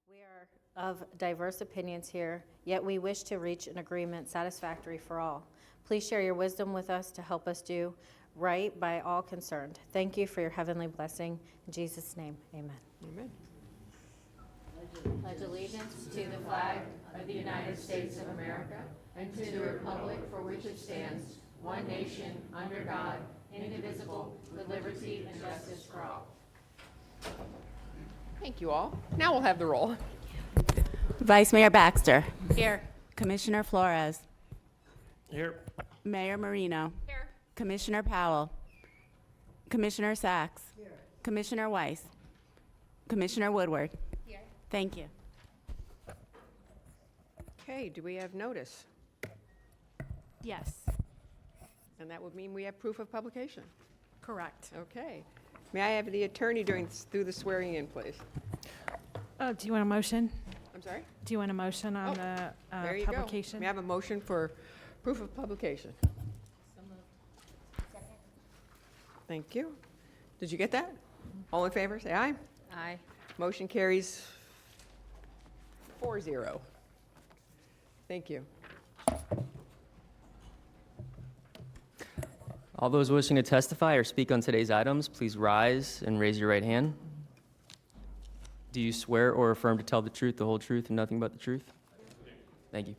We are of diverse opinions here, yet we wish to reach an agreement satisfactory for all. Please share your wisdom with us to help us do right by all concerned. Thank you for your heavenly blessing. In Jesus' name, amen. Amen. Pledge allegiance to the flag of the United States of America and to the republic for which it stands, one nation, under God, indivisible, with liberty and justice for all. Thank you all. Now we'll have the roll. Vice Mayor Baxter. Here. Commissioner Flores. Here. Mayor Marino. Here. Commissioner Powell. Commissioner Sachs. Here. Commissioner Weiss. Commissioner Woodward. Here. Thank you. Okay, do we have notice? Yes. And that would mean we have proof of publication. Correct. Okay. May I have the attorney through the swearing in, please? Do you want a motion? I'm sorry? Do you want a motion on the There you publication? go. May I have a motion for proof of publication? Thank you. Did you get that? All in favor, say aye. Aye. Motion carries 4-0. Thank you. All those wishing to testify or speak on today's items, please rise and raise your right hand. Do you swear or affirm to tell the truth, the whole truth, and nothing but the truth? Thank you.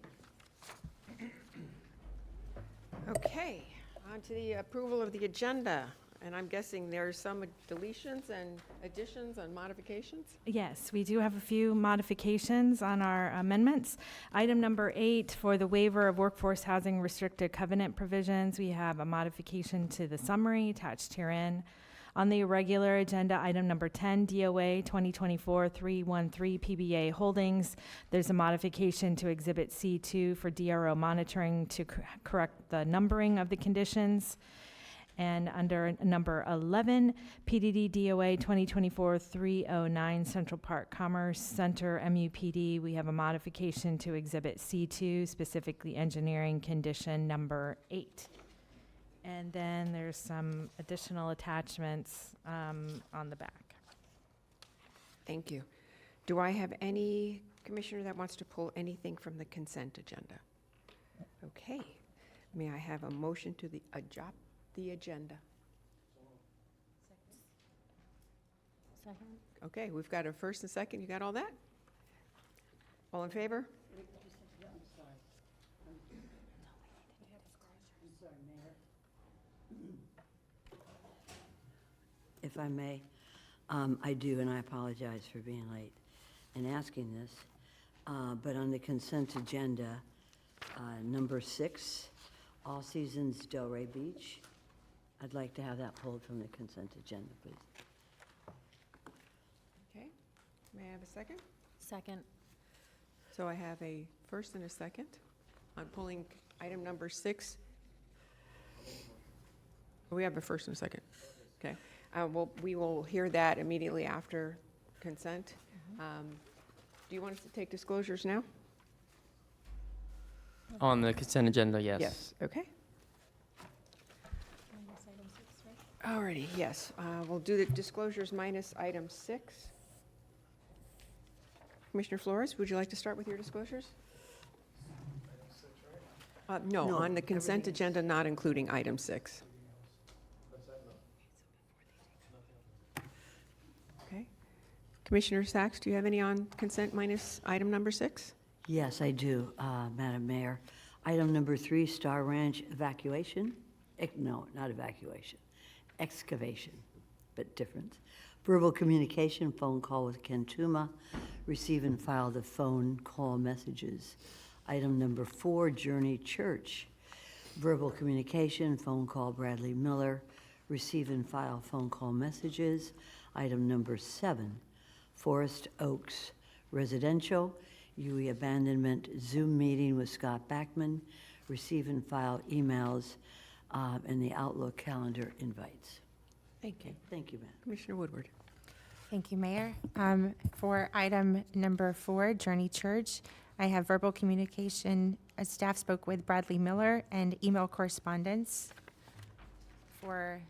Okay, on to the approval of the agenda. And I'm guessing there's some deletions and additions and modifications? Yes, we do have a few modifications on our amendments. Item number 8, for the waiver of workforce housing restricted covenant provisions, we have a modification to the summary attached herein. On the irregular agenda, item number 10, DOA 2024-313 PBA Holdings, there's a modification to Exhibit C2 for DRO monitoring to correct the numbering of the conditions. And under number 11, PDD DOA 2024-309 Central Park Commerce Center MUPD, we have a modification to Exhibit C2, specifically engineering condition number 8. And then there's some additional attachments on the back. Thank you. Do I have any commissioner that wants to pull anything from the consent agenda? Okay. May I have a motion to adopt the agenda? Second. Okay, we've got a first and second. You got all that? All in favor? If I may, I do, and I apologize for being late and asking this, but on the consent agenda, number 6, All Seasons Delray Beach, I'd like to have that pulled from the consent agenda, please. Okay. May I have a second? Second. So I have a first and a second. I'm pulling item number 6 We have a first and a second. Okay. Well, we will hear that immediately after consent. Do you want us to take disclosures now? On the consent agenda, yes. Okay. Alrighty, yes. We'll do the disclosures minus item 6. Commissioner Flores, would you like to start with your disclosures? No, No, on the consent everything's- agenda, not including item 6. Okay. Commissioner Sacks, do you have any on consent minus item number 6? Yes, I do, Madam Mayor. Item number 3, Star Ranch evacuation. No, not evacuation. Excavation, but different. Verbal communication, phone call with Ken Tuma. Receive and file the phone call messages. Item number 4, Journey Church. Verbal communication, phone call Bradley Miller. Receive and file phone call messages. Item number 7, Forest Oaks Residential. UE abandonment Zoom meeting with Scott Backman. Receive and file emails and the Outlook calendar invites. Thank you. Thank you, ma'am. Commissioner Woodward. Thank you, Mayor. For item number 4, Journey Church, I have verbal communication. Staff spoke with Bradley Miller and email correspondence. For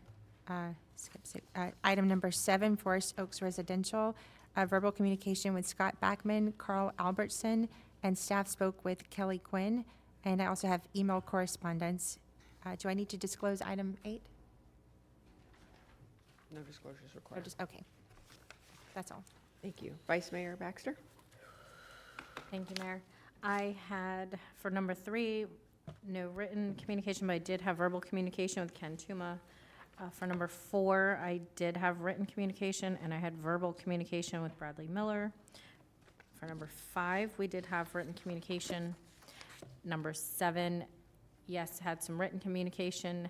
item number 7, Forest Oaks Residential, verbal communication with Scott Backman, Carl Albertson, and staff spoke with Kelly Quinn. And I also have email correspondence. Do I need to disclose item 8? No disclosures Or required. just, okay. That's all. Thank you. Vice Mayor Baxter? Thank you, Mayor. I had, for number 3, no written communication, but I did have verbal communication with Ken Tuma. For number 4, I did have written communication, and I had verbal communication with Bradley Miller. For number 5, we did have written communication. Number 7, yes, had some written communication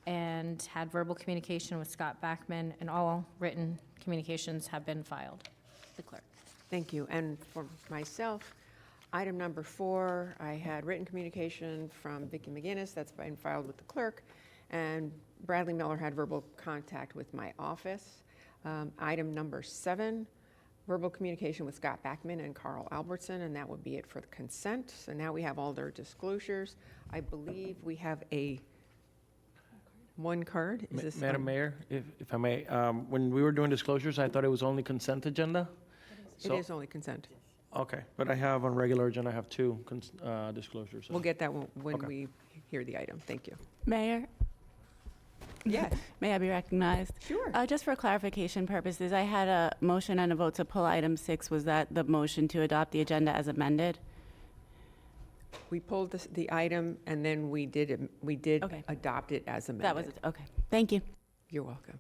and had verbal communication with Scott Backman, and all written communications have been filed. The clerk. Thank you. And for myself, item number 4, I had written communication from Vicki McGinnis, that's been filed with the clerk, and Bradley Miller had verbal contact with my office. Item number 7, verbal communication with Scott Backman and Carl Albertson, and that would be it for the consent. So now we have all their disclosures. I believe we have one card. Is this Madam on- Mayor, if I may, when we were doing disclosures, I thought it was only consent agenda. It is only consent. Okay, but I have on regular agenda, I have 2 disclosures. so- We'll get that when Okay. we hear the item. Thank you. Mayor, Yes, may I be recognized? sure. Just for clarification purposes, I had a motion and a vote to pull item 6. Was that the motion to adopt the agenda as amended? We pulled the item, and then we did Okay. adopt it as amended. That was it, okay. Thank you. You're welcome.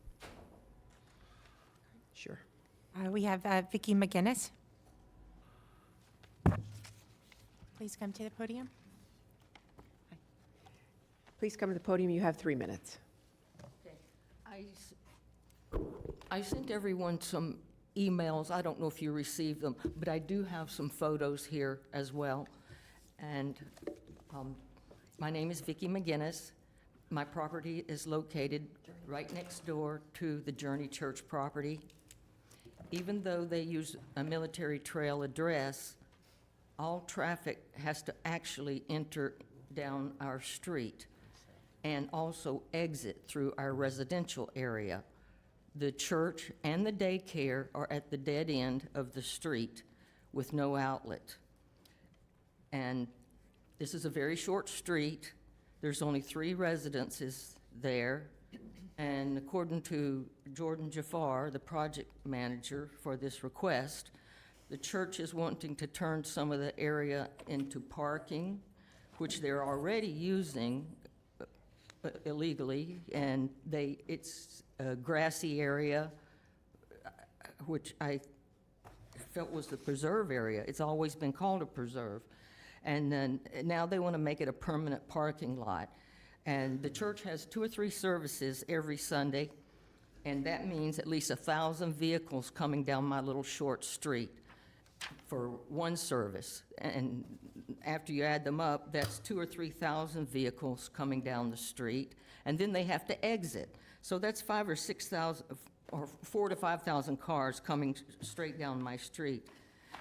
Sure. We have Vicki McGinnis. Please come to the podium. Please come to the podium. You have 3 minutes. I sent everyone some emails. I don't know if you received them, but I do have some photos here as well. And my name is Vicki McGinnis. My property is located right next door to the Journey Church property. Even though they use a military trail address, all traffic has to actually enter down our street and also exit through our residential area. The church and the daycare are at the dead end of the street with no outlet. And this is a very short street. There's only 3 residences there. And according to Jordan Jafar, the project manager for this request, the church is wanting to turn some of the area into parking, which they're already using illegally, and it's a grassy area, which I felt was the preserve area. It's always been called a preserve. And then now they want to make it a permanent parking lot. And the church has 2 or 3 services every Sunday, and that means at least 1,000 vehicles coming down my little short street. for one service. And after you add them up, that's 2,000 or 3,000 vehicles coming down the street, and then they have to exit. So that's 5,000 or 6,000, or 4,000 to 5,000 cars coming straight down my street.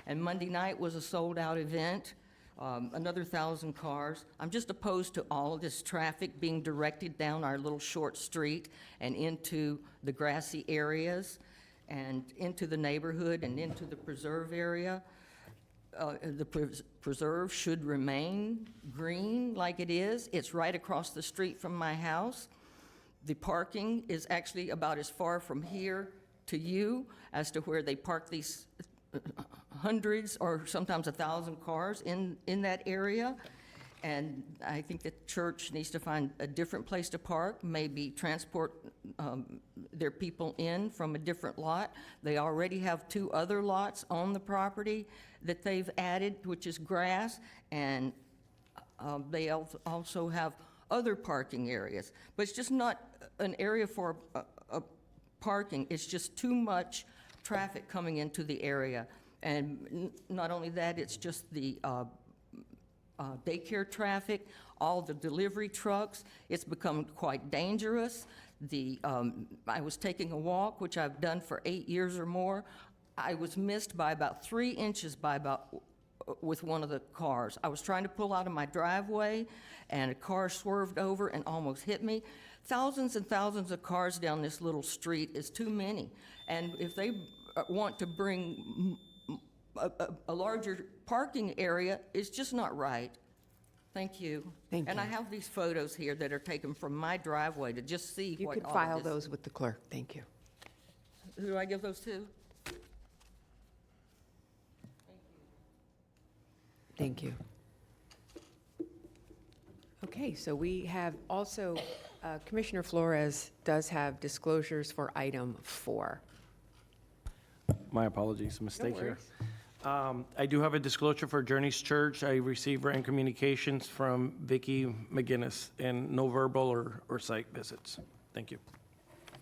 And Monday night was a sold-out event, another 1,000 cars. I'm just opposed to all of this traffic being directed down our little short street and into the grassy areas and into the neighborhood and into the preserve area. The preserve should remain green like it is. It's right across the street from my house. The parking is actually about as far from here to you as to where they park these hundreds or sometimes 1,000 cars in that area. And I think the church needs to find a different place to park, maybe transport their people in from a different lot. They already have 2 other lots on the property that they've added, which is grass, and they also have other parking areas. But it's just not an area for parking. It's just too much traffic coming into the area. And not only that, it's just the daycare traffic, all the delivery trucks. It's become quite dangerous. I was taking a walk, which I've done for 8 years or more. I was missed by about 3 inches with one of the cars. I was trying to pull out of my driveway, and a car swerved over and almost hit me. Thousands and thousands of cars down this little street is too many. And if they want to bring a larger parking area, it's just not right. Thank you. Thank And I you. have these photos here that are taken from my driveway to just see You what could all file of this. those with the clerk. Thank you. Who do I give those to? Thank you. Okay, so we have also, Commissioner Flores does have disclosures for item 4. My apologies, mistake here. worries. I do have a disclosure for Journey's Church. I received written communications from Vicki McGinnis, and no verbal or site visits. Thank you.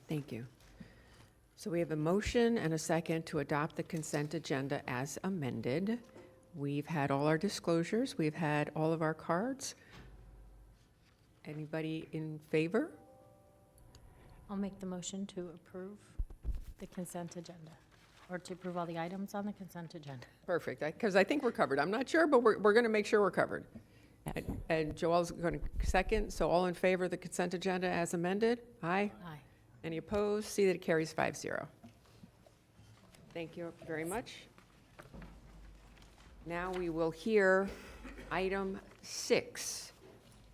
Thank you. So we have a motion and a second to adopt the consent agenda as amended. We've had all our disclosures. We've had all of our cards. Anybody in favor? I'll make the motion to approve the consent agenda, or to approve all the items on the consent agenda. Perfect, because I think we're covered. I'm not sure, but we're going to make sure we're covered. And Joel's going to second, so all in favor of the consent agenda as amended? Aye. Aye. Any opposed? See that it carries 5-0. Thank you very much. Now we will hear item 6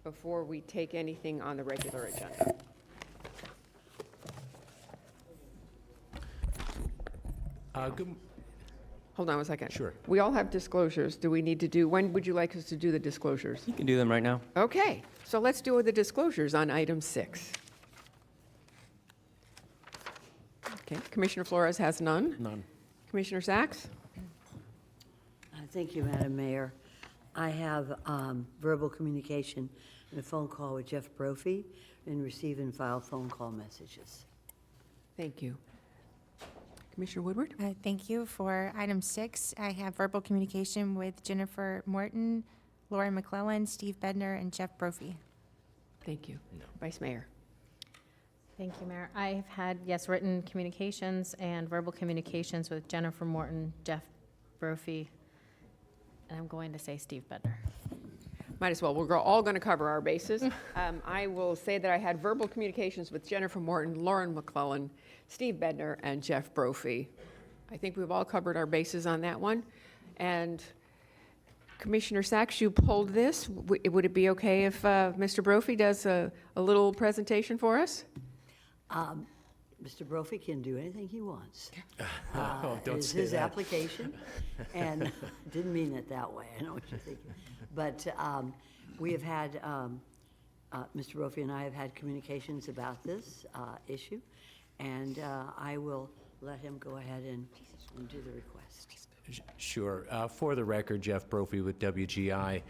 before we take anything on the regular agenda. Good. Hold on one second. Sure. We all have disclosures. Do we need to do, when would you like us to do the disclosures? You can do them right now. Okay, so let's do the disclosures on item 6. Okay, Commissioner Flores has none. None. Commissioner Sacks? Thank you, Madam Mayor. I have verbal communication and a phone call with Jeff Brophy, and receive and file phone call messages. Thank you. Commissioner Woodward? Thank you. For item 6, I have verbal communication with Jennifer Morton, Laura McClellan, Steve Bednar, and Jeff Brophy. Thank you. Vice Mayor? Thank you, Mayor. I've had, yes, written communications and verbal communications with Jennifer Morton, Jeff Brophy, and I'm going to say Steve Bednar. Might as well. We're all going to cover our bases. I will say that I had verbal communications with Jennifer Morton, Lauren McClellan, Steve Bednar, and Jeff Brophy. I think we've all covered our bases on that one. And Commissioner Sacks, you pulled this. Would it be okay if Mr. Brophy does a little presentation for us? Mr. Brophy can do anything he wants. don't It's say his that. application, and didn't mean it that way, I know what you're thinking. But we have had, Mr. Brophy and I have had communications about this issue, and I will let him go ahead and do the request. Sure. For the record, Jeff Brophy with WGI.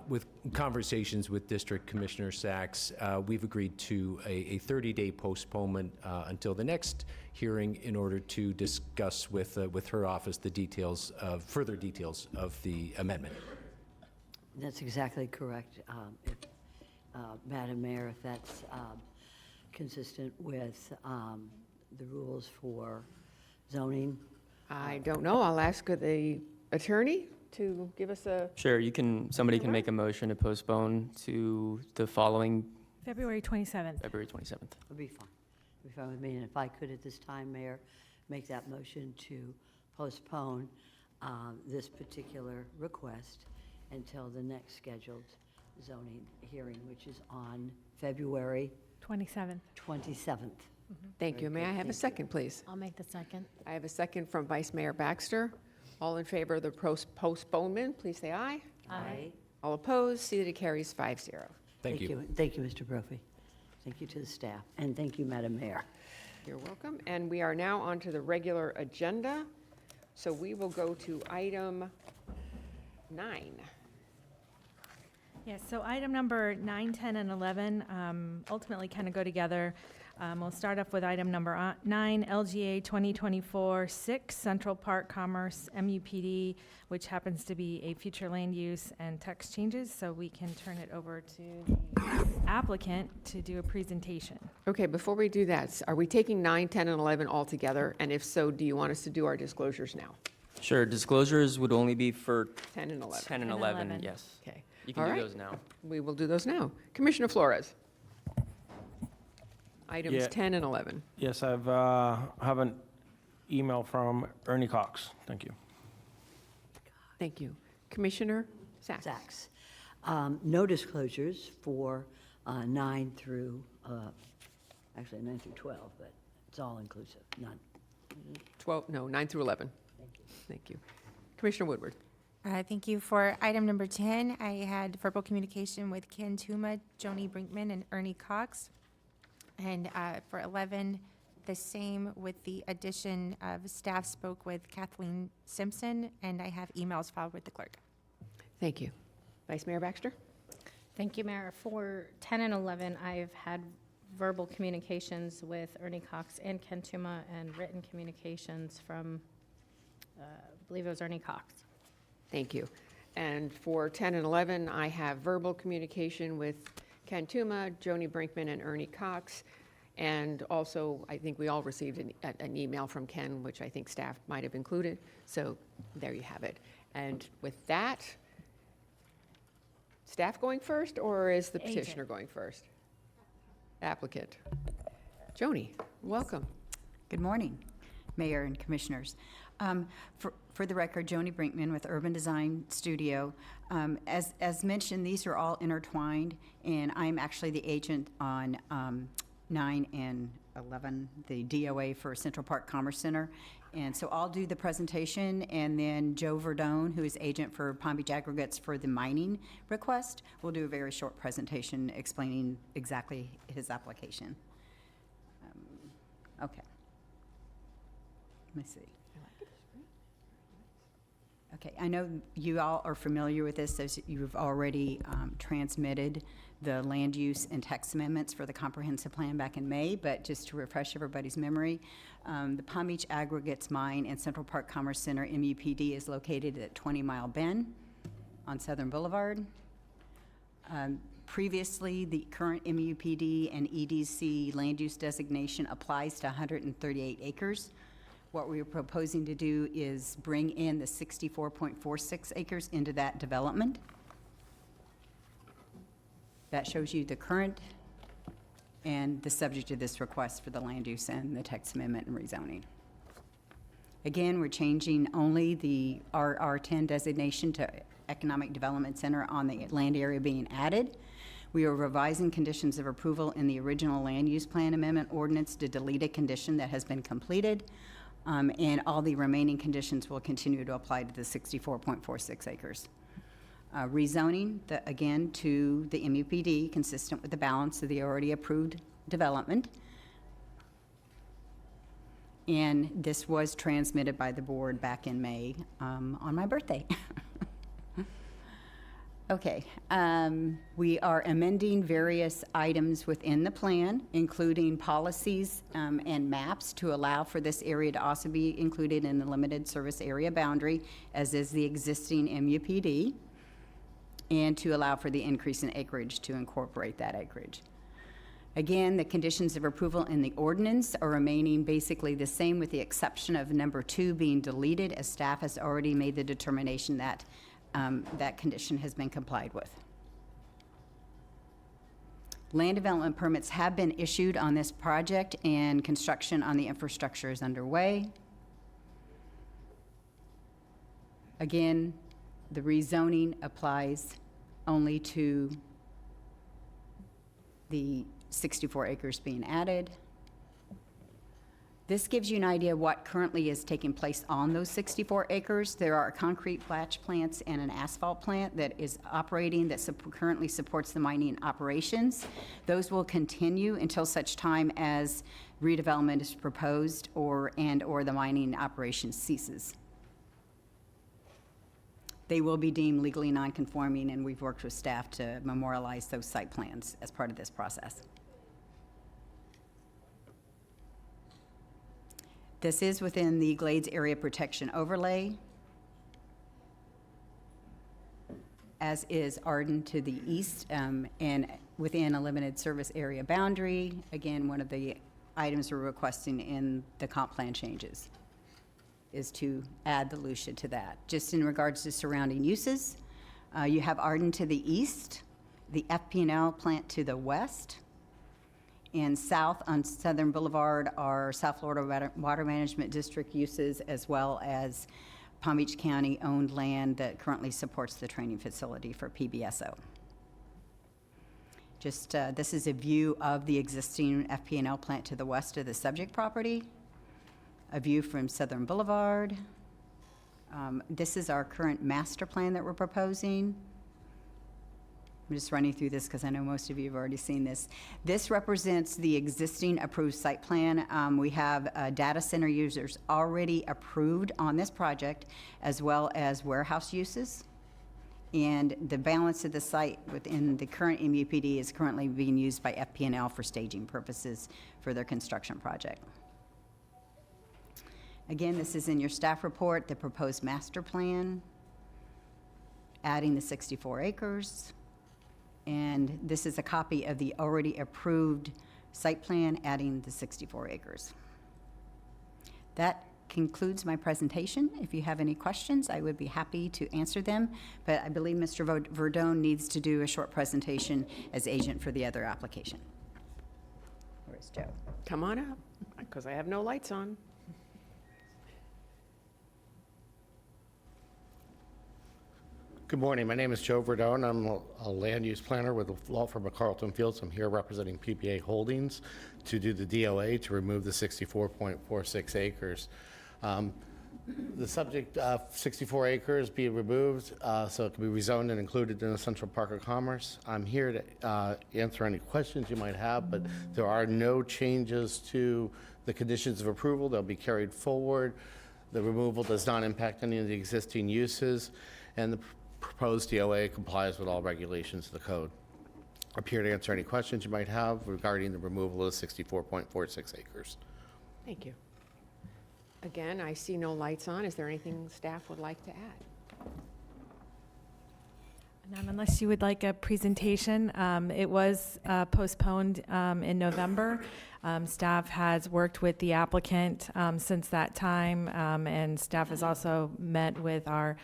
With conversations with District Commissioner Sachs, we've agreed to a 30-day postponement until the next hearing in order to discuss with her office the details further details of the amendment. That's exactly correct, Madam Mayor, if that's consistent with the rules for zoning. I don't know. I'll ask the attorney to give us a, Sure, somebody can make a motion to postpone to the following February 27th. February 27th. It'll be fine. It'll be fine with me. And if I could at this time, Mayor, make that motion to postpone this particular request until the next scheduled zoning hearing, which is on February 27th. 27th. thank you. May I have a second, please? I'll make the second. I have a second from Vice Mayor Baxter. All in favor of the postponement, please say aye. Aye. All opposed, see that it carries 5-0. Thank you. Thank you, Mr. Brophy. Thank you to the staff. And thank you, Madam Mayor. You're welcome. And we are now on to the regular agenda. So we will go to item 9. Yes, so item number 9, 10, and 11 ultimately kind of go together. We'll start off with item number 9, LGA 2024-6, Central Park Commerce MUPD, which happens to be a future land use and text changes, so we can turn it over to the applicant to do a presentation. Okay, before we do that, are we taking 9, 10, and 11 all together? And if so, do you want us to do our disclosures now? Sure, disclosures would only be for 10 and 11. 10 and 10 and 11, 11. yes. Okay. You can All do right. those now. We will do those now. Commissioner Flores. Items Yeah. 10 and 11. Yes, have an email from Ernie Cox. Thank you. Thank you. Commissioner Sachs. Sachs. No disclosures for 9 through, actually 9 through 12, but it's all inclusive, none. 9 through 11. Thank you. Thank you. Commissioner Woodward. Thank you. For item number 10, I had verbal communication with Ken Tuma, Joni Brinkman, and Ernie Cox. And for 11, the same with the addition of staff spoke with Kathleen Simpson, and I have emails filed with the clerk. Thank you. Vice Mayor Baxter. Thank you, Mayor. For 10 and 11, I've had verbal communications with Ernie Cox and Ken Tuma and written communications from, I believe it was Ernie Cox. Thank you. And for 10 and 11, I have verbal communication with Ken Tuma, Joni Brinkman, and Ernie Cox. And also, I think we all received an email from Ken, which I think staff might have included. So there you have it. And with that, staff going first, or is the Agent. petitioner going first? Applicant. Joni, welcome. Good morning, Mayor and Commissioners. For the record, Joni Brinkman with Urban Design Studio. As mentioned, these are all intertwined, and I'm actually the agent on 9 and 11, the DOA for Central Park Commerce Center. And so I'll do the presentation, and then Joe Verdone, who is agent for Palm Beach Aggregates for the mining request, will do a very short presentation explaining exactly his application. Okay. Let me see. Okay, I know you all are familiar with this, as you've already transmitted the land use and text amendments for the comprehensive plan back in May, but just to refresh everybody's memory, the Palm Beach Aggregates Mine and Central Park Commerce Center, MUPD, is located at 20 Mile Bend on Southern Boulevard. Previously, the current MUPD and EDC land use designation applies to 138 acres. What we're proposing to do is bring in the 64.46 acres into that development. That shows you the current and the subject of this request for the land use and the text amendment and rezoning. Again, we're changing only the RR10 designation to Economic Development Center on the land area being added. We are revising conditions of approval in the original land use plan amendment ordinance to delete a condition that has been completed. And all the remaining conditions will continue to apply to the 64.46 acres. Rezoning, again, to the MUPD, consistent with the balance of the already approved development. And this was transmitted by the board back in May on my birthday. Okay, we are amending various items within the plan, including policies and maps to allow for this area to also be included in the limited service area boundary, as is the existing MUPD, and to allow for the increase in acreage to incorporate that acreage. Again, the conditions of approval in the ordinance are remaining basically the same, with the exception of number 2 being deleted, as staff has already made the determination that that condition has been complied with. Land development permits have been issued on this project, and construction on the infrastructure is underway. Again, the rezoning applies only to the 64 acres being added. This gives you an idea of what currently is taking place on those 64 acres. There are concrete batch plants and an asphalt plant that is operating, that currently supports the mining operations. Those will continue until such time as redevelopment is proposed or the mining operation ceases. They will be deemed legally non-conforming, and we've worked with staff to memorialize those site plans as part of this process. This is within the Glades Area Protection Overlay, as is Arden to the east, and within a limited service area boundary. Again, one of the items we're requesting in the comp plan changes is to add the Lucia to that. Just in regards to surrounding uses, you have Arden to the east, the FP&L plant to the west, and south on Southern Boulevard are South Florida Water Management District uses, as well as Palm Beach County-owned land that currently supports the training facility for PBSO. Just, this is a view of the existing FP&L plant to the west of the subject property, a view from Southern Boulevard. This is our current master plan that we're proposing. I'm just running through this because I know most of you have already seen this. This represents the existing approved site plan. We have data center users already approved on this project, as well as warehouse uses. And the balance of the site within the current MUPD is currently being used by FP&L for staging purposes for their construction project. Again, this is in your staff report, the proposed master plan, adding the 64 acres. And this is a copy of the already approved site plan, adding the 64 acres. That concludes my presentation. If you have any questions, I would be happy to answer them. But I believe Mr. Verdone needs to do a short presentation as agent for the other application. Where's Joe? Come on up, because I have no lights on. Good morning. My name is Joe Verdone. I'm a land use planner with the law firm of Carlton Fields. I'm here representing PPA Holdings to do the DOA to remove the 64.46 acres. The subject 64 acres be removed so it can be rezoned and included in the Central Park of Commerce. I'm here to answer any questions you might have, but there are no changes to the conditions of approval. They'll be carried forward. The removal does not impact any of the existing uses, and the proposed DOA complies with all regulations of the code. I'm here to answer any questions you might have regarding the removal of the 64.46 acres. Thank you. Again, I see no lights on. Is there anything staff would like to add? Unless you would like a presentation, it was postponed in November. Staff has worked with the applicant since that time, and staff has also met with our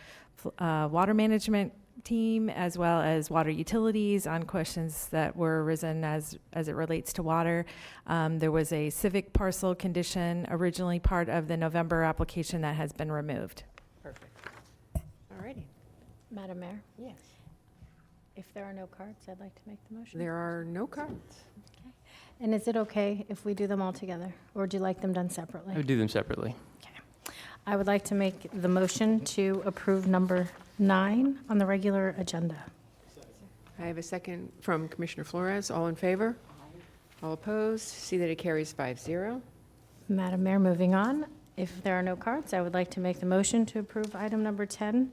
water management team as well as water utilities on questions that were arisen as it relates to water. There was a civic parcel condition originally part of the November application that has been removed. Perfect. All righty. Madam Mayor, Yes. if there are no cards, I'd like to make the motion. There are no cards. And is it okay if we do them all together, or would you like them done separately? I would do them separately. I would like to make the motion to approve number 9 on the regular agenda. I have a second from Commissioner Flores. All in favor? All opposed? See that it carries 5-0. Madam Mayor, moving on. If there are no cards, I would like to make the motion to approve item number 10,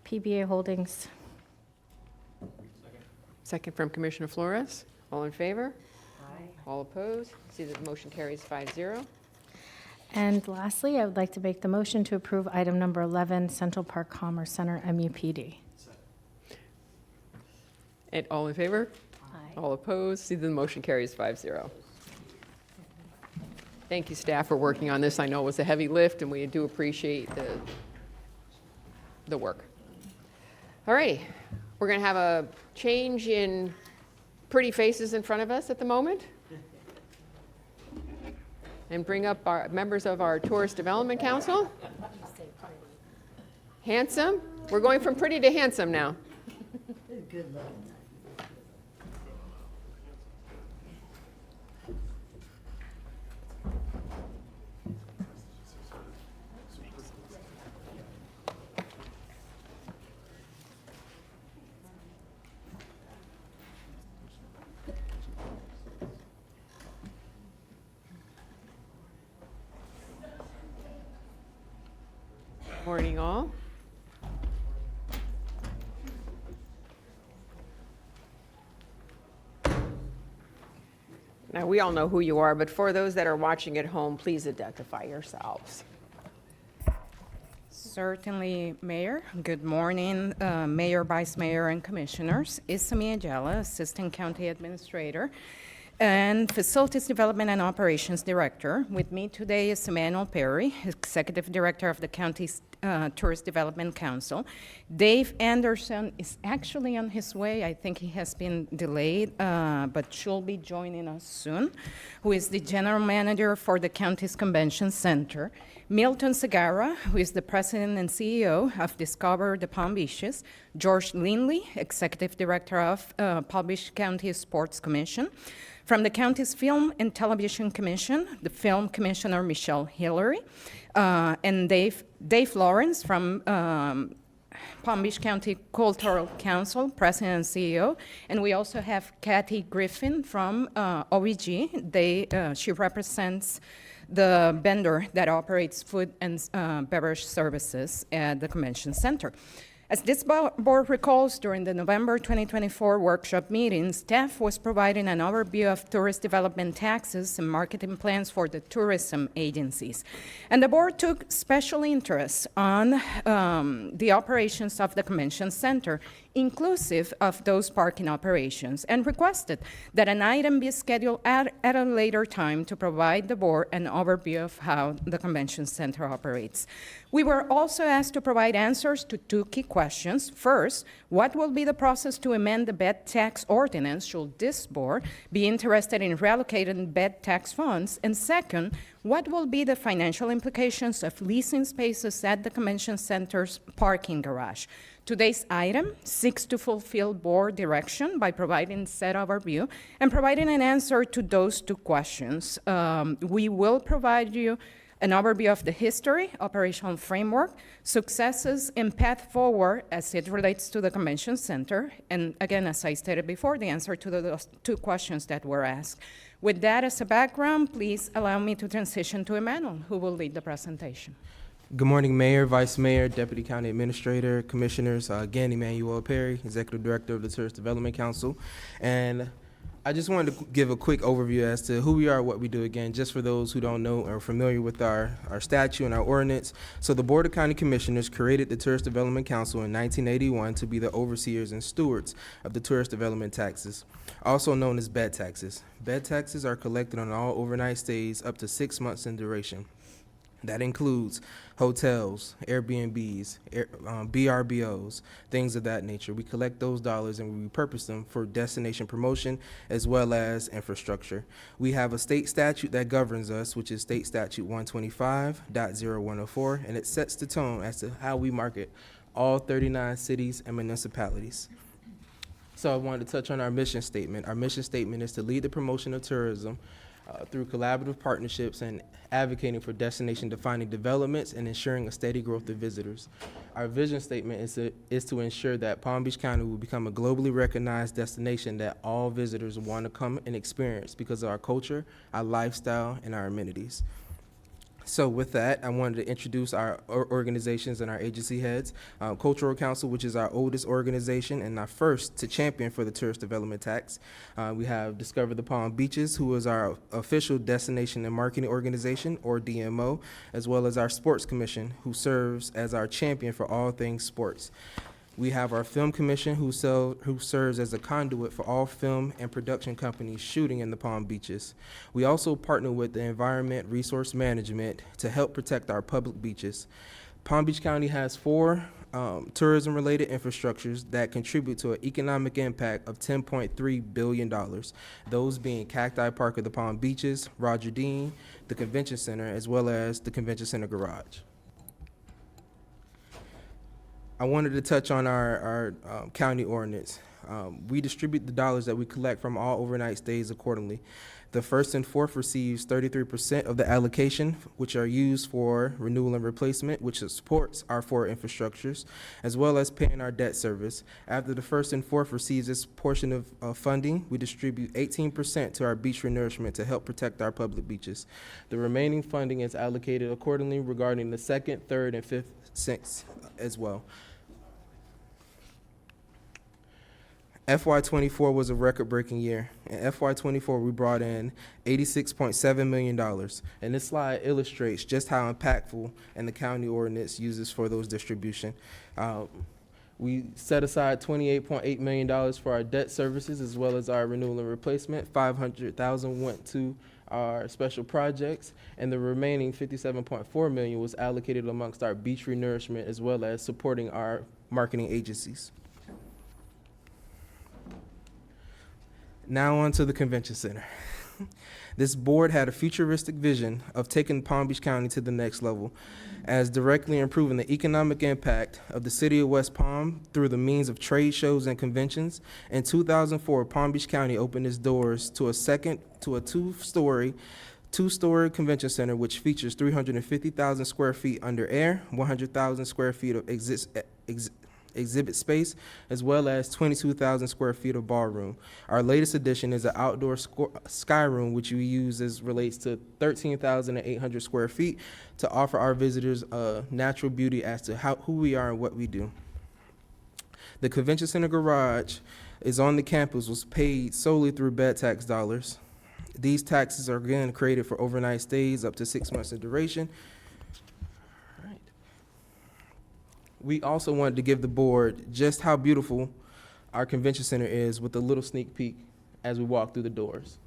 PBA Holdings. Second from Commissioner Flores. All in favor? Aye. All opposed? See that the motion carries 5-0. And lastly, I would like to make the motion to approve item number 11, Central Park Commerce Center, MUPD. And all in favor? Aye. All opposed? See that the motion carries 5-0. Thank you, staff, for working on this. I know it was a heavy lift, and we do appreciate the work. All righty, we're going to have a change in pretty faces in front of us at the moment, and bring up our members of our Tourist Development Council. Handsome. We're going from pretty to handsome now. Good luck. Morning, all. Now, we all know who you are, but for those that are watching at home, please identify yourselves. Certainly, Mayor. Good morning, Mayor, Vice Mayor, and Commissioners. Isami Ajala, Assistant County Administrator and Facilities Development and Operations Director. With me today is Emmanuel Perry, Executive Director of the County's Tourist Development Council. Dave Anderson is actually on his way. I think he has been delayed, but should be joining us soon, who is the General Manager for the county's Convention Center. Milton Segarra, who is the President and CEO of Discover the Palm Beaches. George Lindley, Executive Director of Palm Beach County Sports Commission. From the county's Film and Television Commission, the Film Commissioner Michelle Hillary, and Dave Lawrence from Palm Beach County Cultural Council, President and CEO. And we also have Kathy Griffin from OEG. She represents the vendor that operates food and beverage services at the Convention Center. As this board recalls, during the November 2024 workshop meeting, staff was providing an overview of tourist development taxes and marketing plans for the tourism agencies. And the board took special interest on the operations of the Convention Center, inclusive of those parking operations, and requested that an item be scheduled at a later time to provide the board an overview of how the Convention Center operates. We were also asked to provide answers to two key questions. First, what will be the process to amend the bed tax ordinance should this board be interested in reallocating bed tax funds? And second, what will be the financial implications of leasing spaces at the Convention Center's parking garage? Today's item seeks to fulfill board direction by providing said overview and providing an answer to those two questions. We will provide you an overview of the history, operational framework, successes, and path forward as it relates to the Convention Center. And again, as I stated before, the answer to those two questions that were asked. With that as a background, please allow me to transition to Emmanuel, who will lead the presentation. Good morning, Mayor, Vice Mayor, Deputy County Administrator, Commissioners. Again, Emmanuel Perry, Executive Director of the Tourist Development Council. And I just wanted to give a quick overview as to who we are, what we do again, just for those who don't know or are familiar with our statute and our ordinance. So the Board of County Commissioners created the Tourist Development Council in 1981 to be the overseers and stewards of the tourist development taxes, also known as bed taxes. Bed taxes are collected on all overnight stays up to 6 months in duration. That includes hotels, Airbnbs, BRBOs, things of that nature. We collect those dollars and we repurpose them for destination promotion as well as infrastructure. We have a state statute that governs us, which is State Statute 125.0104, and it sets the tone as to how we market all 39 cities and municipalities. So I wanted to touch on our mission statement. Our mission statement is to lead the promotion of tourism through collaborative partnerships and advocating for destination-defining developments and ensuring a steady growth of visitors. Our vision statement is to ensure that Palm Beach County will become a globally recognized destination that all visitors want to come and experience because of our culture, our lifestyle, and our amenities. So with that, I wanted to introduce our organizations and our agency heads. Cultural Council, which is our oldest organization and our first to champion for the tourist development tax. We have Discover the Palm Beaches, who is our official destination and marketing organization, or DMO, as well as our Sports Commission, who serves as our champion for all things sports. We have our Film Commission, who serves as a conduit for all film and production companies shooting in the Palm Beaches. We also partner with the Environment Resource Management to help protect our public beaches. Palm Beach County has 4 tourism-related infrastructures that contribute to an economic impact of $10.3 billion. Those being Cacti Park of the Palm Beaches, Roger Dean, the Convention Center, as well as the Convention Center Garage. I wanted to touch on our county ordinance. We distribute the dollars that we collect from all overnight stays accordingly. The first and fourth receives 33% of the allocation, which are used for renewal and replacement, which supports our 4 infrastructures, as well as paying our debt service. After the first and fourth receives this portion of funding, we distribute 18% to our beach renourishment to help protect our public beaches. The remaining funding is allocated accordingly regarding the second, third, and fifth sinks as well. FY24 was a record-breaking year. In FY24, we brought in $86.7 million. And this slide illustrates just how impactful and the county ordinance uses for those distribution. We set aside $28.8 million for our debt services as well as our renewal and replacement. $500,000 went to our special projects, and the remaining $57.4 million was allocated amongst our beach renourishment as well as supporting our marketing agencies. Now on to the Convention Center. This board had a futuristic vision of taking Palm Beach County to the next level, as directly improving the economic impact of the city of West Palm through the means of trade shows and conventions. In 2004, Palm Beach County opened its doors to a two-story convention center, which features 350,000 square feet under air, 100,000 square feet of exhibit space, as well as 22,000 square feet of ballroom. Our latest addition is an outdoor sky room, which we use as relates to 13,800 square feet to offer our visitors natural beauty as to who we are and what we do. The Convention Center Garage is on the campus, was paid solely through bed tax dollars. These taxes are again created for overnight stays up to 6 months in duration. We also wanted to give the board just how beautiful our convention center is with a little sneak peek as we walk through the doors.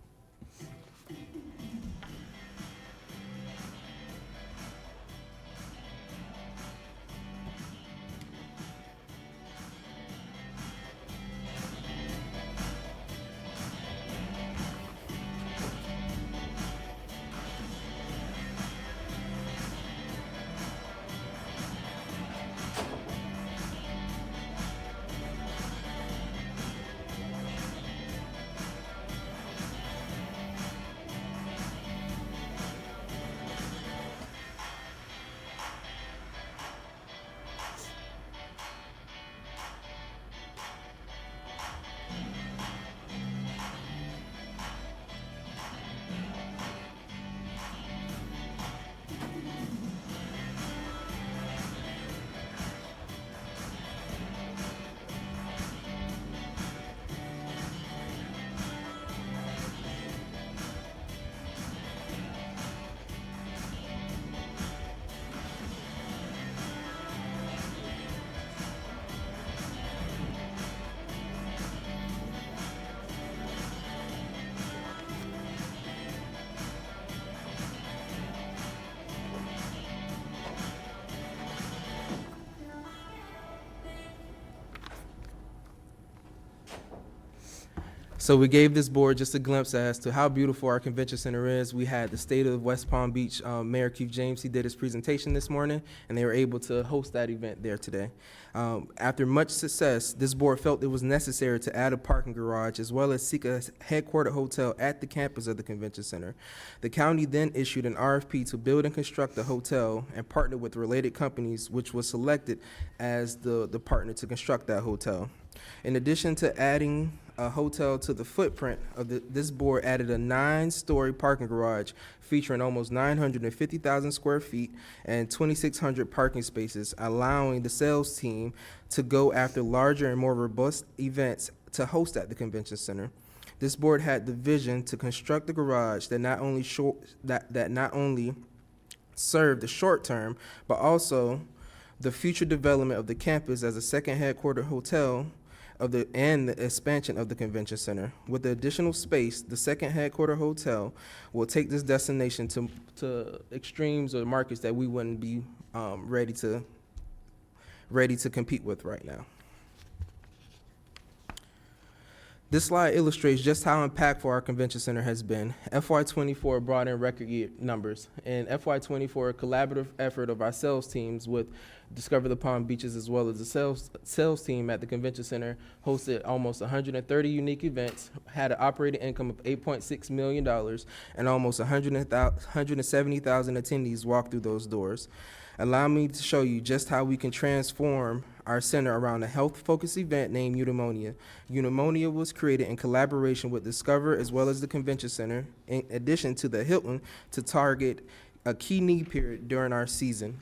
So we gave this board just a glimpse as to how beautiful our convention center is. We had the state of West Palm Beach Mayor Keith James. He did his presentation this morning, and they were able to host that event there today. After much success, this board felt it was necessary to add a parking garage as well as seek a headquartered hotel at the campus of the convention center. The county then issued an RFP to build and construct the hotel and partnered with related companies, which was selected as the partner to construct that hotel. In addition to adding a hotel to the footprint of this board added a 9-story parking garage featuring almost 950,000 square feet and 2,600 parking spaces, allowing the sales team to go after larger and more robust events to host at the convention center. This board had the vision to construct a garage that not only served the short term, but also the future development of the campus as a second headquarter hotel and the expansion of the convention center. With the additional space, the second headquarter hotel will take this destination to extremes or markets that we wouldn't be ready to compete with right now. This slide illustrates just how impactful our convention center has been. FY24 brought in record year numbers. In FY24, a collaborative effort of our sales teams with Discover the Palm Beaches as well as the sales team at the convention center hosted almost 130 unique events, had an operating income of $8.6 million, and almost 170,000 attendees walked through those doors. Allow me to show you just how we can transform our center around a health-focused event named Eudaimonia. Eudaimonia was created in collaboration with Discover as well as the Convention Center, in addition to the Hilton, to target a key need period during our season.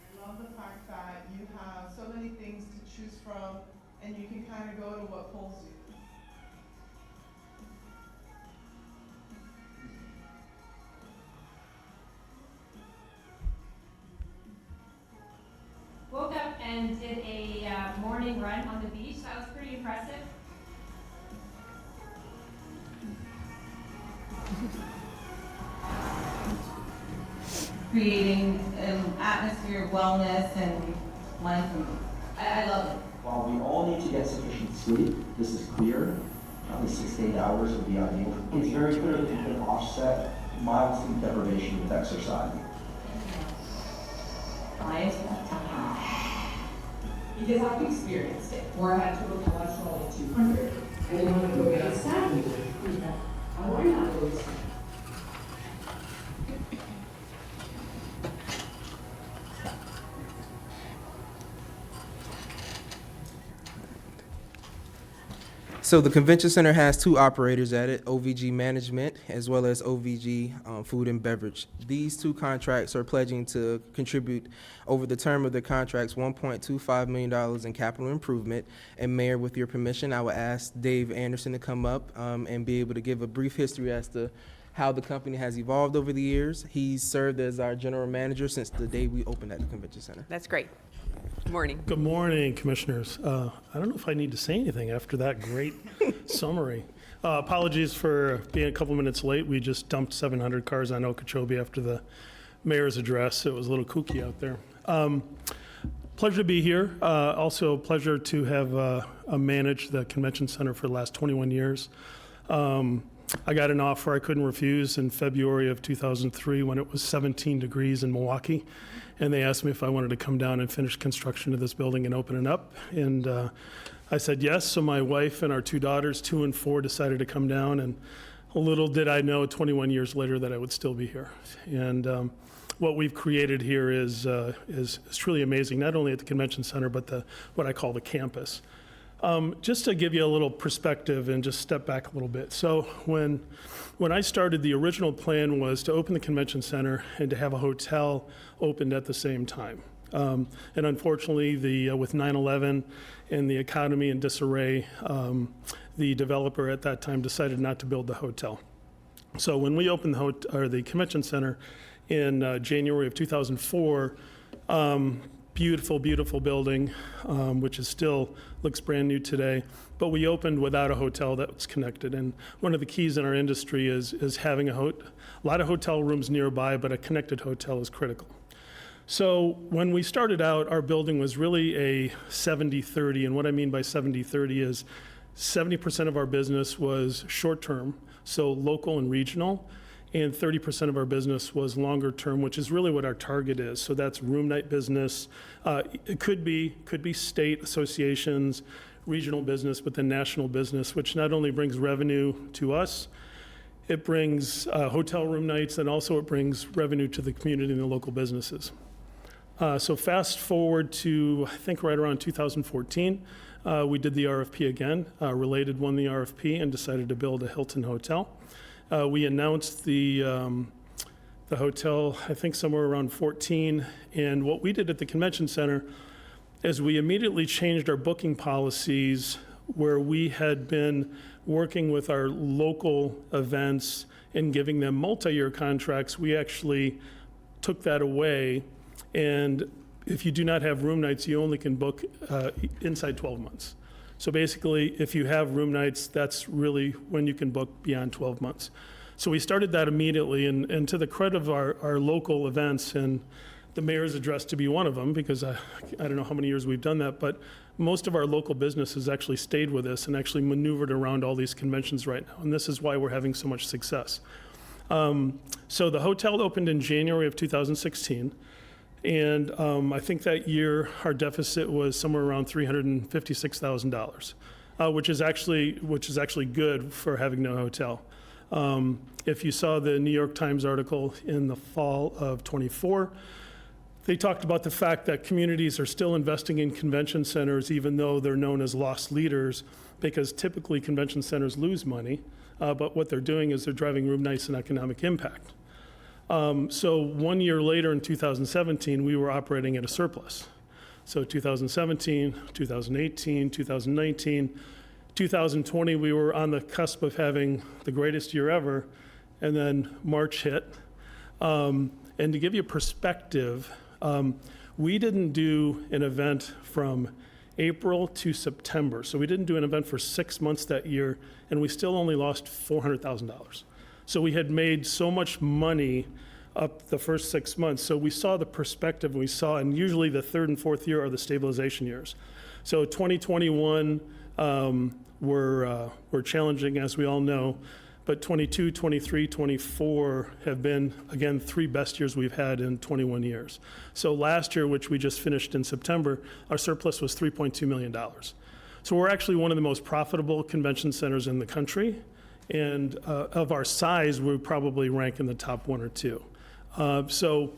I love the fact that you have so many things to choose from, and you can kind of go to what pulls you. Woke up and did a morning run on the beach. That was pretty impressive. Creating an atmosphere of wellness and mindfulness. I love it. While we all need to get sufficient sleep, this is clear. Probably 6 to 8 hours would be ideal. It's very clear that you can offset mild sleep deprivation with exercise. Why is that? Because I've experienced it, where I had total cholesterol at 200, and then when I go get a statin, why not go to statin? So the convention center has 2 operators at it, OVG Management as well as OVG Food and Beverage. These 2 contracts are pledging to contribute over the term of their contracts $1.25 million in capital improvement. And Mayor, with your permission, I will ask Dave Anderson to come up and be able to give a brief history as to how the company has evolved over the years. He's served as our general manager since the day we opened at the convention center. That's great. Good morning. Good morning, Commissioners. I don't know if I need to say anything after that great summary. Apologies for being a couple minutes late. We just dumped 700 cars on Okeechobee after the mayor's address. It was a little kooky out there. Pleasure to be here. Also a pleasure to have managed the convention center for the last 21 years. I got an offer I couldn't refuse in February of 2003 when it was 17 degrees in Milwaukee. And they asked me if I wanted to come down and finish construction of this building and open it up. And I said yes. So my wife and our 2 daughters, 2 and 4, decided to come down. And little did I know 21 years later that I would still be here. And what we've created here is truly amazing, not only at the convention center, but what I call the campus. Just to give you a little perspective and just step back a little bit. So when I started, the original plan was to open the convention center and to have a hotel opened at the same time. And unfortunately, with 9/11 and the economy in disarray, the developer at that time decided not to build the hotel. So when we opened the convention center in January of 2004, beautiful, beautiful building, which is still looks brand new today. But we opened without a hotel that was connected. And one of the keys in our industry is having a lot of hotel rooms nearby, but a connected hotel is critical. So when we started out, our building was really a 70-30. And what I mean by 70-30 is 70% of our business was short-term, so local and regional. And 30% of our business was longer term, which is really what our target is. So that's room night business. It could be state associations, regional business, but then national business, which not only brings revenue to us, it brings hotel room nights, and also it brings revenue to the community and the local businesses. So fast forward to, I think, right around 2014, we did the RFP again. Related won the RFP and decided to build a Hilton hotel. We announced the hotel, I think, somewhere around 14. And what we did at the convention center is we immediately changed our booking policies, where we had been working with our local events and giving them multi-year contracts. We actually took that away. And if you do not have room nights, you only can book inside 12 months. So basically, if you have room nights, that's really when you can book beyond 12 months. So we started that immediately, and to the credit of our local events, and the mayor's address to be one of them, because I don't know how many years we've done that, but most of our local businesses actually stayed with us and actually maneuvered around all these conventions right now, and this is why we're having so much success. So the hotel opened in January of 2016, and I think that year our deficit was somewhere around $356,000, which is actually good for having no hotel. If you saw the New York Times article in the fall of '24, they talked about the fact that communities are still investing in convention centers, even though they're known as lost leaders, because typically convention centers lose money, but what they're doing is they're driving room nights and economic impact. So 1 year later, in 2017, we were operating at a surplus. So 2017, 2018, 2019, 2020, we were on the cusp of having the greatest year ever, and then March hit. And to give you perspective, we didn't do an event from April to September. So we didn't do an event for 6 months that year, and we still only lost $400,000. So we had made so much money up the first 6 months. So we saw the perspective and usually the third and fourth year are the stabilization years. So 2021 were challenging, as we all know, but 22, 23, 24 have been, again, 3 best years we've had in 21 years. So last year, which we just finished in September, our surplus was $3.2 million. So we're actually one of the most profitable convention centers in the country, and of our size, we probably rank in the top 1 or 2. So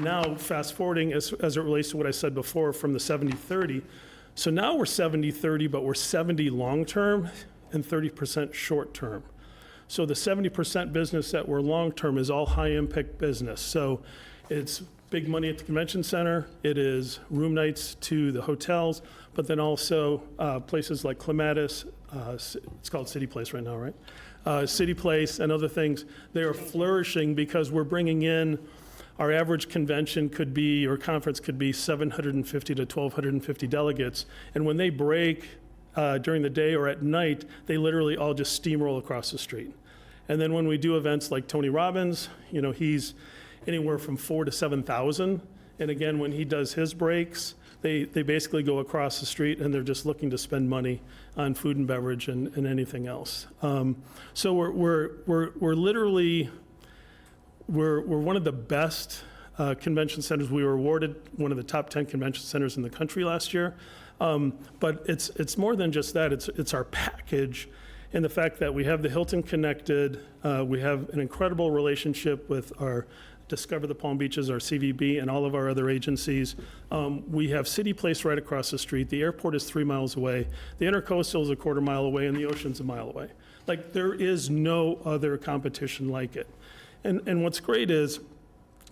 now, fast forwarding, as it relates to what I said before from the 70-30, so now we're 70-30, but we're 70 long-term and 30% short-term. So the 70% business that we're long-term is all high-impact business. So it's big money at the convention center, it is room nights to the hotels, but then also places like Clematis, it's called City Place right now, right? City Place and other things, they are flourishing because we're bringing in, our average convention could be, or conference could be 750 to 1,250 delegates. And when they break during the day or at night, they literally all just steamroll across the street. And then when we do events like Tony Robbins, he's anywhere from 4,000 to 7,000. And again, when he does his breaks, they basically go across the street and they're just looking to spend money on food and beverage and anything else. So we're literally, we're one of the best convention centers. We were awarded one of the top 10 convention centers in the country last year. But it's more than just that. It's our package, and the fact that we have the Hilton connected. We have an incredible relationship with our Discover the Palm Beaches, our CVB, and all of our other agencies. We have City Place right across the street. The airport is 3 miles away. The Intercoastal is a quarter mile away, and the ocean's a mile away. Like, there is no other competition like it. And what's great is,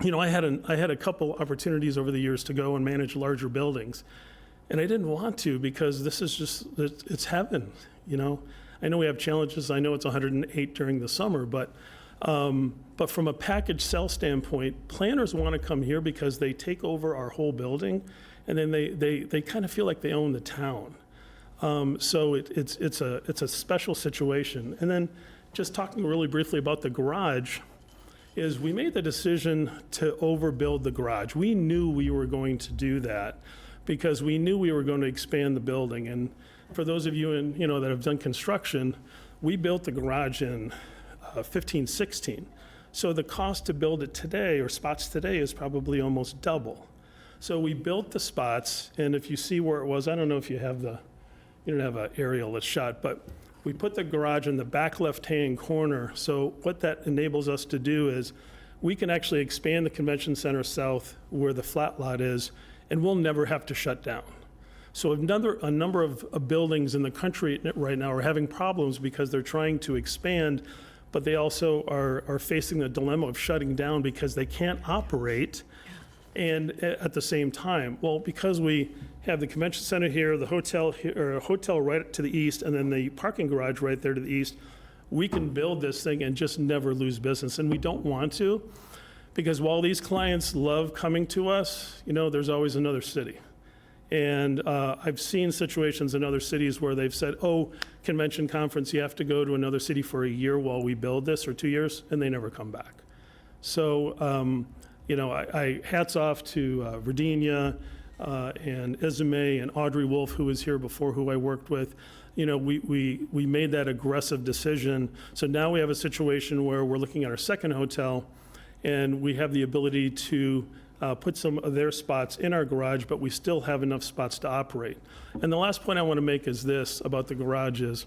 I had a couple opportunities over the years to go and manage larger buildings. And I didn't want to, because this is just, it's heaven, I know we have challenges. I know it's 108 during the summer, but from a package sell standpoint, planners want to come here because they take over our whole building, and then they kind of feel like they own the town. So it's a special situation. And then just talking really briefly about the garage, is we made the decision to overbuild the garage. We knew we were going to do that, because we knew we were going to expand the building. And for those of you that have done construction, we built the garage in 15-16. So the cost to build it today, or spots today, is probably almost double. So we built the spots, and if you see where it was, I don't know if you don't have an aerial that's shot, but we put the garage in the back left-hand corner. So what that enables us to do is, we can actually expand the convention center south where the flat lot is, and we'll never have to shut down. So a number of buildings in the country right now are having problems because they're trying to expand, but they also are facing the dilemma of shutting down because they can't operate and at the same time. Well, because we have the convention center here, the hotel here, or a hotel right to the east, and then the parking garage right there to the east, we can build this thing and just never lose business. And we don't want to, because while these clients love coming to us, you know, there's always another city. And I've seen situations in other cities where they've said, oh, convention conference, you have to go to another city for a year while we build this, or 2 years, and they never come back. So, you know, I hats off to Virginia and Ismay and Audrey Wolf, who was here before, who I worked with. You know, we made that aggressive decision. So now we have a situation where we're looking at our second hotel, and we have the ability to put some of their spots in our garage, but we still have enough spots to operate. And the last point I want to make is this about the garage is,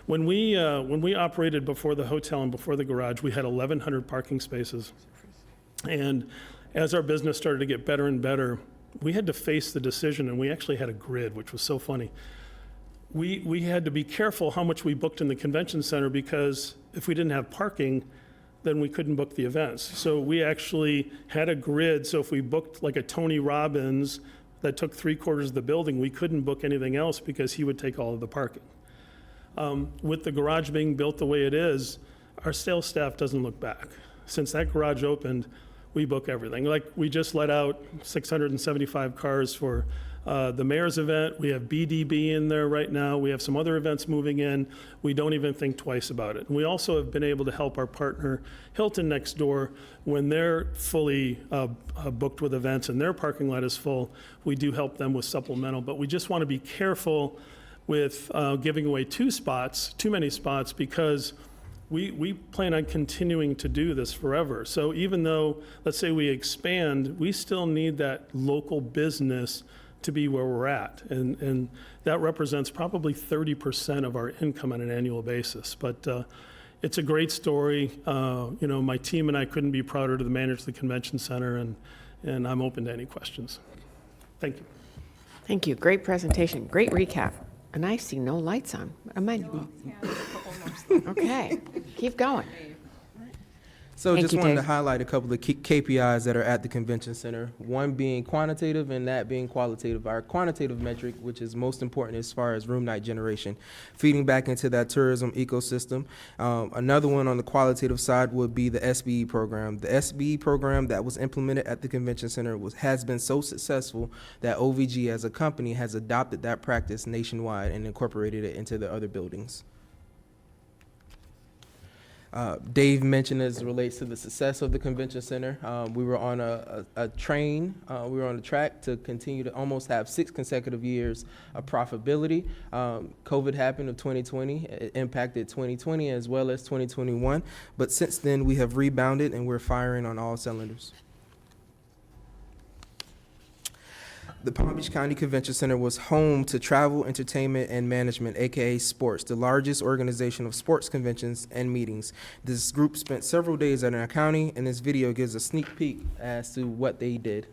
when we operated before the hotel and before the garage, we had 1,100 parking spaces. And as our business started to get better and better, we had to face the decision, and we actually had a grid, which was so funny. We had to be careful how much we booked in the convention center, because if we didn't have parking, then we couldn't book the events. So we actually had a grid, so if we booked like a Tony Robbins that took 3/4 of the building, we couldn't book anything else because he would take all of the parking. With the garage being built the way it is, our sales staff doesn't look back. Since that garage opened, we book everything. Like, we just let out 675 cars for the mayor's event. We have BDB in there right now. We have some other events moving in. We don't even think twice about it. And we also have been able to help our partner Hilton next door when they're fully booked with events and their parking lot is full. We do help them with supplemental, but we just want to be careful with giving away too many spots, because we plan on continuing to do this forever. So even though, let's say we expand, we still need that local business to be where we're at. And that represents probably 30% of our income on an annual basis. But it's a great story. You know, my team and I couldn't be prouder to manage the convention center, and I'm open to any questions. Thank you. Thank you. Great presentation. Great recap. And I see no lights on. Okay, keep going. So Thank just you, wanted Dave. to highlight a couple of KPIs that are at the convention center. One being quantitative and that being qualitative. Our quantitative metric, which is most important as far as room night generation, feeding back into that tourism ecosystem. Another one on the qualitative side would be the SBE program. The SBE program that was implemented at the convention center has been so successful that OVG as a company has adopted that practice nationwide and incorporated it into the other buildings. Dave mentioned as it relates to the success of the convention center. We were on a train, we were on a track to continue to almost have 6 consecutive years of profitability. COVID happened in 2020, it impacted 2020 as well as 2021, but since then we have rebounded and we're firing on all cylinders. The Palm Beach County Convention Center was home to Travel, Entertainment, and Management, aka Sports, the largest organization of sports conventions and meetings. This group spent several days at our county, and this video gives a sneak peek as to what they did.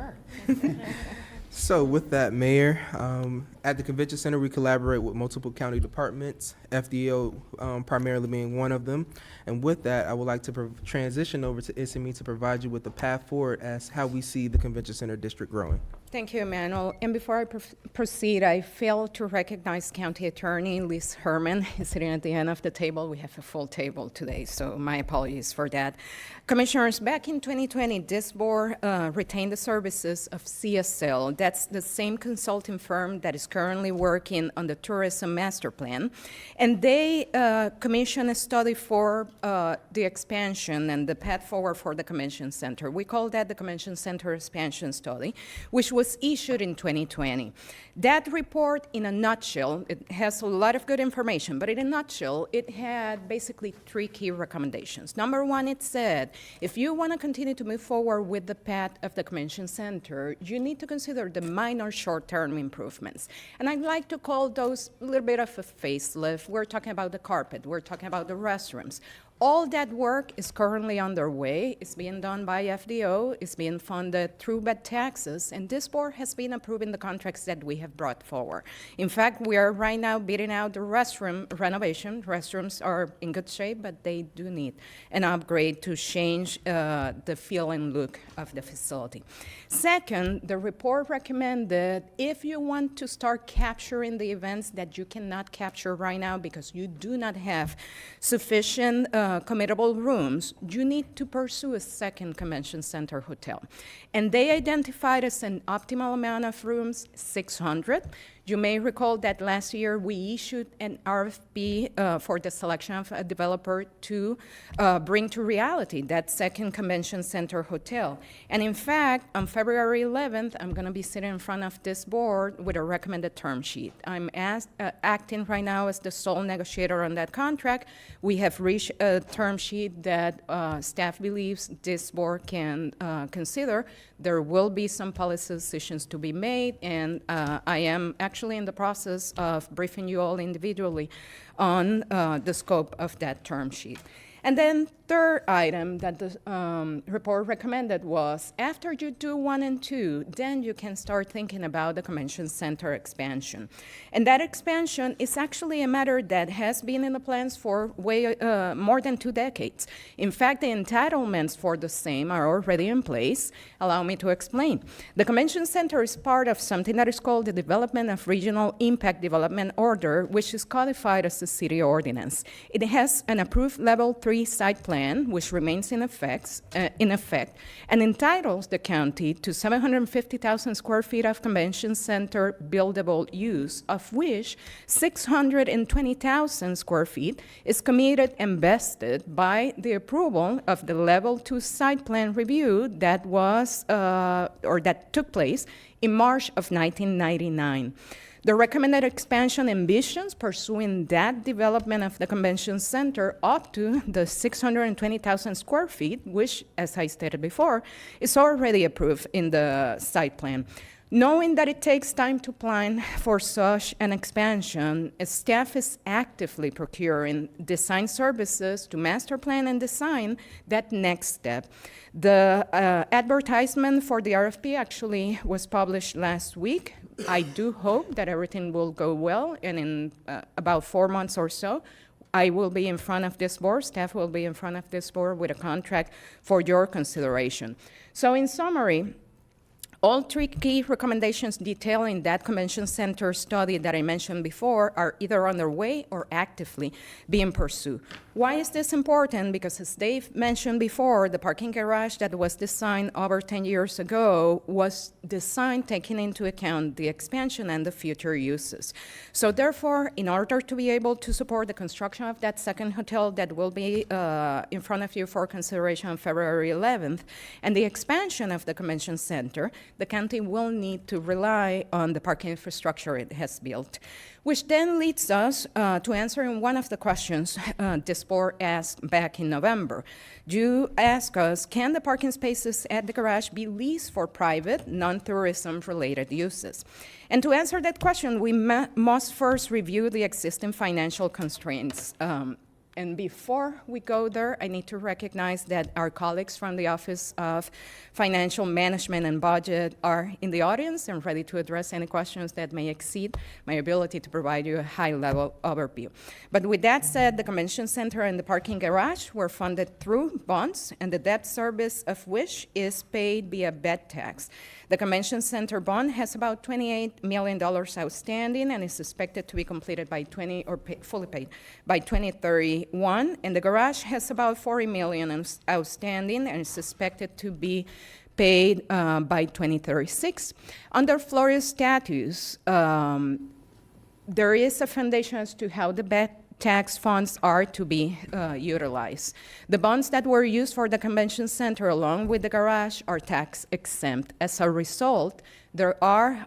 are. So with that, Mayor, at the Convention Center, we collaborate with multiple county departments, FDO primarily being one of them. And with that, I would like to transition over to Isami to provide you with the path forward as how we see the Convention Center district growing. Thank you, Emmanuel. And before I proceed, I failed to recognize County Attorney Liz Herman. He's sitting at the end of the table. We have a full table today, so my apologies for that. Commissioners, back in 2020, this board retained the services of CSL. That's the same consulting firm that is currently working on the tourism master plan. And they commissioned a study for the expansion and the path forward for the convention center. We call that the Convention Center Expansion Study, which was issued in 2020. That report, in a nutshell, it has a lot of good information, but in a nutshell, it had basically 3 key recommendations. Number one, it said, if you want to continue to move forward with the path of the convention center, you need to consider the minor short-term improvements. And I'd like to call those a little bit of a facelift. We're talking about the carpet, we're talking about the restrooms. All that work is currently underway. It's being done by FDO. It's being funded through bed taxes, and this board has been approving the contracts that we have brought forward. In fact, we are right now bidding out the restroom renovation. Restrooms are in good shape, but they do need an upgrade to change the feel and look of the facility. Second, the report recommended if you want to start capturing the events that you cannot capture right now because you do not have sufficient committable rooms, you need to pursue a second convention center hotel. And they identified as an optimal amount of rooms, 600. You may recall that last year we issued an RFP for the selection of a developer to bring to reality that second convention center hotel. And in fact, on February 11th, I'm going to be sitting in front of this board with a recommended term sheet. I'm acting right now as the sole negotiator on that contract. We have reached a term sheet that staff believes this board can consider. There will be some policy decisions to be made, and I am actually in the process of briefing you all individually on the scope of that term sheet. And then third item that the report recommended was after you do 1 and 2, then you can start thinking about the convention center expansion. And that expansion is actually a matter that has been in the plans for more than 2 decades. In fact, the entitlements for the same are already in place. Allow me to explain. The convention center is part of something that is called the Development of Regional Impact Development Order, which is codified as a city ordinance. It has an approved level 3 site plan, which remains in effect, and entitles the county to 750,000 square feet of convention center buildable use, of which 620,000 square feet is committed and vested by the approval of the level 2 site plan review that was, or that took place in March of 1999. The recommended expansion envisions pursuing that development of the convention center up to the 620,000 square feet, which, as I stated before, is already approved in the site plan. Knowing that it takes time to plan for such an expansion, staff is actively procuring design services to master plan and design that next step. The advertisement for the RFP actually was published last week. I do hope that everything will go well, and in about 4 months or so, I will be in front of this board, staff will be in front of this board with a contract for your consideration. So in summary, all 3 key recommendations detailing that convention center study that I mentioned before are either underway or actively being pursued. Why is this important? Because as Dave mentioned before, the parking garage that was designed over 10 years ago was designed taking into account the expansion and the future uses. So therefore, in order to be able to support the construction of that second hotel that will be in front of you for consideration on February 11th, and the expansion of the convention center, the county will need to rely on the parking infrastructure it has built. Which then leads us to answering one of the questions this board asked back in November. You asked us, can the parking spaces at the garage be leased for private, non-tourism related uses? And to answer that question, we must first review the existing financial constraints And before we go there, I need to recognize that our colleagues from the Office of Financial Management and Budget are in the audience and ready to address any questions that may exceed my ability to provide you a high-level overview. But with that said, the convention center and the parking garage were funded through bonds, and the debt service of which is paid via bed tax. The convention center bond has about $28 million outstanding and is expected to be completed by fully paid by 2031. And the garage has about $40 million outstanding and is expected to be paid by 2036. Under Florida's statutes, there is a foundation as to how the bed tax funds are to be utilized. The bonds that were used for the convention center along with the garage are tax exempt. As a result, there are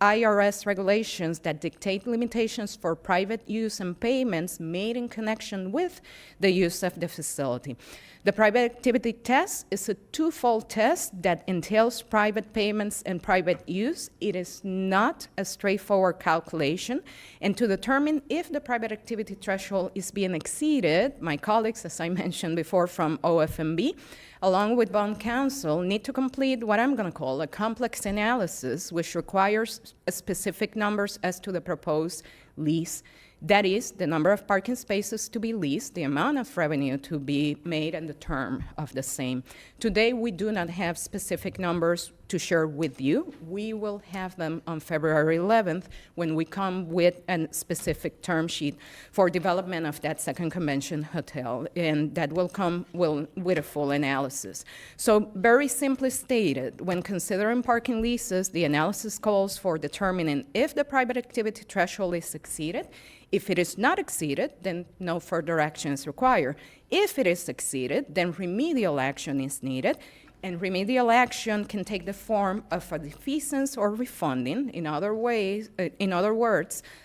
IRS regulations that dictate limitations for private use and payments made in connection with the use of the facility. The private activity test is a twofold test that entails private payments and private use. It is not a straightforward calculation. And to determine if the private activity threshold is being exceeded, my colleagues, as I mentioned before from OFMB, along with bond counsel, need to complete what I'm going to call a complex analysis, which requires specific numbers as to the proposed lease. That is, the number of parking spaces to be leased, the amount of revenue to be made, and the term of the same. Today, we do not have specific numbers to share with you. We will have them on February 11th when we come with a specific term sheet for development of that second convention hotel, and that will come with a full analysis. So very simply stated, when considering parking leases, the analysis calls for determining if the private activity threshold is exceeded. If it is not exceeded, then no further action is required. If it is exceeded, then remedial action is needed. And remedial action can take the form of a defeasance or refunding. In other words,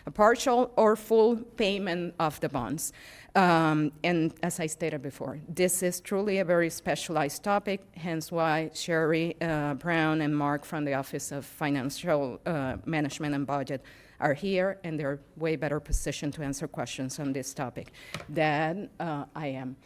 a partial or full payment of the bonds. And as I stated before, this is truly a very specialized topic, hence why Sherry Brown and Mark from the Office of Financial Management and Budget are here, and they're way better positioned to answer questions on this topic than I am.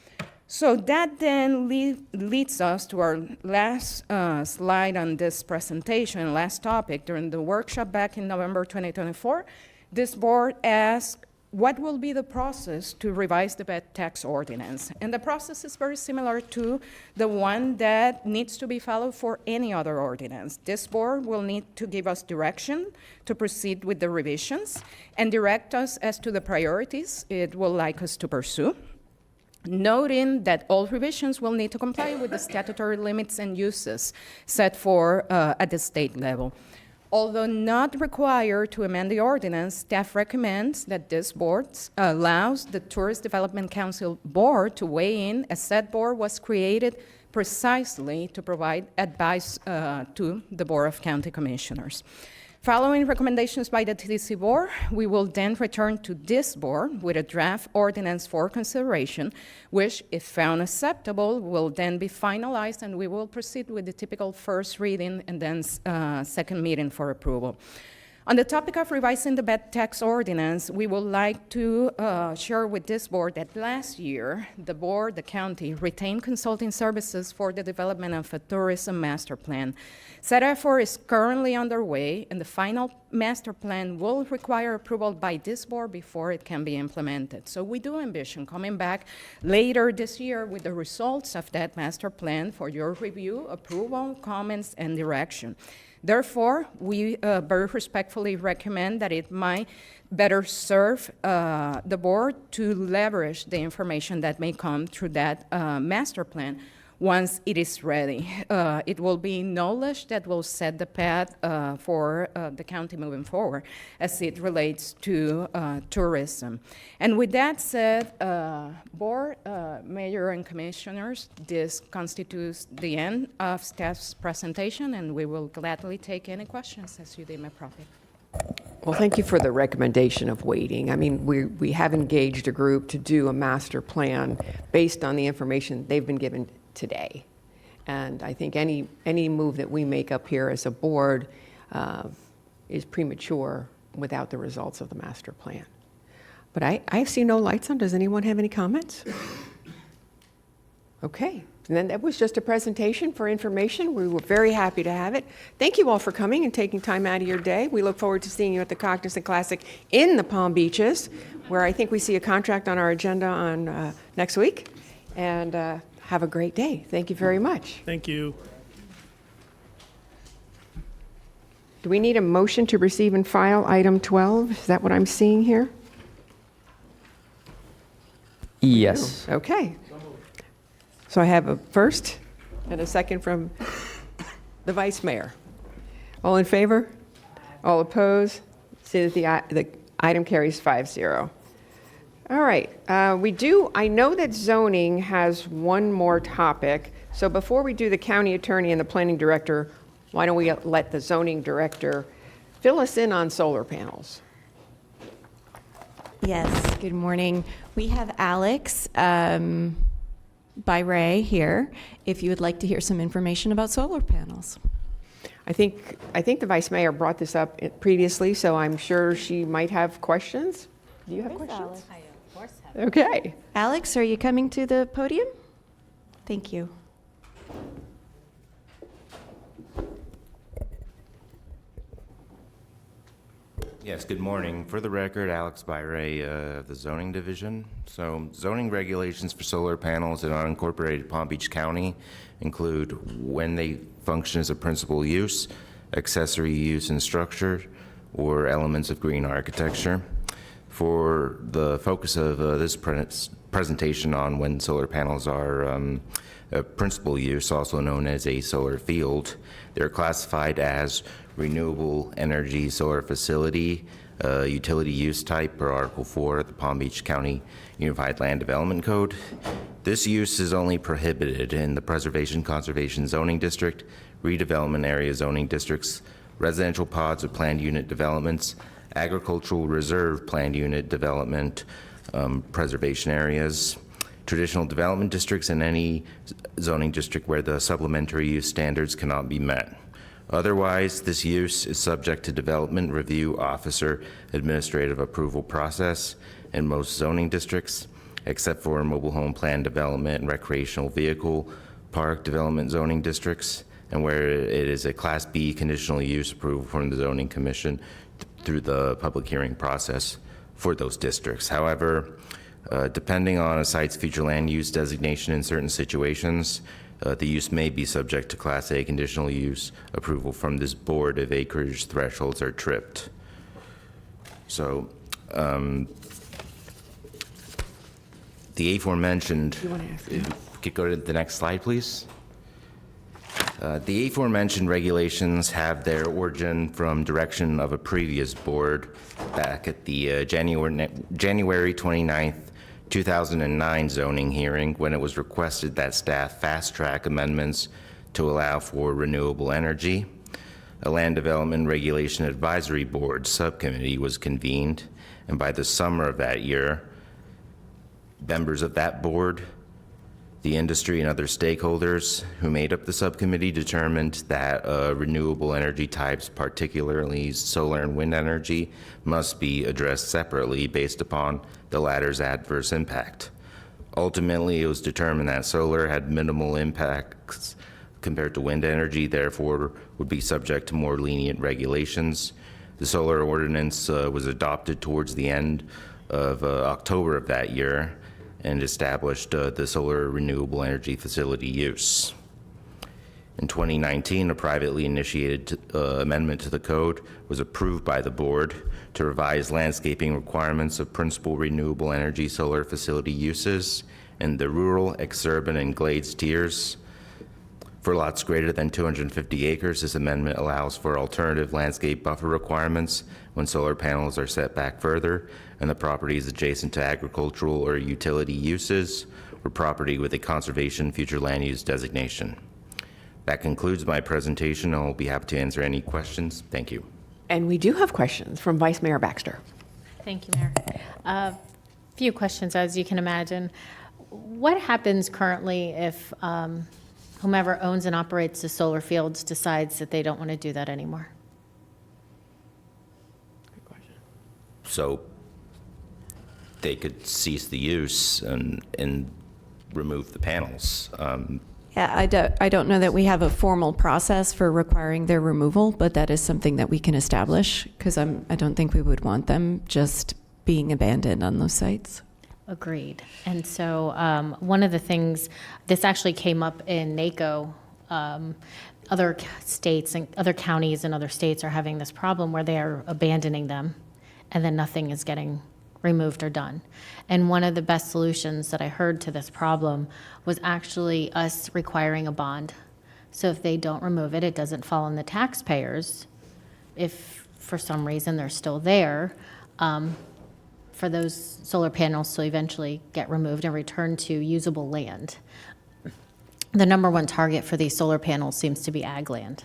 So that then leads us to our last slide on this presentation, last topic. During the workshop back in November 2024, this board asked, what will be the process to revise the bed tax ordinance? And the process is very similar to the one that needs to be followed for any other ordinance. This board will need to give us direction to proceed with the revisions and direct us as to the priorities it will like us to pursue, noting that all revisions will need to comply with the statutory limits and uses set for at the state level. Although not required to amend the ordinance, staff recommends that this board allows the Tourist Development Council board to weigh in, as said board was created precisely to provide advice to the Board of County Commissioners. Following recommendations by the TDC board, we will then return to this board with a draft ordinance for consideration, which, if found acceptable, will then be finalized, and we will proceed with the typical first reading and then second meeting for approval. On the topic of revising the bed tax ordinance, we would like to share with this board that last year, the board, the county, retained consulting services for the development of a tourism master plan. Said effort is currently underway, and the final master plan will require approval by this board before it can be implemented. So we do envision coming back later this year with the results of that master plan for your review, approval, comments, and direction. Therefore, we very respectfully recommend that it might better serve the board to leverage the information that may come through that master plan once it is ready. It will be knowledge that will set the path for the county moving forward as it relates to tourism. And with that said, board, mayor, and commissioners, this constitutes the end of staff's presentation, and we will gladly take any questions as you deem appropriate. Well, thank you for the recommendation of waiting. I mean, we have engaged a group to do a master plan based on the information they've been given today. And I think any move that we make up here as a board is premature without the results of the master plan. But I see no lights on. Does anyone have any comments? Okay, and then that was just a presentation for information. We were very happy to have it. Thank you all for coming and taking time out of your day. We look forward to seeing you at the Cognizant Classic in the Palm Beaches, where I think we see a contract on our agenda on next week. And have a great day. Thank you very much. Thank you. Do we need a motion to receive and file item 12? Is that what I'm seeing here? Yes. Okay. So I have a first and a second from the vice mayor. All in favor? All opposed? See that the item carries 5-0. All right, I know that zoning has one more topic. So before we do the county attorney and the planning director, why don't we let the zoning director fill us in on solar panels? Yes, good morning. We have Alex by Ray here, if you would like to hear some information about solar panels. I think the vice mayor brought this up previously, so I'm sure she might have questions. Do you have questions? I of course have. Okay. Alex, are you coming to the podium? Thank you. Yes, good morning. For the record, Alex Byray of the Zoning Division. So zoning regulations for solar panels in unincorporated Palm Beach County include when they function as a principal use, accessory use and structure, or elements of green architecture. For the focus of this presentation on when solar panels are a principal use, also known as a solar field, they're classified as renewable energy solar facility, utility use type per Article 4 of the Palm Beach County Unified Land Development Code. This use is only prohibited in the Preservation Conservation Zoning District, redevelopment area zoning districts, residential pods of planned unit developments, agricultural reserve planned unit development, preservation areas, traditional development districts, and any zoning district where the supplementary use standards cannot be met. Otherwise, this use is subject to development review officer administrative approval process in most zoning districts, except for mobile home plan development and recreational vehicle park development zoning districts, and where it is a Class B conditional use approval from the Zoning Commission through the public hearing process for those districts. However, depending on a site's future land use designation in certain situations, the use may be subject to Class A conditional use approval from this board if acreage thresholds are tripped. So, the aforementioned, if you could go to the next slide, please. The aforementioned regulations have their origin from direction of a previous board back at the January 29th, 2009 zoning hearing, when it was requested that staff fast-track amendments to allow for renewable energy. A Land Development Regulation Advisory Board subcommittee was convened, and by the summer of that year, members of that board, the industry, and other stakeholders who made up the subcommittee determined that renewable energy types, particularly solar and wind energy, must be addressed separately based upon the latter's adverse impact. Ultimately, it was determined that solar had minimal impacts compared to wind energy, therefore would be subject to more lenient regulations. The solar ordinance was adopted towards the end of October of that year and established the solar renewable energy facility use. In 2019, a privately initiated amendment to the code was approved by the board to revise landscaping requirements of principal renewable energy solar facility uses in the rural, exurban, and glades tiers. For lots greater than 250 acres, this amendment allows for alternative landscape buffer requirements when solar panels are set back further and the property is adjacent to agricultural or utility uses or property with a conservation future land use designation. That concludes my presentation. I'll be happy to answer any questions. Thank you. And we do have questions from Vice Mayor Baxter. Thank you, Mayor. A few questions, as you can imagine. What happens currently if whomever owns and operates the solar fields decides that they don't want to do that anymore? So they could cease the use and remove the panels. Yeah, I don't know that we have a formal process for requiring their removal, but that is something that we can establish, because I don't think we would want them just being abandoned on those sites. Agreed. And so one of the things, this actually came up in NACO. Other states and other counties and other states are having this problem where they are abandoning them and then nothing is getting removed or done. And one of the best solutions that I heard to this problem was actually us requiring a bond. So if they don't remove it, it doesn't fall on the taxpayers. If for some reason they're still there, for those solar panels to eventually get removed and returned to usable land. The number one target for these solar panels seems to be ag land.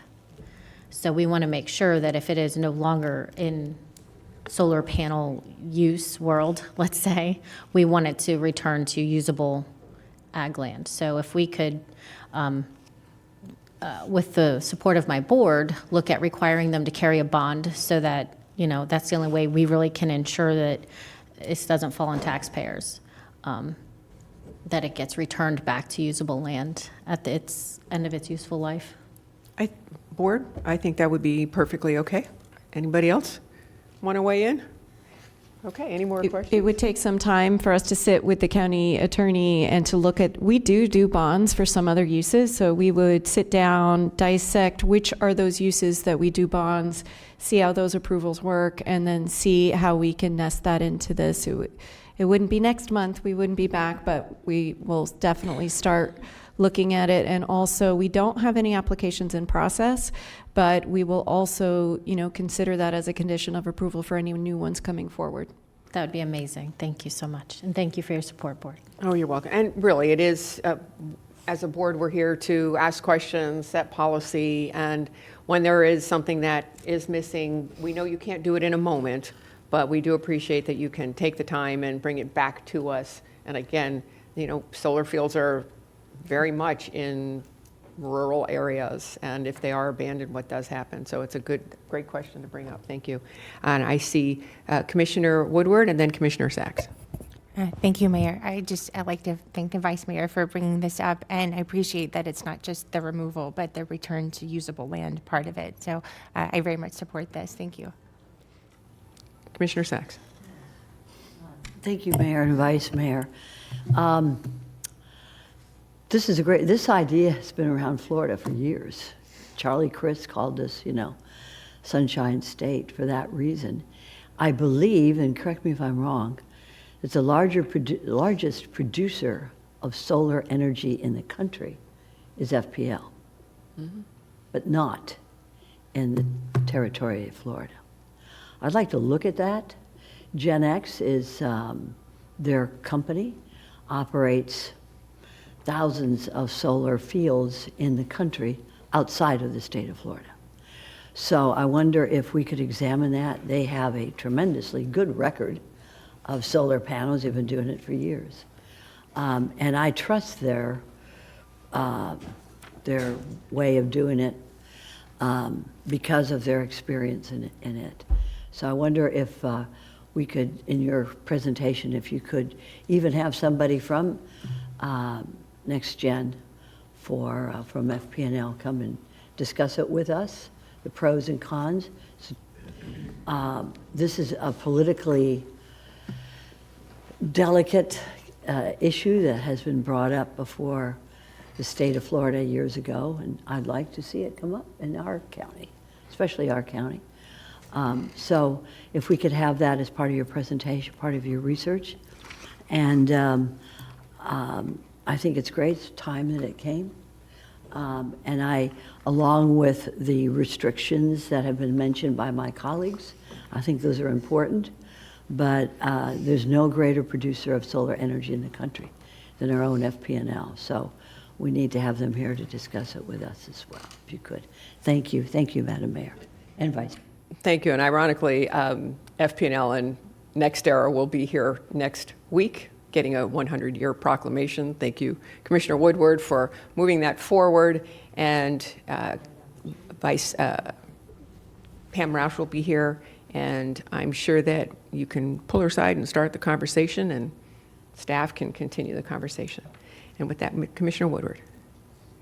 So we want to make sure that if it is no longer in solar panel use world, let's say, we want it to return to usable ag land. So if we could, with the support of my board, look at requiring them to carry a bond so that, that's the only way we really can ensure that this doesn't fall on taxpayers, that it gets returned back to usable land at its end of its useful life. Board, I think that would be perfectly okay. Anybody else want to weigh in? Okay, any more questions? It would take some time for us to sit with the county attorney and to look at, we do bonds for some other uses, so we would sit down, dissect which are those uses that we do bonds, see how those approvals work, and then see how we can nest that into this. It wouldn't be next month, we wouldn't be back, but we will definitely start looking at it. And also, we don't have any applications in process, but we will also, consider that as a condition of approval for any new ones coming forward. That would be amazing. Thank you so much. And thank you for your support, board. Oh, you're welcome. And really, it is, as a board, we're here to ask questions, set policy, and when there is something that is missing, we know you can't do it in a moment, but we do appreciate that you can take the time and bring it back to us. And again, solar fields are very much in rural areas, and if they are abandoned, what does happen? So it's a great question to bring up. Thank you. And I see Commissioner Woodward and then Commissioner Sachs. Thank you, Mayor. I'd like to thank the Vice Mayor for bringing this up, and I appreciate that it's not just the removal, but the return to usable land part of it. So I very much support this. Thank you. Commissioner Sachs. Thank you, Mayor and Vice Mayor. This idea has been around Florida for years. Charlie Crist called this, Sunshine State for that reason. I believe, and correct me if I'm wrong, that the largest producer of solar energy in the country is FPL, but not in the territory of Florida. I'd like to look at that. Gen X is their company, operates thousands of solar fields in the country outside of the state of Florida. So I wonder if we could examine that. They have a tremendously good record of solar panels. They've been doing it for years. And I trust their way of doing it because of their experience in it. So I wonder if we could, in your presentation, if you could even have somebody from Next Gen from FP&L come and discuss it with us, the pros and cons. This is a politically delicate issue that has been brought up before the state of Florida years ago, and I'd like to see it come up in our county, especially our county. So if we could have that as part of your presentation, part of your research. And I think it's great, it's time that it came. And I, along with the restrictions that have been mentioned by my colleagues, I think those are important. But there's no greater producer of solar energy in the country than our own FP&L. So we need to have them here to discuss it with us as well, if you could. Thank you. Thank you, Madam Mayor and Vice Mayor. Thank you. And ironically, FP&L and NextEra will be here next week, getting a 100-year proclamation. Thank you, Commissioner Woodward, for moving that forward. And Pam Roush will be here And I'm sure that you can pull her aside and start the conversation, and staff can continue the conversation. And with that, Commissioner Woodward.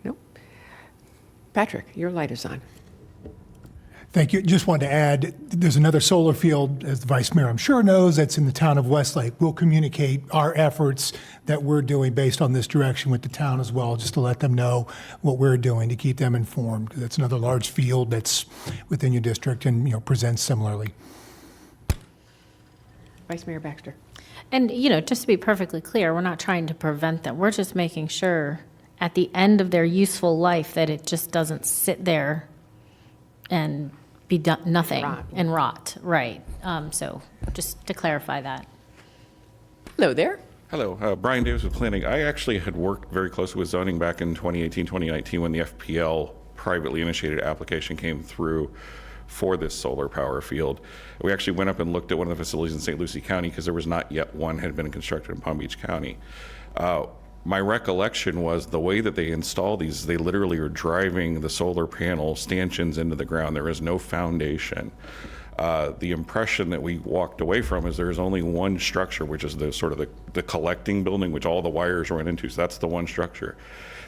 Nope. Patrick, your light is on. Thank you. Just wanted to add, there's another solar field, as the Vice Mayor I'm sure knows, that's in the town of Westlake. We'll communicate our efforts that we're doing based on this direction with the town as well, just to let them know what we're doing, to keep them informed. That's another large field that's within your district and, presents similarly. Vice Mayor Baxter. And, just to be perfectly clear, we're not trying to prevent them. We're just making sure at the end of their useful life that it just doesn't sit there and be done, nothing, and rot, right? So just to clarify that. Hello there. Hello, Brian Davis with Planning. I actually had worked very closely with zoning back in 2018, 2019 when the FPL privately initiated application came through for this solar power field. We actually went up and looked at one of the facilities in St. Lucie County because there was not yet one had been constructed in Palm Beach County. My recollection was the way that they install these, they literally are driving the solar panel stanchions into the ground. There is no foundation. The impression that we walked away from is there's only one structure, which is the sort of the collecting building, which all the wires run into. So that's the one structure.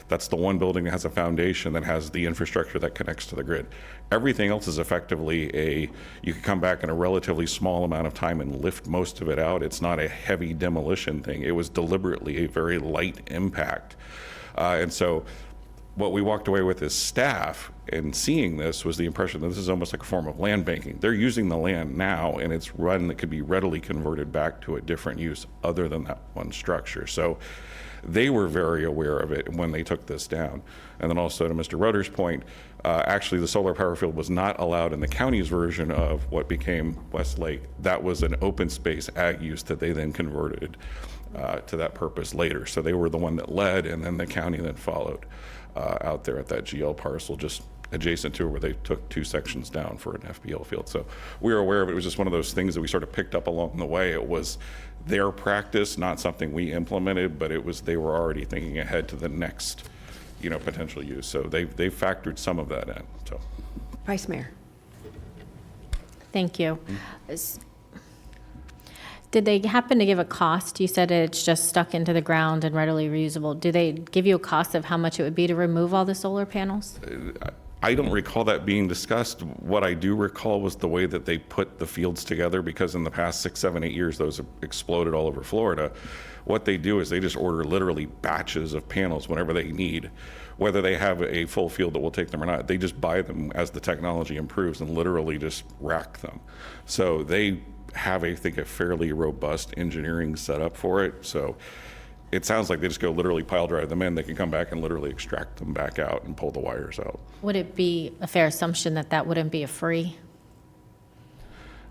That's the one building that has a foundation that has the infrastructure that connects to the grid. Everything else is effectively you can come back in a relatively small amount of time and lift most of it out. It's not a heavy demolition thing. It was deliberately a very light impact. And so what we walked away with as staff in seeing this was the impression that this is almost like a form of land banking. They're using the land now, and it's run that could be readily converted back to a different use other than that one structure. So they were very aware of it when they took this down. And then also to Mr. Rudder's point, actually the solar power field was not allowed in the county's version of what became Westlake. That was an open space ag use that they then converted to that purpose later. So they were the one that led, and then the county then followed out there at that GL parcel just adjacent to where they took 2 sections down for an FPL field. So we were aware of it. It was just one of those things that we sort of picked up along the way. It was their practice, not something we implemented, but it was they were already thinking ahead to the next, potential use. So they factored some of that in. So, Vice Mayor. Thank you. Did they happen to give a cost? You said it's just stuck into the ground and readily reusable. Do they give you a cost of how much it would be to remove all the solar panels? I don't recall that being discussed. What I do recall was the way that they put the fields together, because in the past 6, 7, 8 years, those have exploded all over Florida. What they do is they just order literally batches of panels whenever they need, whether they have a full field that will take them or not. They just buy them as the technology improves and literally just rack them. So they have, I think, a fairly robust engineering setup for it. So it sounds like they just go literally pile drive them in. They can come back and literally extract them back out and pull the wires out. Would it be a fair assumption that that wouldn't be a free?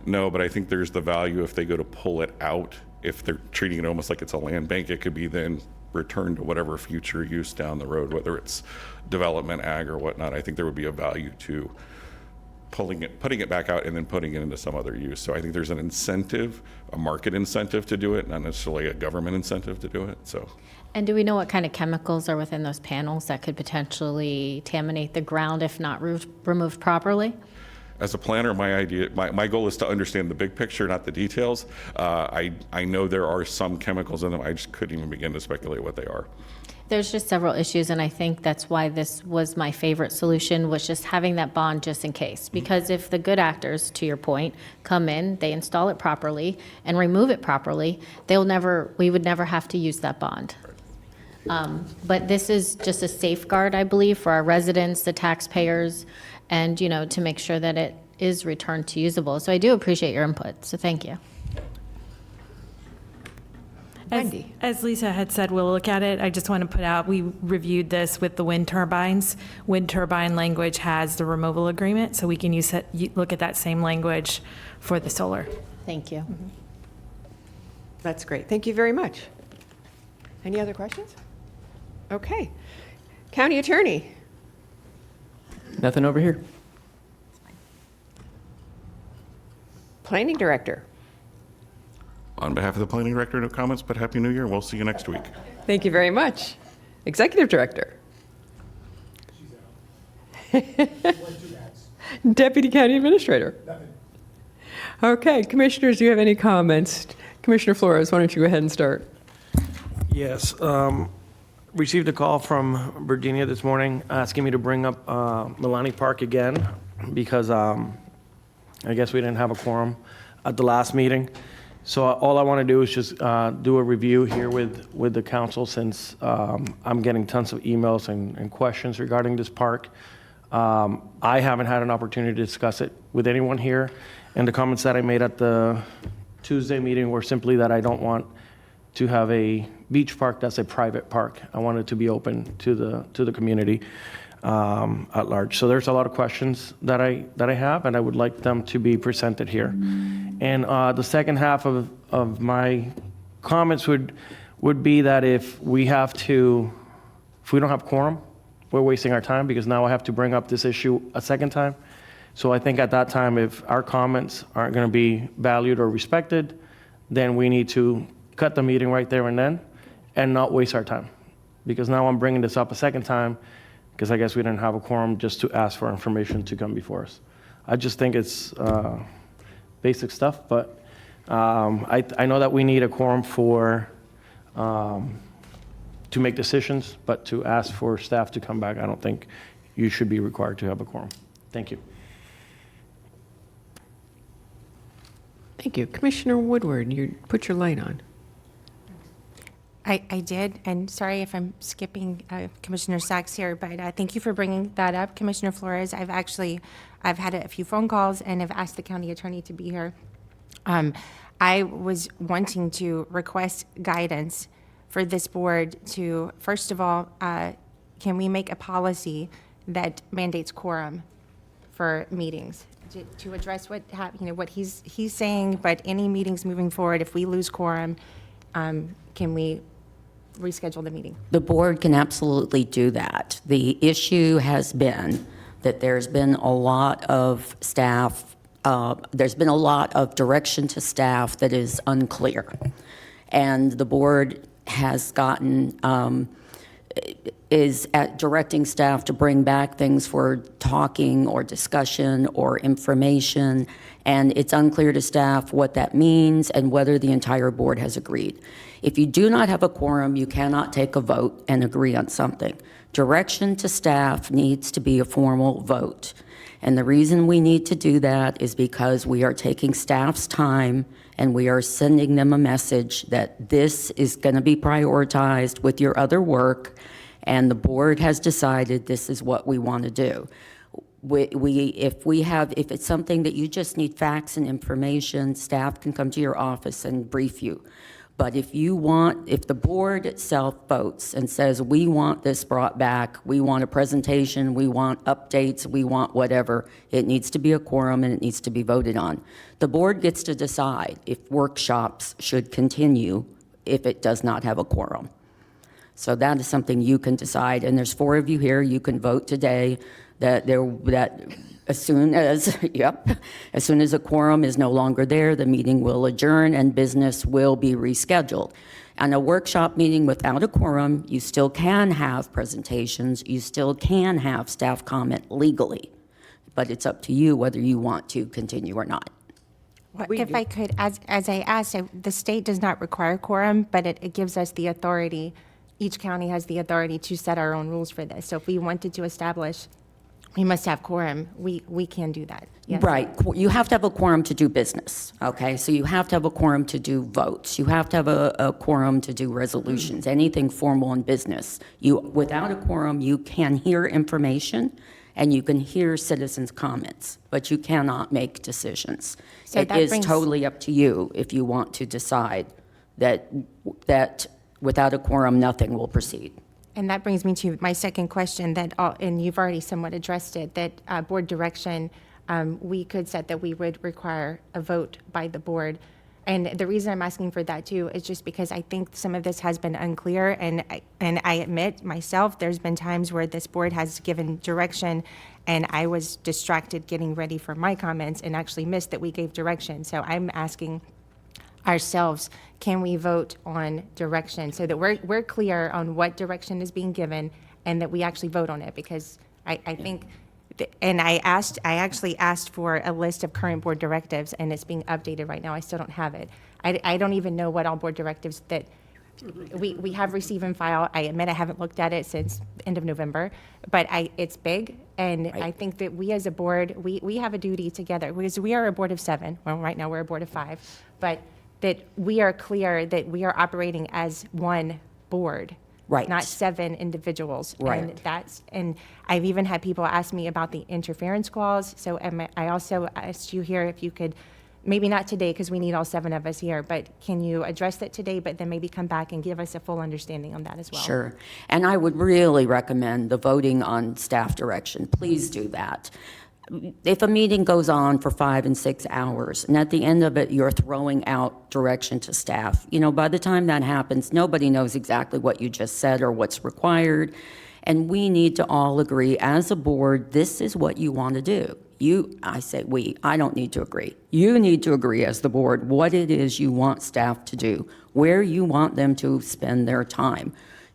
No, but I think there's the value if they go to pull it out. If they're treating it almost like it's a land bank, it could be then returned to whatever future use down the road, whether it's development, ag, or whatnot. I think there would be a value to putting it back out and then putting it into some other use. So I think there's an incentive, a market incentive to do it, not necessarily a government incentive to do it. So. And do we know what kind of chemicals are within those panels that could potentially contaminate the ground if not removed properly? As a planner, my goal is to understand the big picture, not the details. I know there are some chemicals in them. I just couldn't even begin to speculate what they are. There's just several issues, and I think that's why this was my favorite solution, was just having that bond just in case. Because if the good actors, to your point, come in, they install it properly and remove it properly, we would never have to use that bond. But this is just a safeguard, I believe, for our residents, the taxpayers, and, to make sure that it is returned to usable. So I do appreciate your input, so thank you. As Lisa had said, we'll look at it. I just want to put out, we reviewed this with the wind turbines. Wind turbine language has the removal agreement, so we can look at that same language for the solar. Thank you. Mm-hmm. That's great. Thank you very much. Any other questions? Okay. County Attorney. Nothing over here. Planning Director. On behalf of the Planning Director, no comments, but Happy New Year. We'll see you next week. Thank you very much. Executive Director. Deputy County Administrator. Okay, commissioners, do you have any comments? Commissioner Flores, why don't you go ahead and start? Yes, received a call from Virginia this morning asking me to bring up Milani Park again because I guess we didn't have a quorum at the last meeting. So all I want to do is just do a review here with the council since I'm getting tons of emails and questions regarding this park. I haven't had an opportunity to discuss it with anyone here, and the comments that I made at the Tuesday meeting were simply that I don't want to have a beach park that's a private park. I want it to be open to the community at large. So there's a lot of questions that I have, and I would like them to be presented here. And the second half of my comments would be that if we don't have quorum, we're wasting our time because now I have to bring up this issue a second time. So I think at that time, if our comments aren't going to be valued or respected, then we need to cut the meeting right there and then and not waste our time. Because now I'm bringing this up a second time because I guess we didn't have a quorum just to ask for information to come before us. I just think it's basic stuff, but I know that we need a quorum to make decisions, but to ask for staff to come back, I don't think you should be required to have a quorum. Thank you. Thank you. Commissioner Woodward, you put your light on. I did, and sorry if I'm skipping Commissioner Sachs here, but thank you for bringing that up, Commissioner Flores. I've had a few phone calls and have asked the county attorney to be here. I was wanting to request guidance for this board to, first of all, can we make a policy that mandates quorum for meetings to address what he's saying, but any meetings moving forward, if we lose quorum, can we reschedule the meeting? The board can absolutely do that. The issue has been that there's been a lot of staff, there's been a lot of direction to staff that is unclear. And the board has gotten, is at directing staff to bring back things for talking or discussion or information, and it's unclear to staff what that means and whether the entire board has agreed. If you do not have a quorum, you cannot take a vote and agree on something. Direction to staff needs to be a formal vote. And the reason we need to do that is because we are taking staff's time and we are sending them a message that this is going to be prioritized with your other work, and the board has decided this is what we want to do. If it's something that you just need facts and information, staff can come to your office and brief you. But if the board itself votes and says, we want this brought back, we want a presentation, we want updates, we want whatever, it needs to be a quorum and it needs to be voted on. The board gets to decide if workshops should continue if it does not have a quorum. So that is something you can decide, and there's 4 of you here. You can vote today that as soon as a quorum is no longer there, the meeting will adjourn and business will be rescheduled. On a workshop meeting without a quorum, you still can have presentations, you still can have staff comment legally, but it's up to you whether you want to continue or not. If I could, as I asked, the state does not require quorum, but it gives us the authority. Each county has the authority to set our own rules for this. So if we wanted to establish, we must have quorum, we can do that. Yes. Right. You have to have a quorum to do business, okay? So you have to have a quorum to do votes. You have to have a quorum to do resolutions, anything formal in business. Without a quorum, you can hear information and you can hear citizens' comments, but you cannot make decisions. So it is totally up to you if you want to decide that without a quorum, nothing will proceed. And that brings me to my second question and you've already somewhat addressed it, that board direction, we could set that we would require a vote by the board. And the reason I'm asking for that too is just because I think some of this has been unclear, and I admit myself, there's been times where this board has given direction and I was distracted getting ready for my comments and actually missed that we gave direction. So I'm asking ourselves, can we vote on direction so that we're clear on what direction is being given and that we actually vote on it? Because I think And I actually asked for a list of current board directives, and it's being updated right now. I still don't have it. I don't even know what all board directives that we have received and file. I admit I haven't looked at it since the end of November, but it's big, and I think that we as a board, we have a duty together, because we are a board of 7. Well, right now we're a board of 5, but that we are clear that we are operating as one board. Right. Not 7 individuals. Right. And I've even had people ask me about the interference clause. So I also asked you here if you could, maybe not today because we need all 7 of us here, but can you address that today, but then maybe come back and give us a full understanding on that as well? Sure. And I would really recommend the voting on staff direction. Please do that. If a meeting goes on for 5 and 6 hours, and at the end of it, you're throwing out direction to staff, by the time that happens, nobody knows exactly what you just said or what's required. And we need to all agree as a board, this is what you want to do. I say we, I don't need to agree. You need to agree as the board what it is you want staff to do, where you want them to spend their time.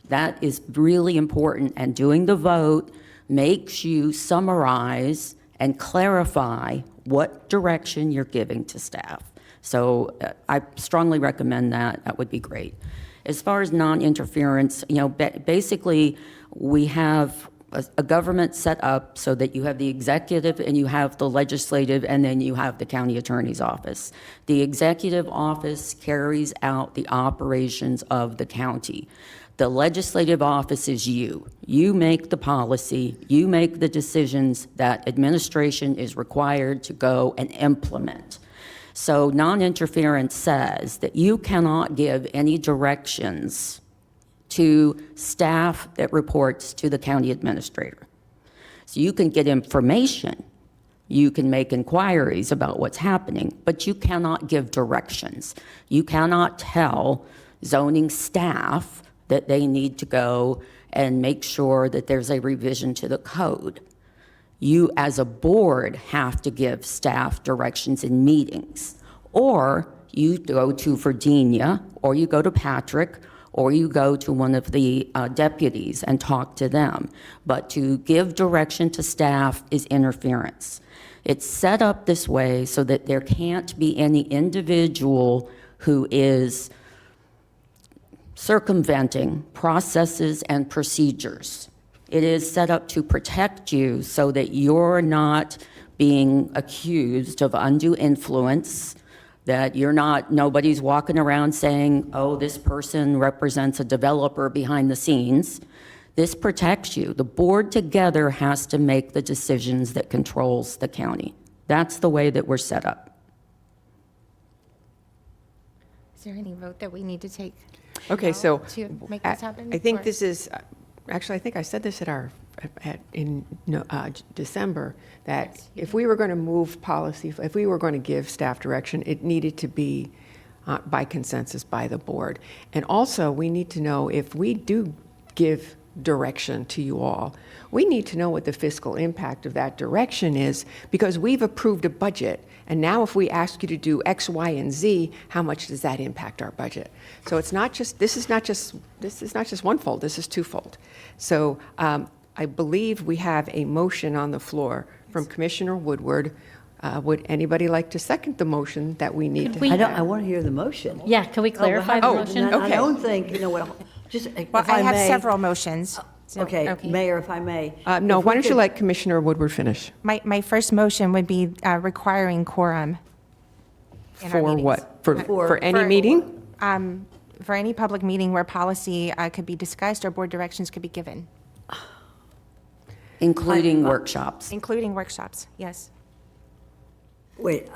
That is really important, and doing the vote makes you summarize and clarify what direction you're giving to staff. So I strongly recommend that. That would be great. As far as non-interference, basically we have a government set up so that you have the executive and you have the legislative, and then you have the county attorney's office. The executive office carries out the operations of the county. The legislative office is you. You make the policy, you make the decisions that administration is required to go and implement. So non-interference says that you cannot give any directions to staff that reports to the county administrator. So you can get information, you can make inquiries about what's happening, but you cannot give directions. You cannot tell zoning staff that they need to go and make sure that there's a revision to the code. You, as a board, have to give staff directions in meetings. Or you go to Virginia, or you go to Patrick, or you go to one of the deputies and talk to them. But to give direction to staff is interference. It's set up this way so that there can't be any individual who is circumventing processes and procedures. It is set up to protect you so that you're not being accused of undue influence, that nobody's walking around saying, oh, this person represents a developer behind the scenes. This protects you. The board together has to make the decisions that controls the county. That's the way that we're set up. Is there any vote that we need to take? Okay, so To make this happen? I think or- this is, actually, I think I said this in December, that if we were going to move policy, if we were going to give staff direction, it needed to be by consensus by the board. And also, we need to know if we do give direction to you all, we need to know what the fiscal impact of that direction is, because we've approved a budget. And now if we ask you to do X, Y, and Z, how much does that impact our budget? So it's not just, this is not just one-fold, this is twofold. So I believe we have a motion on the floor from Commissioner Woodward. Would anybody like to second the motion that we need to have? I want to hear the motion. Yeah, can we clarify the motion? I don't think, just if Well, I I have may- several motions. So- Okay, Mayor, if I may. No, if why we don't you could- let Commissioner Woodward finish? My first motion would be requiring quorum. in our For meetings. what? For any meeting? For any public meeting where policy could be discussed or board directions could be given, Including workshops. including workshops, yes. Wait,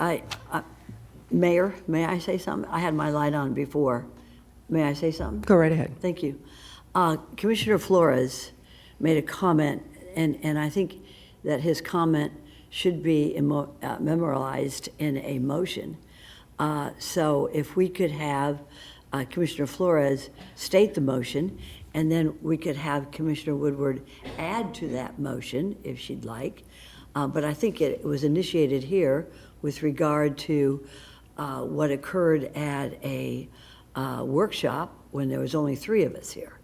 Mayor, may I say something? I had my light on before. May I say something? Go right ahead. Thank you. Commissioner Flores made a comment, and I think that his comment should be memorialized in a motion. So if we could have Commissioner Flores state the motion, and then we could have Commissioner Woodward add to that motion if she'd like. But I think it was initiated here with regard to what occurred at a workshop when there was only 3 of us here,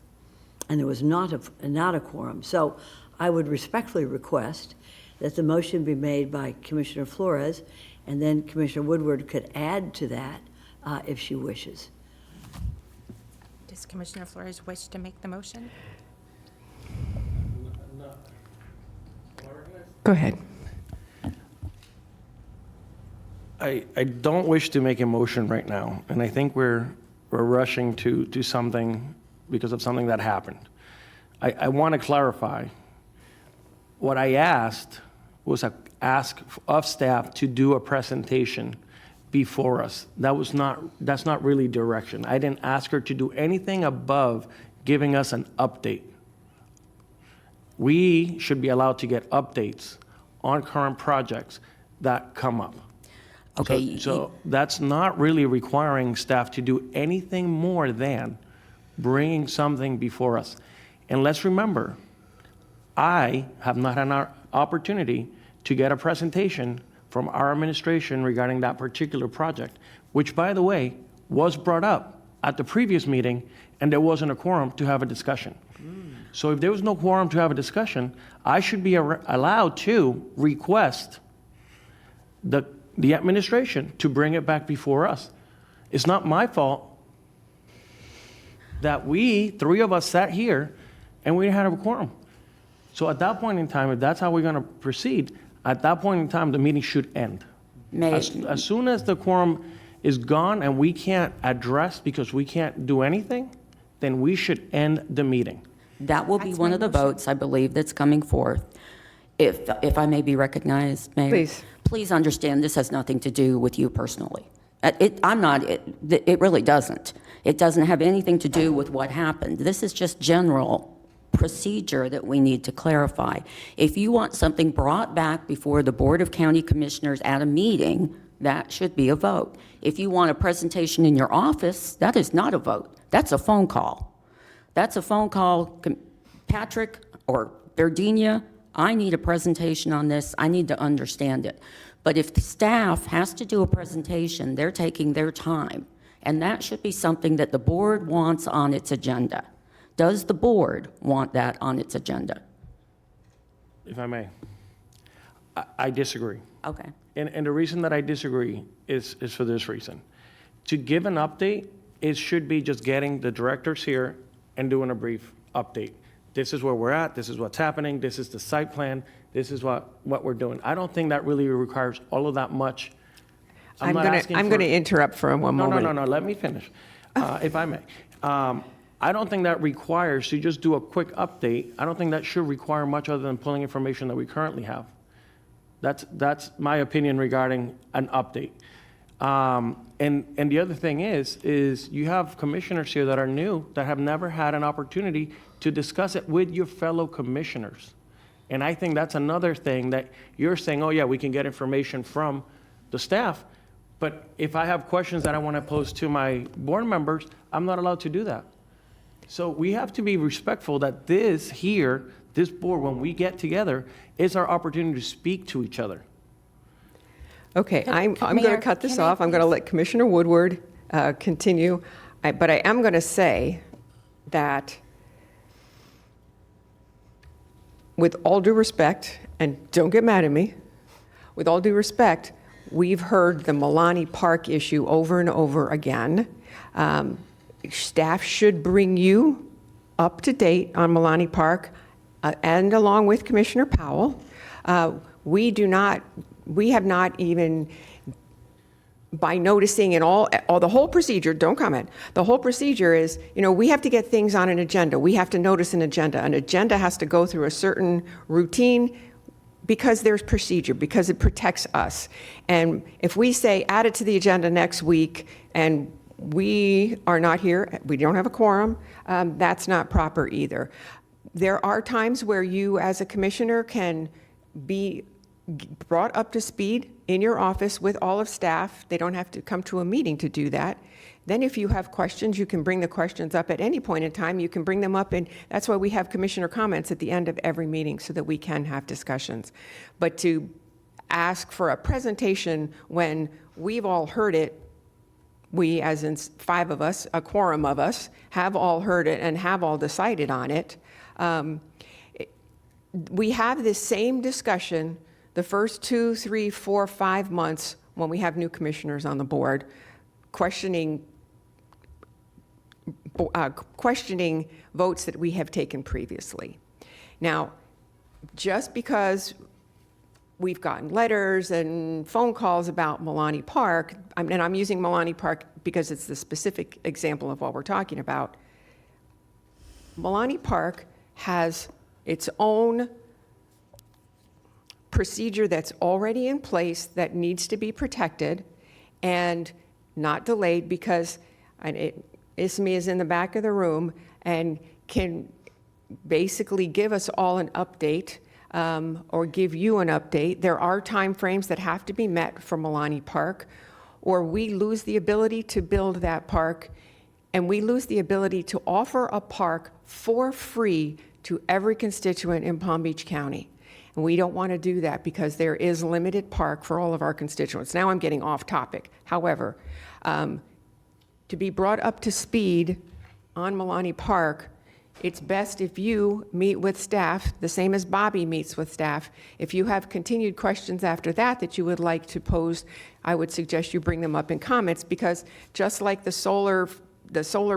and there was not a quorum. So I would respectfully request that the motion be made by Commissioner Flores, and then Commissioner Woodward could add to that if she wishes. Does Commissioner Flores wish to make the motion? Go ahead. I don't wish to make a motion right now, and I think we're rushing to do something because of something that happened. I want to clarify. What I asked was ask of staff to do a presentation before us. That's not really direction. I didn't ask her to do anything above giving us an update. We should be allowed to get updates on current projects that come up. Okay. So that's not really requiring staff to do anything more than bringing something before us. And let's remember, I have not had an opportunity to get a presentation from our administration regarding that particular project, which, by the way, was brought up at the previous meeting, and there wasn't a quorum to have a discussion. So if there was no quorum to have a discussion, I should be allowed to request the administration to bring it back before us. It's not my fault that three of us sat here and we had a quorum. So at that point in time, if that's how we're going to proceed, at that point in time, the meeting should end. As soon as the quorum is gone and we can't address because we can't do anything, then we should end the meeting. That will be one of the votes, I believe, that's coming forth. If I may be recognized, Mayor. Please. Please understand, this has nothing to do with you personally. It really doesn't. It doesn't have anything to do with what happened. This is just general procedure that we need to clarify. If you want something brought back before the Board of County Commissioners at a meeting, that should be a vote. If you want a presentation in your office, that is not a vote. That's a phone call. That's a phone call. Patrick or Verdinia, I need a presentation on this. I need to understand it. But if the staff has to do a presentation, they're taking their time. And that should be something that the board wants on its agenda. Does the board want that on its agenda? If I may, I disagree. Okay. And the reason that I disagree is for this reason. To give an update, it should be just getting the directors here and doing a brief update. This is where we're at, this is what's happening, this is the site plan, this is what we're doing. I don't think that really requires all of that much. I'm going to interrupt for one moment. No, let me finish, if I may. I don't think that requires to just do a quick update. I don't think that should require much other than pulling information that we currently have. That's my opinion regarding an update. And the other thing is you have commissioners here that are new, that have never had an opportunity to discuss it with your fellow commissioners. And I think that's another thing that you're saying, oh yeah, we can get information from the staff, but if I have questions that I want to pose to my board members, I'm not allowed to do that. So we have to be respectful that this board, when we get together, is our opportunity to speak to each other. Okay, I'm going to cut this off. I'm going to let Commissioner Woodward continue. But I am going to say that with all due respect, and don't get mad at me, with all due respect, we've heard the Milani Park issue over and over again. Staff should bring you up to date on Milani Park and along with Commissioner Powell. We have not even, by noticing and all the whole procedure, don't comment, the whole procedure is, we have to get things on an agenda. We have to notice an agenda. An agenda has to go through a certain routine because there's procedure, because it protects us. And if we say, add it to the agenda next week, and we are not here, we don't have a quorum, that's not proper either. There are times where you, as a commissioner, can be brought up to speed in your office with all of staff. They don't have to come to a meeting to do that. Then if you have questions, you can bring the questions up at any point in time. You can bring them up, and that's why we have commissioner comments at the end of every meeting so that we can have discussions. But to ask for a presentation when we've all heard it, we, as in 5 of us, a quorum of us, have all heard it and have all decided on it. We have this same discussion the first 2, 3, 4, 5 months when we have new commissioners on the board, questioning votes that we have taken previously. Now, just because we've gotten letters and phone calls about Milani Park, and I'm using Milani Park because it's the specific example of what we're talking about. Milani Park has its own procedure that's already in place that needs to be protected and not delayed, because Ismi is in the back of the room and can basically give us all an update, or give you an update. There are timeframes that have to be met for Milani Park, or we lose the ability to build that park, and we lose the ability to offer a park for free to every constituent in Palm Beach County. And we don't want to do that because there is limited park for all of our constituents. Now I'm getting off topic. However, to be brought up to speed on Milani Park, it's best if you meet with staff, the same as Bobby meets with staff. If you have continued questions after that that you would like to pose, I would suggest you bring them up in comments, because just like the solar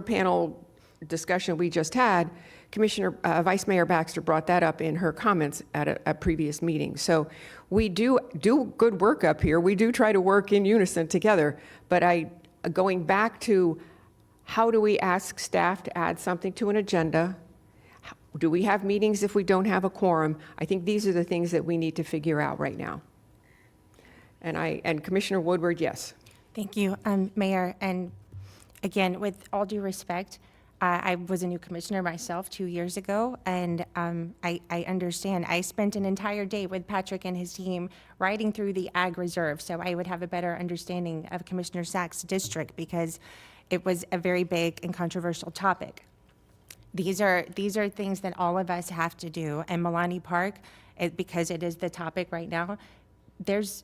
panel discussion we just had, Vice Mayor Baxter brought that up in her comments at a previous meeting. So we do good work up here. We do try to work in unison together. But going back to, how do we ask staff to add something to an agenda? Do we have meetings if we don't have a quorum? I think these are the things that we need to figure out right now. And Commissioner Woodward, yes. Thank you, Mayor. And again, with all due respect, I was a new commissioner myself 2 years ago, and I understand. I spent an entire day with Patrick and his team riding through the Ag Reserve, so I would have a better understanding of Commissioner Sachs' district, because it was a very big and controversial topic. These are things that all of us have to do. And Milani Park, because it is the topic right now, there's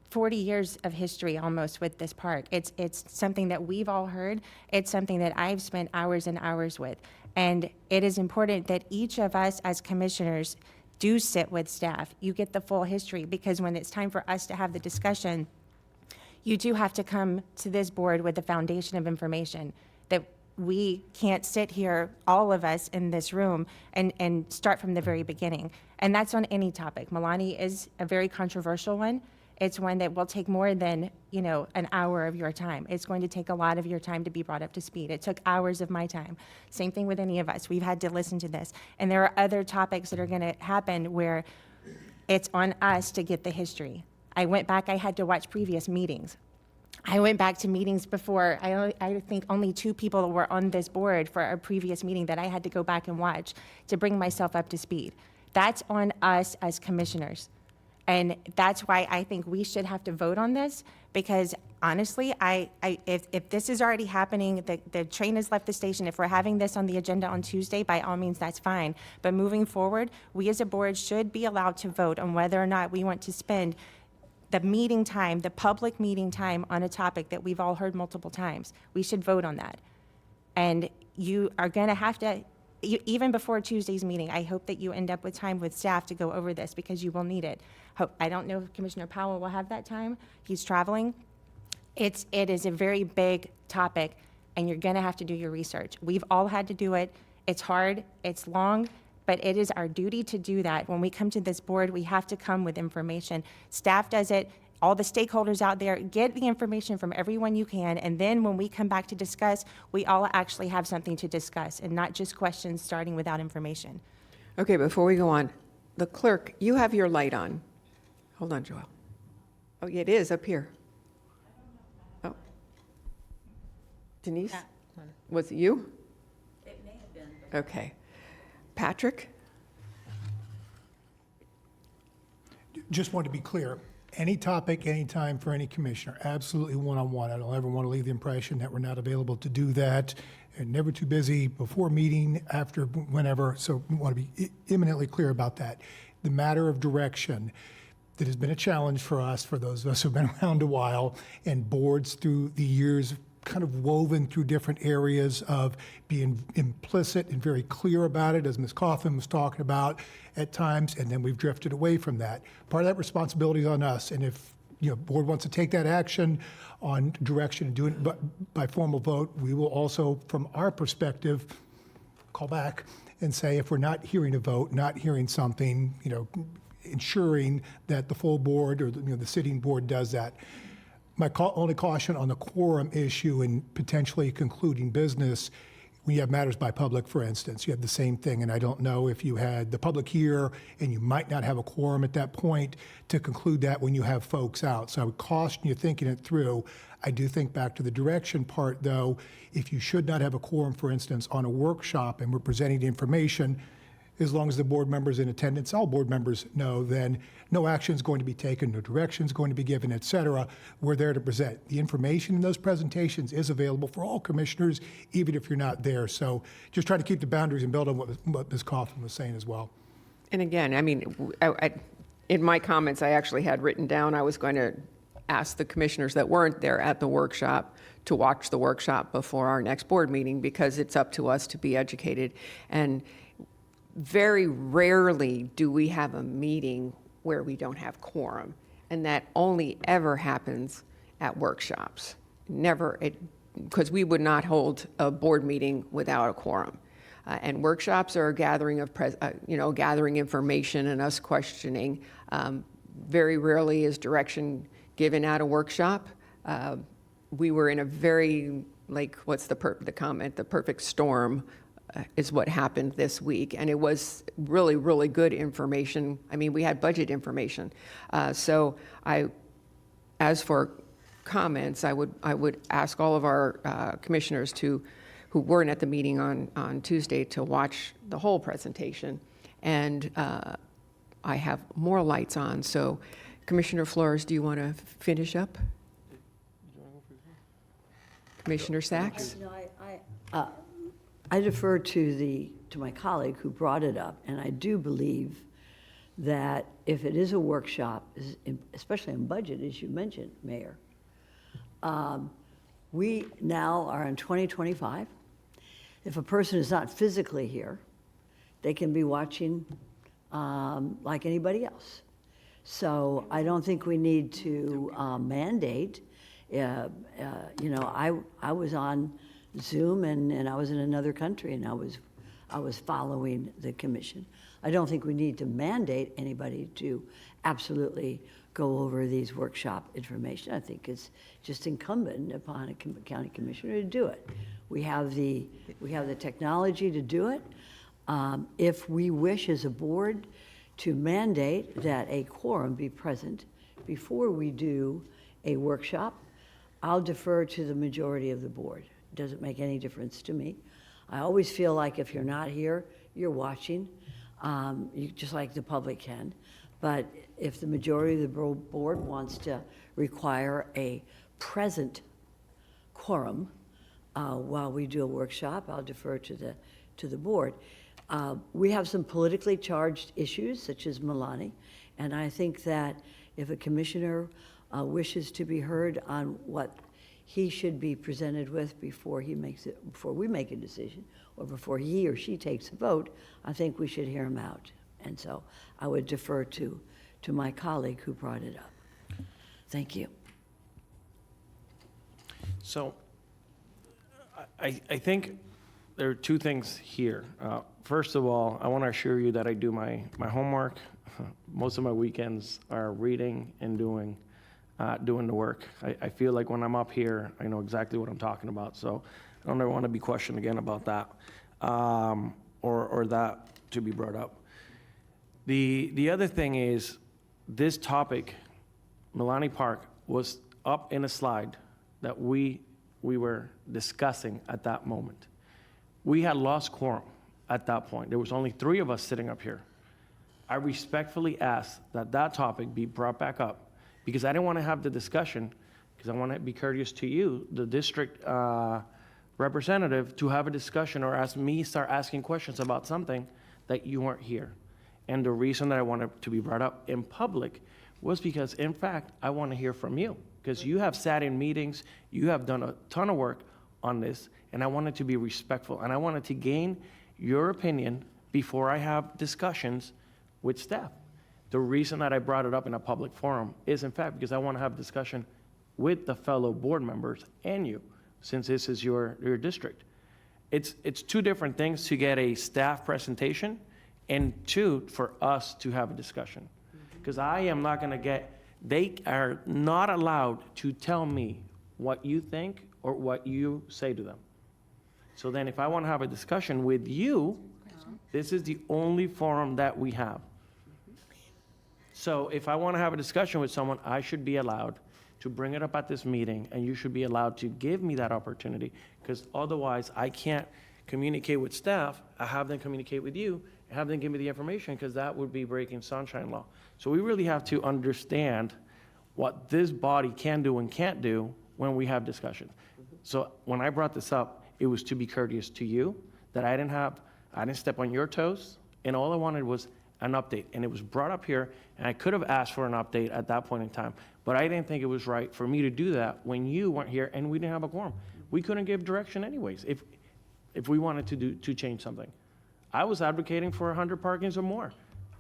40 years of history almost with this park. It's something that we've all heard. It's something that I've spent hours and hours with. And it is important that each of us as commissioners do sit with staff. You get the full history, because when it's time for us to have the discussion, you do have to come to this board with a foundation of information that we can't sit here, all of us in this room, and start from the very beginning. And that's on any topic. Milani is a very controversial one. It's one that will take more than, an hour of your time. It's going to take a lot of your time to be brought up to speed. It took hours of my time. Same thing with any of us. We've had to listen to this. And there are other topics that are going to happen where it's on us to get the history. I went back, I had to watch previous meetings. I went back to meetings before. I think only 2 people were on this board for a previous meeting that I had to go back and watch to bring myself up to speed. That's on us as commissioners. And that's why I think we should have to vote on this, because honestly, if this is already happening, the train has left the station. If we're having this on the agenda on Tuesday, by all means, that's fine. But moving forward, we as a board should be allowed to vote on whether or not we want to spend the meeting time, the public meeting time, on a topic that we've all heard multiple times. We should vote on that. And you are going to have to, even before Tuesday's meeting, I hope that you end up with time with staff to go over this, because you will need it. I don't know if Commissioner Powell will have that time. He's traveling. It is a very big topic, and you're going to have to do your research. We've all had to do it. It's hard, it's long, but it is our duty to do that. When we come to this board, we have to come with information. Staff does it. All the stakeholders out there, get the information from everyone you can, and then when we come back to discuss, we all actually have something to discuss, and not just questions starting without information. Okay, before we go on, the clerk, you have your light on. Hold on, Joelle. Oh, yeah, it is up here. Oh. Denise? Was it you? It may have been. Okay. Patrick? Just want to be clear, any topic, anytime for any commissioner, absolutely one-on-one. I don't ever want to leave the impression that we're not available to do that, and never too busy before meeting, after, whenever. So we want to be eminently clear about that. The matter of direction that has been a challenge for us, for those of us who've been around a while, and boards through the years kind of woven through different areas of being implicit and very clear about it, as Ms. Coffin was talking about at times, and then we've drifted away from that. Part of that responsibility is on us, and if board wants to take that action on direction and do it by formal vote, we will also, from our perspective, call back and say if we're not hearing a vote, not hearing something, ensuring that the full board or the sitting board does that. My only caution on the quorum issue and potentially concluding business, when you have matters by public, for instance, you have the same thing, and I don't know if you had the public here and you might not have a quorum at that point to conclude that when you have folks out. So I would caution you thinking it through. I do think back to the direction part, though, if you should not have a quorum, for instance, on a workshop and we're presenting information, as long as the board members in attendance, all board members know, then no action is going to be taken, no direction is going to be given, et cetera. We're there to present. The information in those presentations is available for all commissioners, even if you're not there. So just try to keep the boundaries and build on what Ms. Coffin was saying as well. And again, I mean, in my comments, I actually had written down I was going to ask the commissioners that weren't there at the workshop to watch the workshop before our next board meeting, because it's up to us to be educated. And very rarely do we have a meeting where we don't have quorum, and that only ever happens at workshops. Never, because we would not hold a board meeting without a quorum. And workshops are a gathering of, gathering information and us questioning. Very rarely is direction given at a workshop. We were in a very, what's the comment? The perfect storm is what happened this week. And it was really, really good information. I mean, we had budget information. So as for comments, I would ask all of our commissioners who weren't at the meeting on Tuesday to watch the whole presentation. And I have more lights on. So Commissioner Flores, do you want to finish up? Commissioner Sachs? No, I defer to my colleague who brought it up, and I do believe that if it is a workshop, especially on budget, as you mentioned, Mayor, we now are in 2025. If a person is not physically here, they can be watching like anybody else. So I don't think we need to mandate. I was on Zoom and I was in another country and I was following the commission. I don't think we need to mandate anybody to absolutely go over these workshop information. I think it's just incumbent upon a county commissioner to do it. We have the technology to do it. If we wish as a board to mandate that a quorum be present before we do a workshop, I'll defer to the majority of the board. Doesn't make any difference to me. I always feel like if you're not here, you're watching, just like the public can. But if the majority of the board wants to require a present quorum while we do a workshop, I'll defer to the board. We have some politically charged issues, such as Milani, and I think that if a commissioner wishes to be heard on what he should be presented with before we make a decision, or before he or she takes a vote, I think we should hear him out. And so I would defer to my colleague who brought it up. Thank you. So I think there are two things here. First of all, I want to assure you that I do my homework. Most of my weekends are reading and doing the work. I feel like when I'm up here, I know exactly what I'm talking about. So I don't ever want to be questioned again about that, or that to be brought up. The other thing is, this topic, Milani Park, was up in a slide that we were discussing at that moment. We had lost quorum at that point. There was only 3 of us sitting up here. I respectfully asked that topic be brought back up, because I didn't want to have the discussion, because I want to be courteous to you, the district representative, to have a discussion or start asking questions about something that you weren't here. And the reason that I wanted to be brought up in public was because, in fact, I want to hear from you, because you have sat in meetings, you have done a ton of work on this, and I wanted to be respectful, and I wanted to gain your opinion before I have discussions with staff. The reason that I brought it up in a public forum is, in fact, because I want to have discussion with the fellow board members and you, since this is your district. It's two different things to get a staff presentation and two, for us to have a discussion. Because I am not going to get, they are not allowed to tell me what you think or what you say to them. So then if I want to have a discussion with you, this is the only forum that we have. So if I want to have a discussion with someone, I should be allowed to bring it up at this meeting, and you should be allowed to give me that opportunity, because otherwise I can't communicate with staff. I have them communicate with you, and have them give me the information, because that would be breaking sunshine law. So we really have to understand what this body can do and can't do when we have discussion. So when I brought this up, it was to be courteous to you, that I didn't step on your toes, and all I wanted was an update. And it was brought up here, and I could have asked for an update at that point in time, but I didn't think it was right for me to do that when you weren't here and we didn't have a quorum. We couldn't give direction anyways if we wanted to change something. I was advocating for 100 parkings or more.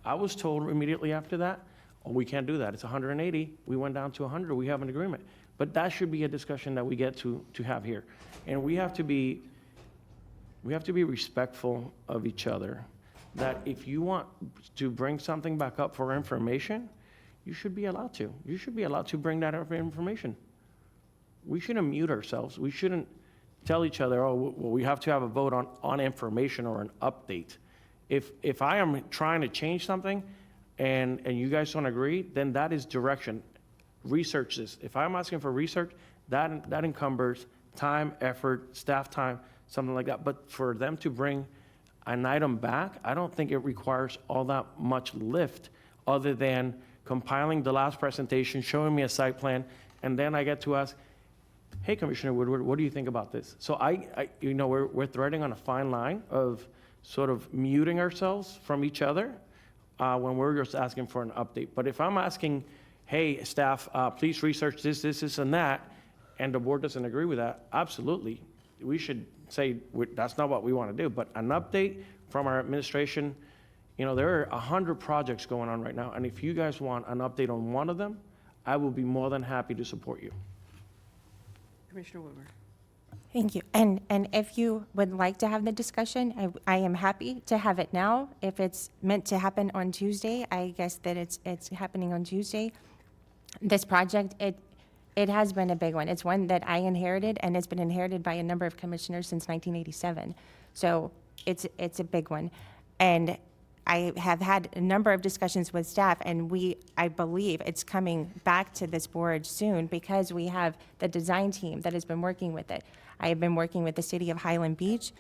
I was told immediately after that, oh, we can't do that. It's 180. We went down to 100. We have an agreement. But that should be a discussion that we get to have here. And we have to be respectful of each other, that if you want to bring something back up for information, you should be allowed to. You should be allowed to bring that up for information. We shouldn't mute ourselves. We shouldn't tell each other, oh, well, we have to have a vote on information or an update. If I am trying to change something and you guys don't agree, then that is direction. Research this. If I'm asking for research, that encumbers time, effort, staff time, something like that. But for them to bring an item back, I don't think it requires all that much lift other than compiling the last presentation, showing me a site plan, and then I get to ask, hey, Commissioner Woodward, what do you think about this? So we're threading on a fine line of sort of muting ourselves from each other when we're just asking for an update. But if I'm asking, hey, staff, please research this, and that, and the board doesn't agree with that, absolutely. We should say that's not what we want to do. But an update from our administration, there are 100 projects going on right now. And if you guys want an update on one of them, I will be more than happy to support you. Commissioner Wilbur. Thank you. And if you would like to have the discussion, I am happy to have it now. If it's meant to happen on Tuesday, I guess that it's happening on Tuesday. This project, it has been a big one. It's one that I inherited, and it's been inherited by a number of commissioners since 1987. So it's a big one. And I have had a number of discussions with staff, and I believe it's coming back to this board soon because we have the design team that has been working with it. I have been working with the city of Highland Beach.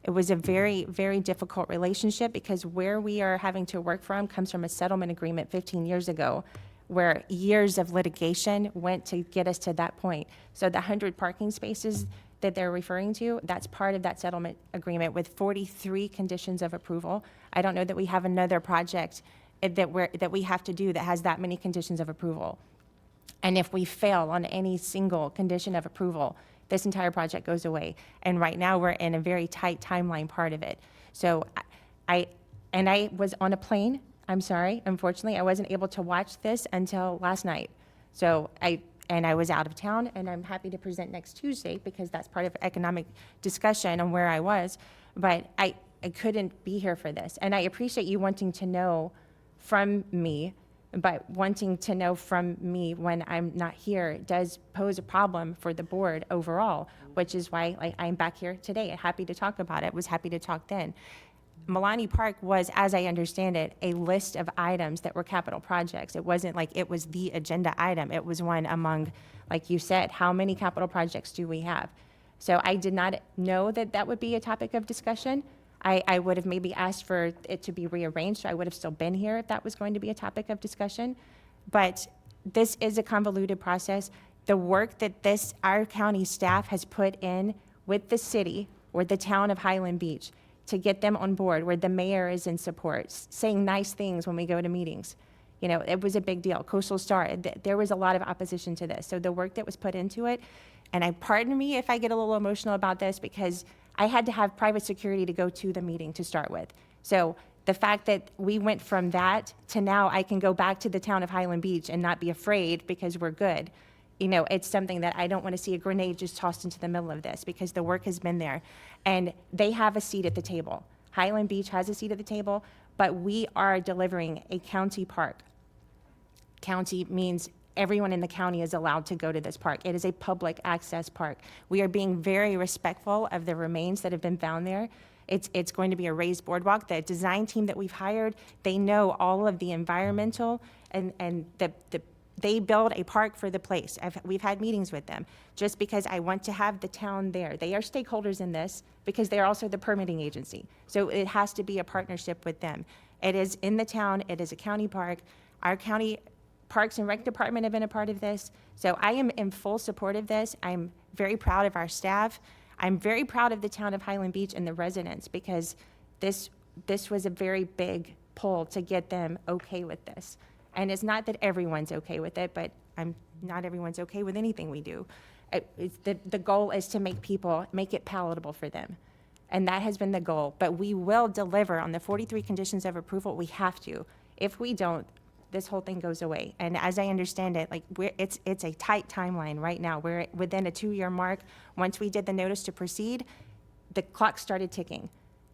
It was a very, very difficult relationship because where we are having to work from comes from a settlement agreement 15 years ago, where years of litigation went to get us to that point. So the 100 parking spaces that they're referring to, that's part of that settlement agreement with 43 conditions of approval. I don't know that we have another project that we have to do that has that many conditions of approval. And if we fail on any single condition of approval, this entire project goes away. And right now we're in a very tight timeline part of it. So I was on a plane. I'm sorry, unfortunately, I wasn't able to watch this until last night. So I was out of town, and I'm happy to present next Tuesday because that's part of economic discussion on where I was. But I couldn't be here for this. And I appreciate you wanting to know from me, but wanting to know from me when I'm not here does pose a problem for the board overall, which is why I'm back here today, happy to talk about it, was happy to talk then. Milani Park was, as I understand it, a list of items that were capital projects. It wasn't like it was the agenda item. It was one among, like you said, how many capital projects do we have? So I did not know that that would be a topic of discussion. I would have maybe asked for it to be rearranged. So I would have still been here if that was going to be a topic of discussion. But this is a convoluted process. The work that our county staff has put in with the city or the town of Highland Beach to get them on board, where the mayor is in support, saying nice things when we go to meetings. You know, it was a big deal. Coastal Star, there was a lot of opposition to this. So the work that was put into it, and pardon me if I get a little emotional about this, because I had to have private security to go to the meeting to start with. So the fact that we went from that to now I can go back to the town of Highland Beach and not be afraid because we're good. You know, it's something that I don't want to see a grenade just tossed into the middle of this, because the work has been there. And they have a seat at the table. Highland Beach has a seat at the table, but we are delivering a county park. County means everyone in the county is allowed to go to this park. It is a public access park. We are being very respectful of the remains that have been found there. It's going to be a raised boardwalk. The design team that we've hired, they know all of the environmental and they build a park for the place. We've had meetings with them. Just because I want to have the town there. They are stakeholders in this because they're also the permitting agency. So it has to be a partnership with them. It is in the town, it is a county park. Our county Parks and Rec Department have been a part of this. So I am in full support of this. I'm very proud of our staff. I'm very proud of the town of Highland Beach and the residents, because this was a very big pull to get them okay with this. And it's not that everyone's okay with it, but not everyone's okay with anything we do. The goal is to make it palatable for them. And that has been the goal. But we will deliver on the 43 conditions of approval. We have to. If we don't, this whole thing goes away. And as I understand it, like it's a tight timeline right now. We're within a 2-year mark. Once we did the notice to proceed, the clock started ticking.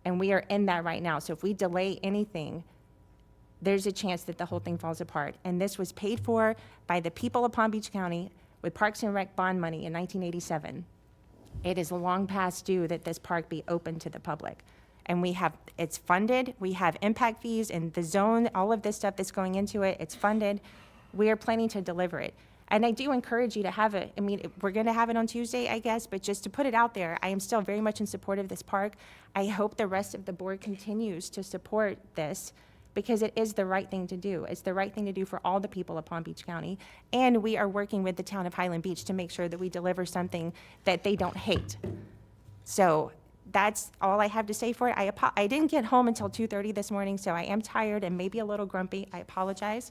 And we are in that right now. So if we delay anything, there's a chance that the whole thing falls apart. And this was paid for by the people of Palm Beach County with Parks and Rec bond money in 1987. It is long past due that this park be open to the public. And it's funded, we have impact fees and the zone, all of this stuff that's going into it, it's funded. We are planning to deliver it. And I do encourage you to have it. I mean, we're gonna have it on Tuesday, I guess, but just to put it out there, I am still very much in support of this park. I hope the rest of the board continues to support this, because it is the right thing to do. It's the right thing to do for all the people of Palm Beach County. And we are working with the town of Highland Beach to make sure that we deliver something that they don't hate. So that's all I have to say for it. I didn't get home until 2:30 this morning, so I am tired and maybe a little grumpy. I apologize.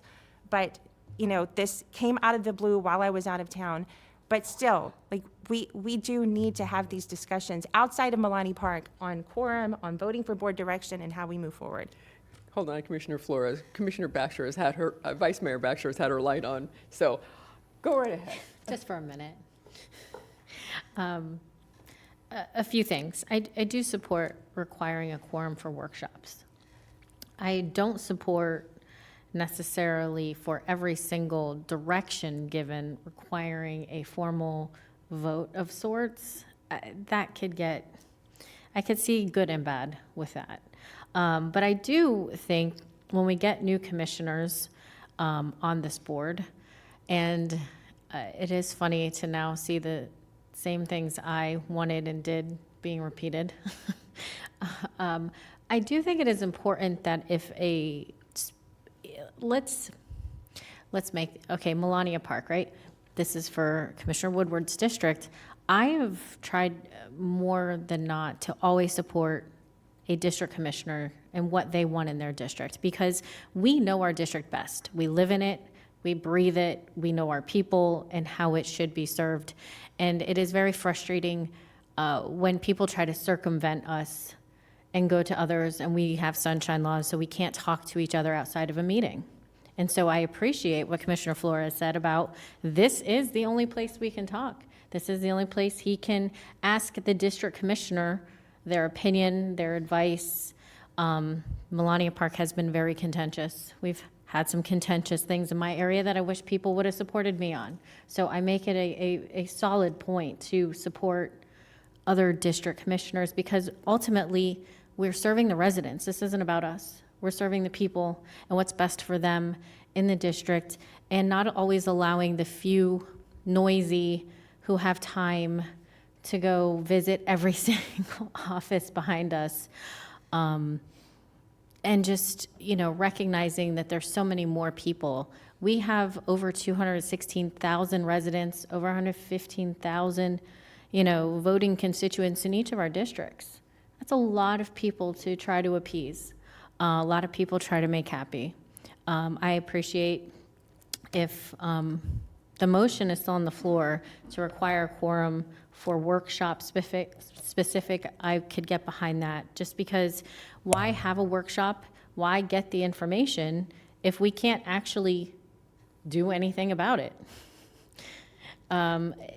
But, you know, this came out of the blue while I was out of town. But still, like, we do need to have these discussions outside of Milani Park on quorum, on voting for board direction, and how we move forward. Hold on, Commissioner Flores. Commissioner Baxter has had her, Vice Mayor Baxter has had her light on, so go right ahead. Just for a minute. A few things. I do support requiring a quorum for workshops. I don't support necessarily for every single direction given requiring a formal vote of sorts. That could get, I could see good and bad with that. But I do think when we get new commissioners on this board, and it is funny to now see the same things I wanted and did being repeated. I do think it is important that if let's make, okay, Melania Park, right? This is for Commissioner Woodward's district. I have tried more than not to always support a district commissioner and what they want in their district, because we know our district best. We live in it, we breathe it, we know our people and how it should be served. And it is very frustrating when people try to circumvent us and go to others, and we have sunshine laws, so we can't talk to each other outside of a meeting. And so I appreciate what Commissioner Flores said about this is the only place we can talk. This is the only place he can ask the district commissioner their opinion, their advice. Melania Park has been very contentious. We've had some contentious things in my area that I wish people would have supported me on. So I make it a solid point to support other district commissioners, because ultimately we're serving the residents. This isn't about us. We're serving the people and what's best for them in the district, and not always allowing the few noisy who have time to go visit every single office behind us. And just, you know, recognizing that there's so many more people. We have over 216,000 residents, over 115,000, you know, voting constituents in each of our districts. That's a lot of people to try to appease. A lot of people try to make happy. I appreciate if the motion is still on the floor to require a quorum for workshop specific, I could get behind that. Just because why have a workshop? Why get the information if we can't actually do anything about it?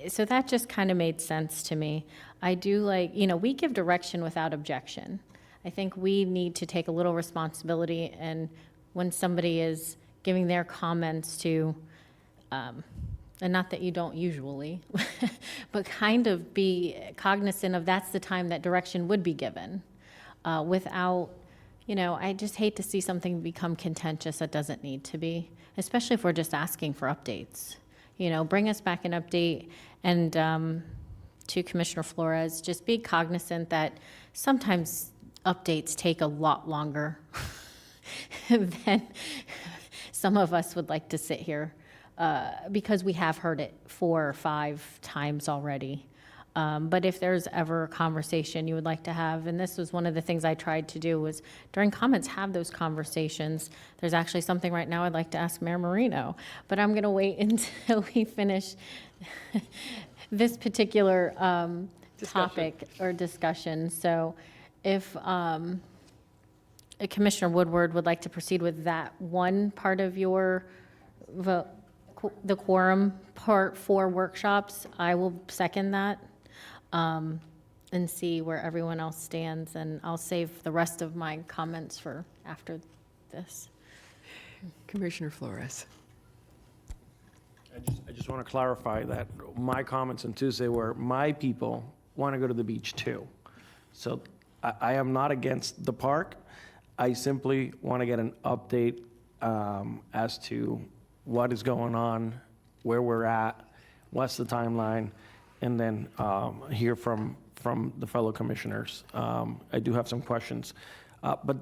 So that just kind of made sense to me. I do like, we give direction without objection. I think we need to take a little responsibility, and when somebody is giving their comments to, and not that you don't usually, but kind of be cognizant of that's the time that direction would be given without, I just hate to see something become contentious that doesn't need to be, especially if we're just asking for updates. Bring us back an update. And to Commissioner Flores, just be cognizant that sometimes updates take a lot longer than some of us would like to sit here because we have heard it 4 or 5 times already. But if there's ever a conversation you would like to have, and this was one of the things I tried to do, was during comments, have those conversations. There's actually something right now I'd like to ask Mayor Marino, but I'm going to wait until we finish this particular topic or discussion. So if Commissioner Woodward would like to proceed with that one part of your vote, the quorum part for workshops, I will second that. And see where everyone else stands, and I'll save the rest of my comments for after this. Commissioner Flores. I just want to clarify that my comments on Tuesday were my people want to go to the beach too. So I am not against the park. I simply want to get an update as to what is going on, where we're at, what's the timeline, and then hear from the fellow commissioners. I do have some questions, but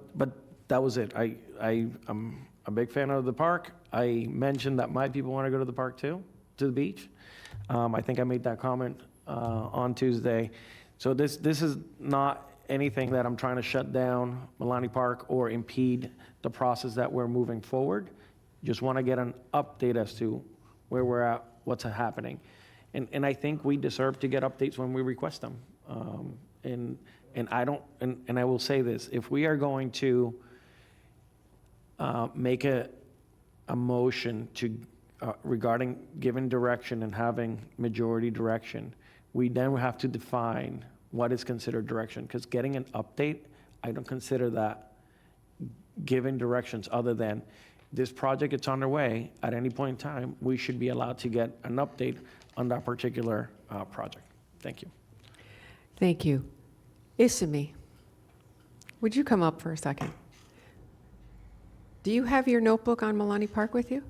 that was it. I'm a big fan of the park. I mentioned that my people want to go to the park too, to the beach. I think I made that comment on Tuesday. So this is not anything that I'm trying to shut down Milani Park or impede the process that we're moving forward. Just want to get an update as to where we're at, what's happening. And I think we deserve to get updates when we request them. And I will say this, if we are going to make a motion to regarding giving direction and having majority direction, we then have to define what is considered direction, because getting an update, I don't consider that giving directions other than this project is underway. At any point in time, we should be allowed to get an update on that particular project. Thank you. Thank you. Isami, would you come up for a second? Do you have your notebook on Milani Park with you?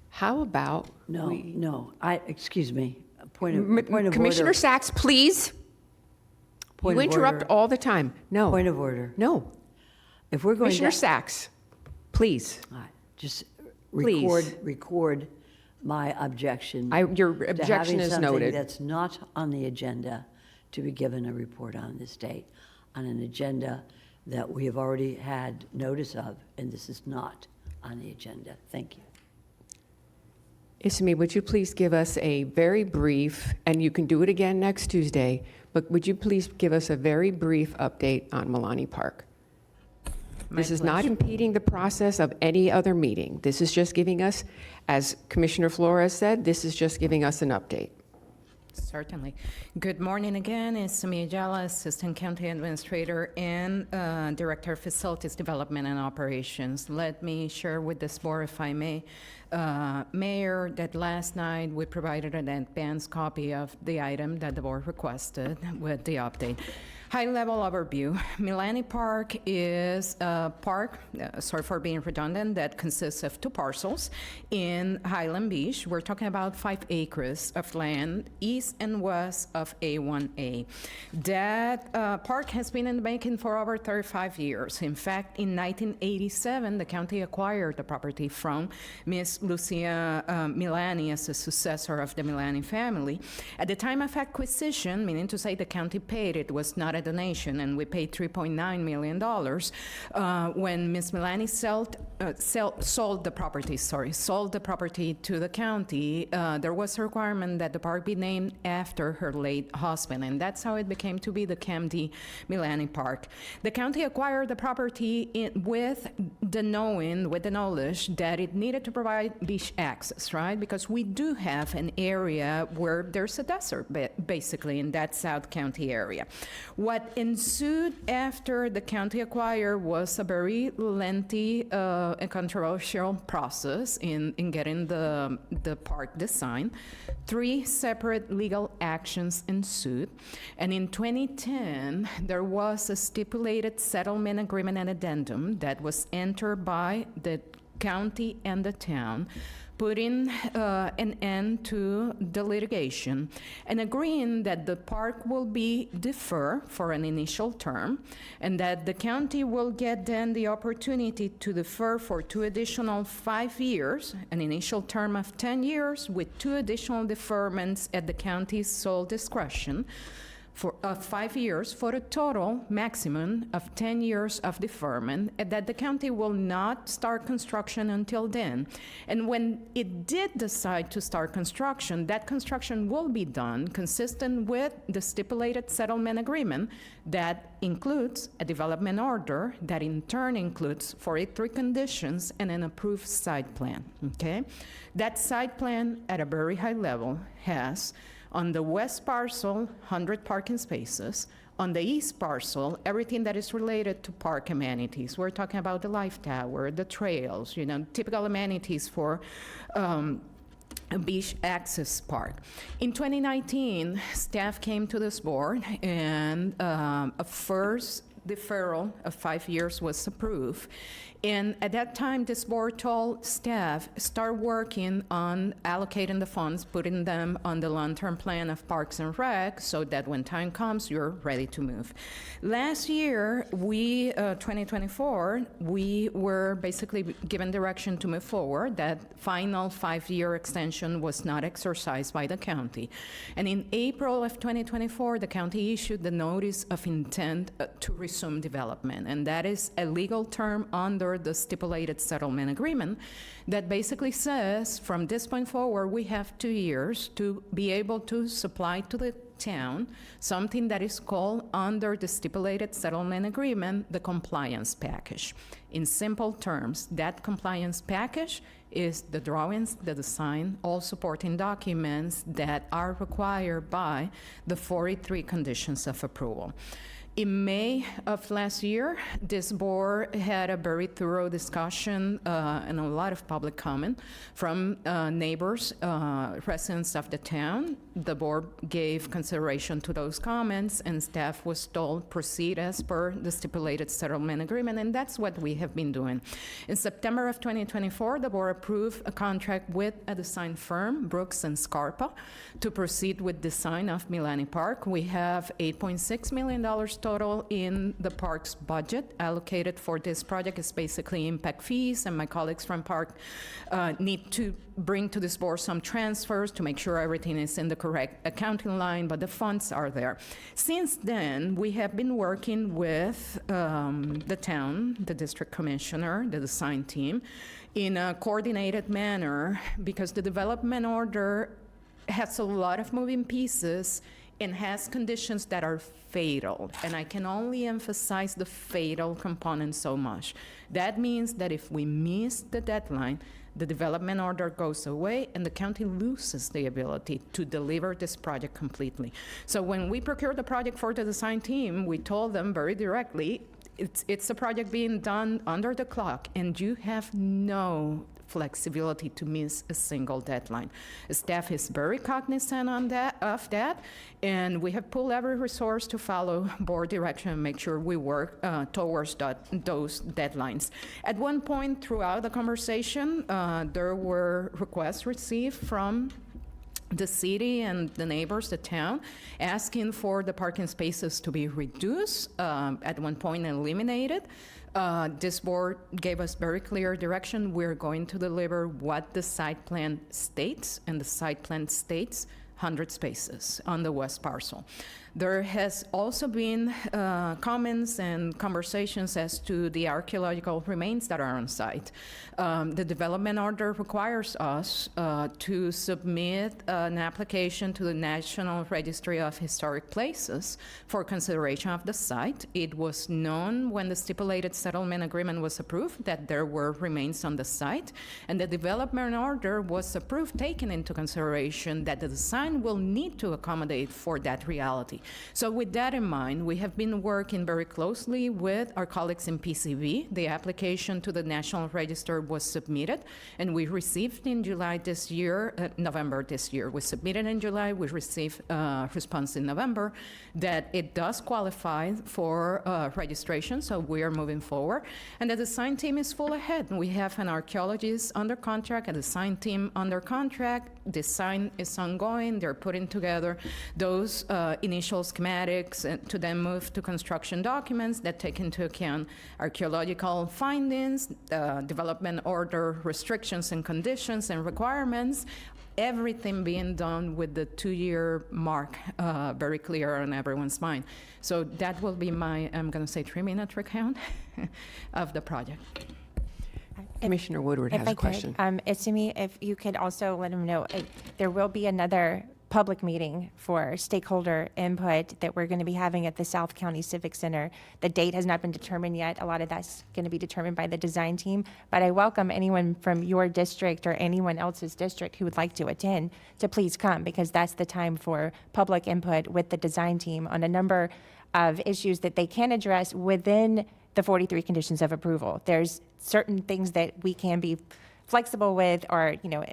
How about No, excuse me, point of Commissioner order. Sachs, please. Point You of interrupt order. all the time. No. Point of order. No. If we're going Commissioner to... Sachs, please. All right, just Please. record my objection. Your to objection having is something noted. that's not on the agenda to be given a report on this date, on an agenda that we have already had notice of, and this is not on the agenda. Thank you. Isami, would you please give us a very brief, and you can do it again next Tuesday, but would you please give us a very brief update on Milani Park? This is not impeding the process of any other meeting. This is just giving us, as Commissioner Flores said, this is just giving us an update. Certainly. Good morning again. It's Samia Jala, Assistant County Administrator and Director of Facilities Development and Operations. Let me share with this board, if I may, Mayor, that last night we provided an advance copy of the item that the board requested with the update. High-level overview. Milani Park is a park, sorry for being redundant, that consists of 2 parcels in Highland Beach. We're talking about 5 acres of land east and west of A1A. That park has been in the making for over 35 years. In fact, in 1987, the county acquired the property from Miss Lucia Milani as a successor of the Milani family. At the time of acquisition, meaning to say the county paid, it was not a donation, and we paid $3.9 million. When Ms. Milani sold the property to the county, there was a requirement that the park be named after her late husband, and that's how it became to be the Camdy Milani Park. The county acquired the property with the knowledge that it needed to provide beach access, right? Because we do have an area where there's a desert, basically, in that South County area. What ensued after the county acquired was a very lengthy and controversial process in getting the park design. 3 separate legal actions ensued, and in 2010, there was a stipulated settlement agreement and addendum that was entered by the county and the town, putting an end to the litigation and agreeing that the park will be deferred for an initial term and that the county will get then the opportunity to defer for 2 additional 5 years, an initial term of 10 years with 2 additional deferments at the county's sole discretion for 5 years for a total maximum of 10 years of deferment, and that the county will not start construction until then. And when it did decide to start construction, that construction will be done consistent with the stipulated settlement agreement that includes a development order that in turn includes 43 conditions and an approved site plan, okay? That site plan at a very high level has on the west parcel, 100 parking spaces. On the east parcel, everything that is related to park amenities. We're talking about the life tower, the trails, typical amenities for a beach access park. In 2019, staff came to this board and a first deferral of 5 years was approved. And at that time, this board told staff, start working on allocating the funds, putting them on the long-term plan of Parks and Rec, so that when time comes, you're ready to move. Last year, 2024, we were basically given direction to move forward. That final 5-year extension was not exercised by the county. And in April of 2024, the county issued the notice of intent to resume development. And that is a legal term under the stipulated settlement agreement that basically says from this point forward we have 2 years to be able to supply to the town something that is called under the stipulated settlement agreement the compliance package. In simple terms, that compliance package is the drawings, the design, all supporting documents that are required by the 43 conditions of approval. In May of last year, this board had a very thorough discussion and a lot of public comment from neighbors, residents of the town. The board gave consideration to those comments, and staff was told proceed as per the stipulated settlement agreement, and that's what we have been doing. In September of 2024, the board approved a contract with a design firm, Brooks and Scarpa, to proceed with design of Milani Park. We have $8.6 million total in the park's budget allocated for this project. Is basically impact fees, and my colleagues from Park need to bring to this board some transfers to make sure everything is in the correct accounting line, but the funds are there. Since then, we have been working with the town, the district commissioner, the design team, in a coordinated manner, because the development order has a lot of moving pieces and has conditions that are fatal. And I can only emphasize the fatal component so much. That means that if we miss the deadline, the development order goes away and the county loses the ability to deliver this project completely. So when we procured the project for the design team, we told them very directly, it's a project being done under the clock and you have no flexibility to miss a single deadline. Staff is very cognizant of that, and we have pulled every resource to follow board direction and make sure we work towards those deadlines. At one point throughout the conversation, there were requests received from the city and the neighbors, the town, asking for the parking spaces to be reduced, at one point eliminated. This board gave us very clear direction. We're going to deliver what the site plan states, and the site plan states 100 spaces on the west parcel. There has also been comments and conversations as to the archaeological remains that are on site. The development order requires us to submit an application to the National Registry of Historic Places for consideration of the site. It was known when the stipulated settlement agreement was approved that there were remains on the site, and the development order was approved, taking into consideration that the design will need to accommodate for that reality. So with that in mind, we have been working very closely with our colleagues in PCV. The application to the National Register was submitted, and we received in July this year, November this year. We submitted in July, we received a response in November that it does qualify for registration, so we are moving forward. And the design team is full ahead. We have an archaeologist under contract, a design team under contract. Design is ongoing. They're putting together those initial schematics to then move to construction documents that take into account archaeological findings, development order restrictions and conditions and requirements, everything being done with the 2-year mark very clear on everyone's mind. So that will be my, I'm going to say 3-minute recount of the project. Commissioner Woodward has a question. Isami, if you could also let them know, there will be another public meeting for stakeholder input that we're going to be having at the South County Civic Center. The date has not been determined yet. A lot of that's going to be determined by the design team. But I welcome anyone from your district or anyone else's district who would like to attend to please come, because that's the time for public input with the design team on a number of issues that they can address within the 43 conditions of approval. There's certain things that we can be flexible with, or, you know,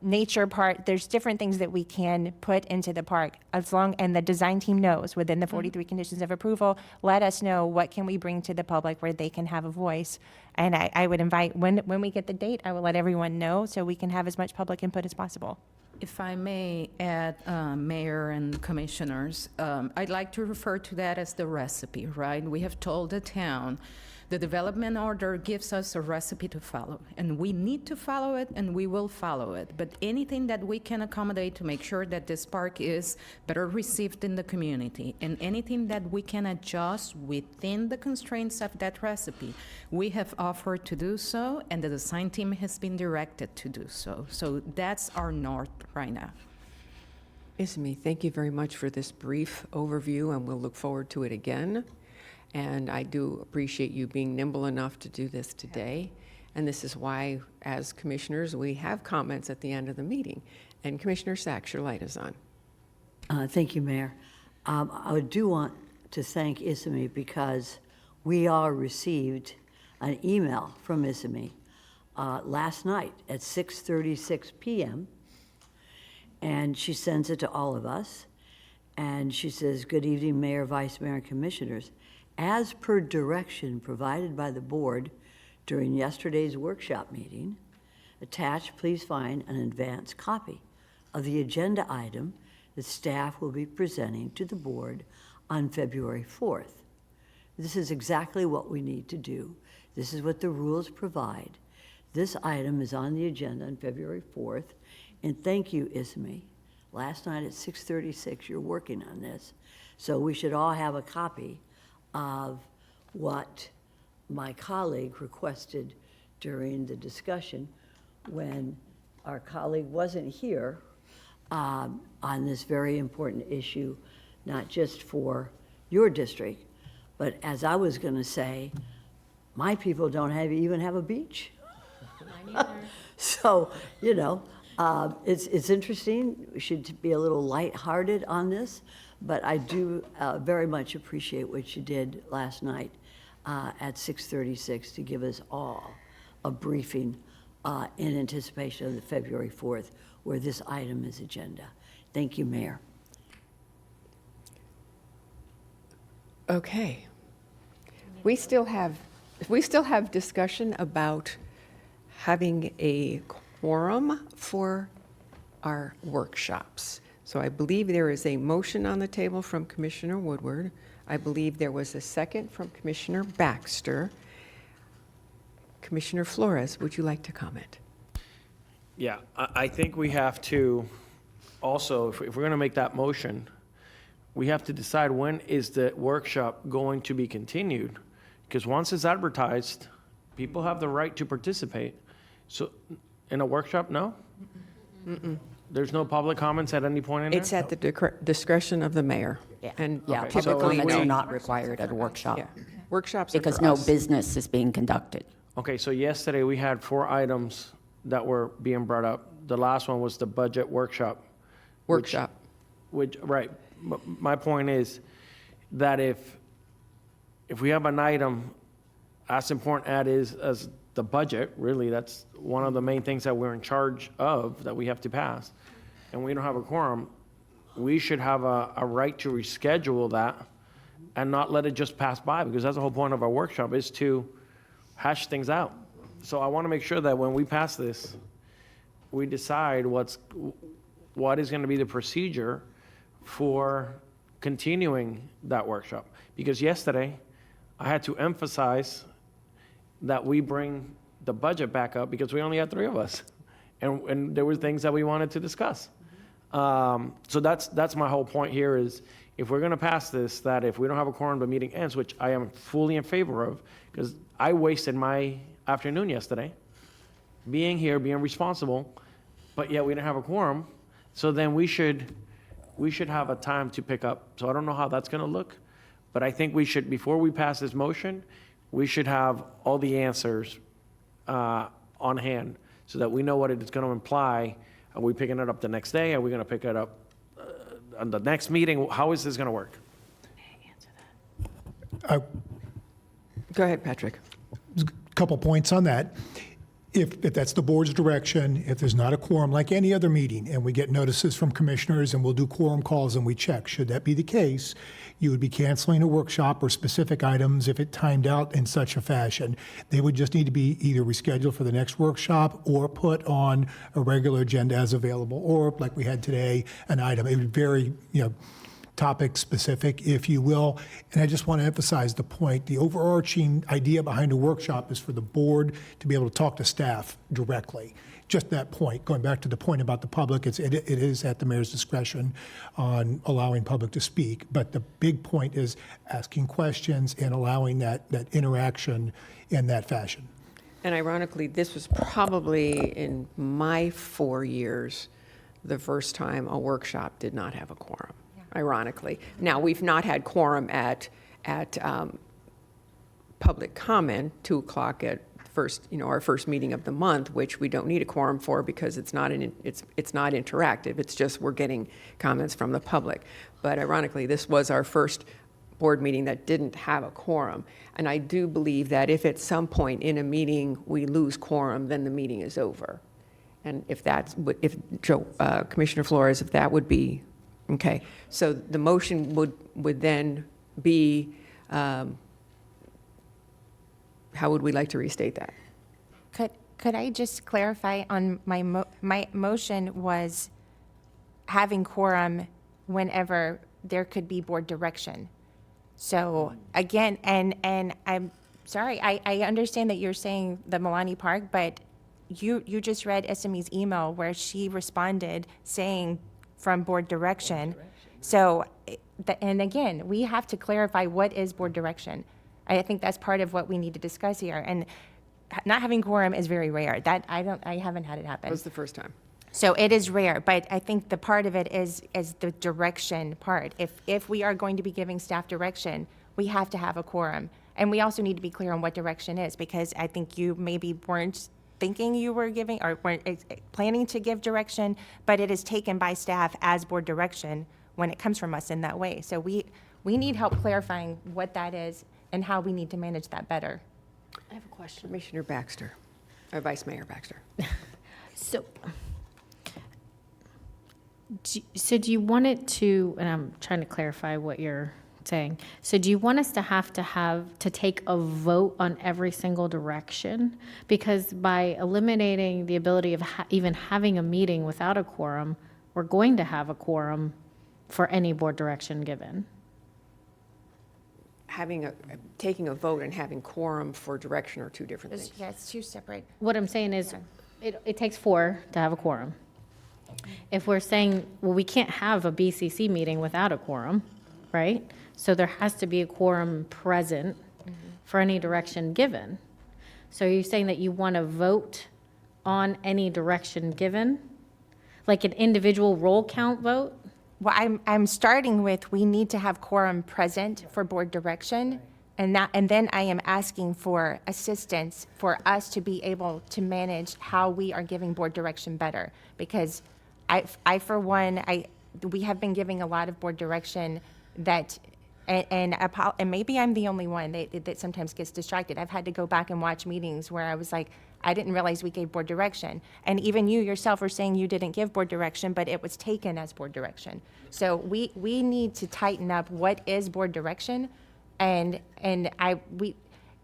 nature part, there's different things that we can put into the park as long, and the design team knows within the 43 conditions of approval, let us know what can we bring to the public where they can have a voice. And I would invite, when we get the date, I will let everyone know so we can have as much public input as possible. If I may add, Mayor and Commissioners, I'd like to refer to that as the recipe, right? We have told the town the development order gives us a recipe to follow, and we need to follow it, and we will follow it. But anything that we can accommodate to make sure that this park is better received in the community, and anything that we can adjust within the constraints of that recipe, we have offered to do so, and the design team has been directed to do so. So that's our north right now. Isami, thank you very much for this brief overview, and we'll look forward to it again. And I do appreciate you being nimble enough to do this today. And this is why, as commissioners, we have comments at the end of the meeting. And Commissioner Sachs, your light is on. Thank you, Mayor. I do want to thank Isami, because we all received an email from Isami last night at 6:36 p.m. And she sends it to all of us. And she says, "Good evening, Mayor, Vice Mayor, and Commissioners. As per direction provided by the board during yesterday's workshop meeting, attached, please find an advance copy of the agenda item that staff will be presenting to the board on February 4th. This is exactly what we need to do. This is what the rules provide. This item is on the agenda on February 4th, and thank you, Isami. Last night at 6:36, you're working on this, so we should all have a copy of what my colleague requested during the discussion when our colleague wasn't here on this very important issue, not just for your district, but as I was going to say, my people don't even have a beach. So, you know, it's interesting. We should be a little lighthearted on this. But I do very much appreciate what you did last night at 6:36 to give us all a briefing in anticipation of the February 4th, where this item is agenda. Thank you, Mayor. Okay. We still have discussion about having a quorum for our workshops. So I believe there is a motion on the table from Commissioner Woodward. I believe there was a second from Commissioner Baxter. Commissioner Flores, would you like to comment? Yeah, I think we have to also, if we're going to make that motion, we have to decide when is the workshop going to be continued. Because once it's advertised, people have the right to participate. So, in a workshop, no? There's no public comments at any point in there? It's at the discretion of the mayor. And Yeah, Okay, so public if comments are we- not required at a workshop. Yeah. Workshops are Because for no us. business is being conducted. Okay, so yesterday we had 4 items that were being brought up. The last one was the budget workshop. Workshop. Right. My point is that if we have an item as important as the budget, really, that's one of the main things that we're in charge of, that we have to pass, and we don't have a quorum, we should have a right to reschedule that and not let it just pass by, because that's the whole point of our workshop, is to hash things out. So I want to make sure that when we pass this, we decide what is going to be the procedure for continuing that workshop. Because yesterday, I had to emphasize that we bring the budget back up because we only had 3 of us. And there were things that we wanted to discuss. So that's my whole point here is, if we're going to pass this, that if we don't have a quorum, the meeting ends, which I am fully in favor of, because I wasted my afternoon yesterday being here, being responsible, but yet we didn't have a quorum. So then we should have a time to pick up. So I don't know how that's going to look, but I think we should, before we pass this motion, we should have all the answers on hand so that we know what it's going to imply. Are we picking it up the next day? Are we going to pick it up on the next meeting? How is this going to work? Go ahead, Patrick. A couple points on that. If that's the board's direction, if there's not a quorum like any other meeting, and we get notices from commissioners and we'll do quorum calls and we check, should that be the case, you would be canceling a workshop or specific items if it timed out in such a fashion. They would just need to be either rescheduled for the next workshop or put on a regular agenda as available, or like we had today, an item. It would vary, topic specific, if you will. And I just want to emphasize the point, the overarching idea behind a workshop is for the board to be able to talk to staff directly. Just that point, going back to the point about the public, it is at the mayor's discretion on allowing public to speak. But the big point is asking questions and allowing that interaction in that fashion. And ironically, this was probably in my 4 years, the first time a workshop did not have a quorum. Ironically. Now, we've not had quorum at public comment, 2 o'clock at our first meeting of the month, which we don't need a quorum for because it's not interactive. It's just we're getting comments from the public. But ironically, this was our first board meeting that didn't have a quorum. And I do believe that if at some point in a meeting we lose quorum, then the meeting is over. And Commissioner Flores, if that would be okay, so the motion would then be, how would we like to restate that? Could I just clarify on my motion was having quorum whenever there could be board direction. So again, and I'm sorry, I understand that you're saying the Milani Park, but you just read SME's email where she responded saying from board direction. So, and again, we have to clarify what is board direction. I think that's part of what we need to discuss here. And not having quorum is very rare. I haven't had it happen. That was the first time. So it is rare, but I think the part of it is the direction part. If we are going to be giving staff direction, we have to have a quorum. And we also need to be clear on what direction is, because I think you maybe weren't thinking you were giving or weren't planning to give direction, but it is taken by staff as board direction when it comes from us in that way. So we need help clarifying what that is and how we need to manage that better. I have a question. Commissioner Baxter, or Vice Mayor Baxter. So do you want it to, and I'm trying to clarify what you're saying. So do you want us to have to take a vote on every single direction? Because by eliminating the ability of even having a meeting without a quorum, we're going to have a quorum for any board direction given. Taking a vote and having quorum for direction are 2 different things. Yeah, it's 2 separate. What I'm saying is, it takes 4 to have a quorum. If we're saying, well, we can't have a BCC meeting without a quorum, right? So there has to be a quorum present for any direction given. So are you saying that you want to vote on any direction given? Like an individual roll count vote? Well, I'm starting with, we need to have quorum present for board direction. And then I am asking for assistance for us to be able to manage how we are giving board direction better. Because I for one, we have been giving a lot of board direction that, and maybe I'm the only one that sometimes gets distracted. I've had to go back and watch meetings where I was like, I didn't realize we gave board direction. And even you yourself were saying you didn't give board direction, but it was taken as board direction. So we need to tighten up what is board direction. And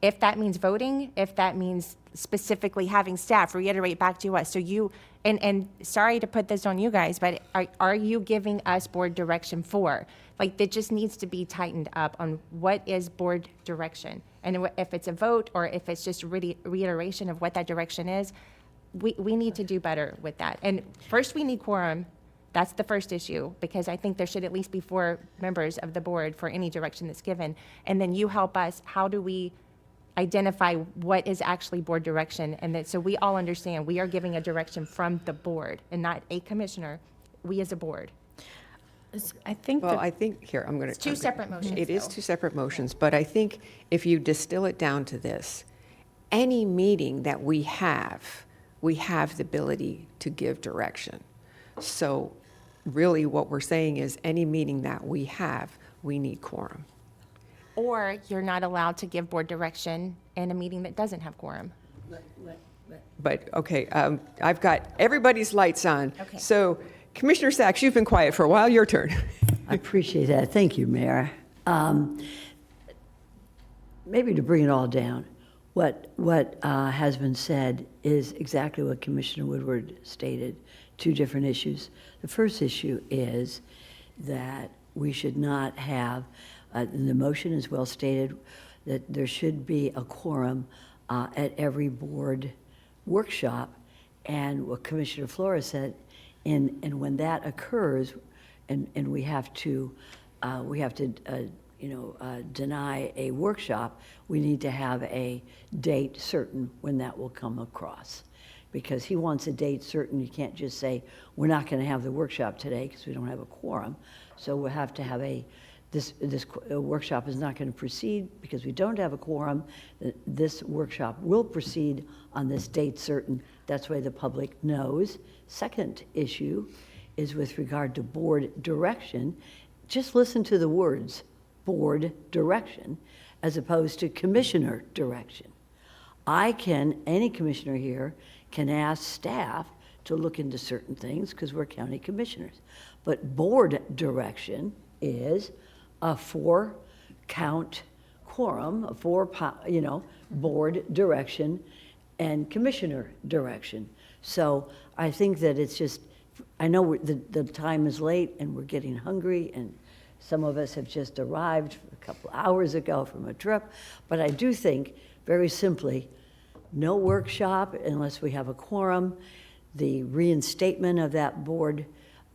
if that means voting, if that means specifically having staff reiterate back to us. So and sorry to put this on you guys, but are you giving us board direction for? Like, that just needs to be tightened up on what is board direction. And if it's a vote or if it's just reiteration of what that direction is, we need to do better with that. And first, we need quorum. That's the first issue, because I think there should at least be 4 members of the board for any direction that's given. And then you help us, how do we identify what is actually board direction? And that, so we all understand we are giving a direction from the board and not a commissioner, we as a board. I think Well, I think, here, I'm going to. It's 2 separate motions, It is though. 2 separate motions, but I think if you distill it down to this, any meeting that we have the ability to give direction. So really what we're saying is any meeting that we have, we need quorum. Or you're not allowed to give board direction in a meeting that doesn't have quorum. But, okay, I've got everybody's lights on. Okay. So Commissioner Sachs, you've been quiet for a while, your turn. I appreciate that. Thank you, Mayor. Maybe to bring it all down, what has been said is exactly what Commissioner Woodward stated, 2 different issues. The first issue is that we should not have, the motion is well stated, that there should be a quorum at every board workshop. And what Commissioner Flores said, and when that occurs, and we have to deny a workshop, we need to have a date certain when that will come across. Because he wants a date certain. You can't just say, we're not going to have the workshop today because we don't have a quorum. So we'll have to have this workshop is not going to proceed because we don't have a quorum. This workshop will proceed on this date certain. That's why the public knows. Second issue is with regard to board direction. Just listen to the words, board direction, as opposed to commissioner direction. Any commissioner here can ask staff to look into certain things because we're county commissioners. But board direction is a 4-count quorum, board direction and commissioner direction. So I think that it's just, I know the time is late and we're getting hungry, and some of us have just arrived a couple hours ago from a trip, but I do think, very simply, no workshop unless we have a quorum, the reinstatement of that board,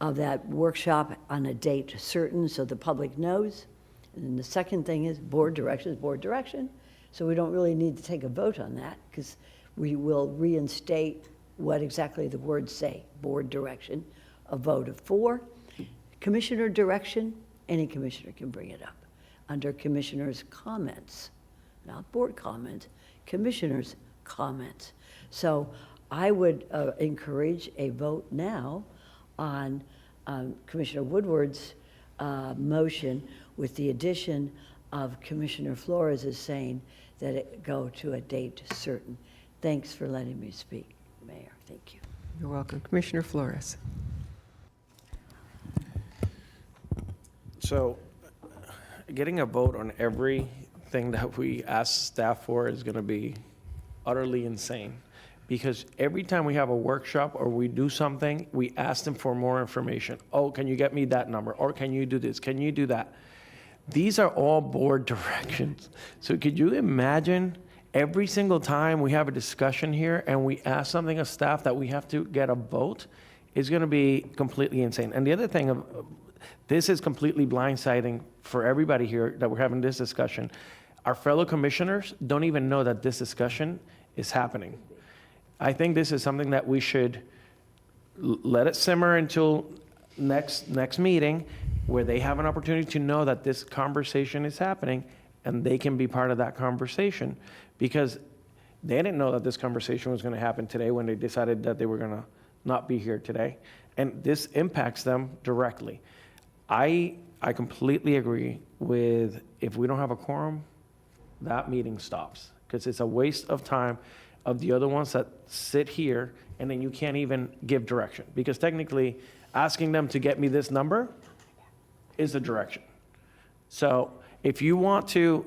of that workshop on a date certain so the public knows. And then the second thing is board direction is board direction. So we don't really need to take a vote on that because we will reinstate what exactly the words say, board direction, a vote of 4. Commissioner direction, any commissioner can bring it up under commissioners' comments, not board comments, commissioners' comments. So I would encourage a vote now on Commissioner Woodward's motion with the addition of Commissioner Flores is saying that it go to a date certain. Thanks for letting me speak, Mayor. Thank you. You're welcome. Commissioner Flores. So getting a vote on everything that we ask staff for is going to be utterly insane. Because every time we have a workshop or we do something, we ask them for more information. Oh, can you get me that number? Or can you do this? Can you do that? These are all board directions. So could you imagine every single time we have a discussion here and we ask something of staff that we have to get a vote? It's going to be completely insane. And the other thing, this is completely blindsiding for everybody here that we're having this discussion. Our fellow commissioners don't even know that this discussion is happening. I think this is something that we should let it simmer until next meeting, where they have an opportunity to know that this conversation is happening and they can be part of that conversation, because they didn't know that this conversation was going to happen today when they decided that they were going to not be here today. And this impacts them directly. I completely agree with, if we don't have a quorum, that meeting stops, because it's a waste of time of the other ones that sit here, and then you can't even give direction, because technically asking them to get me this number is the direction. So if you want to,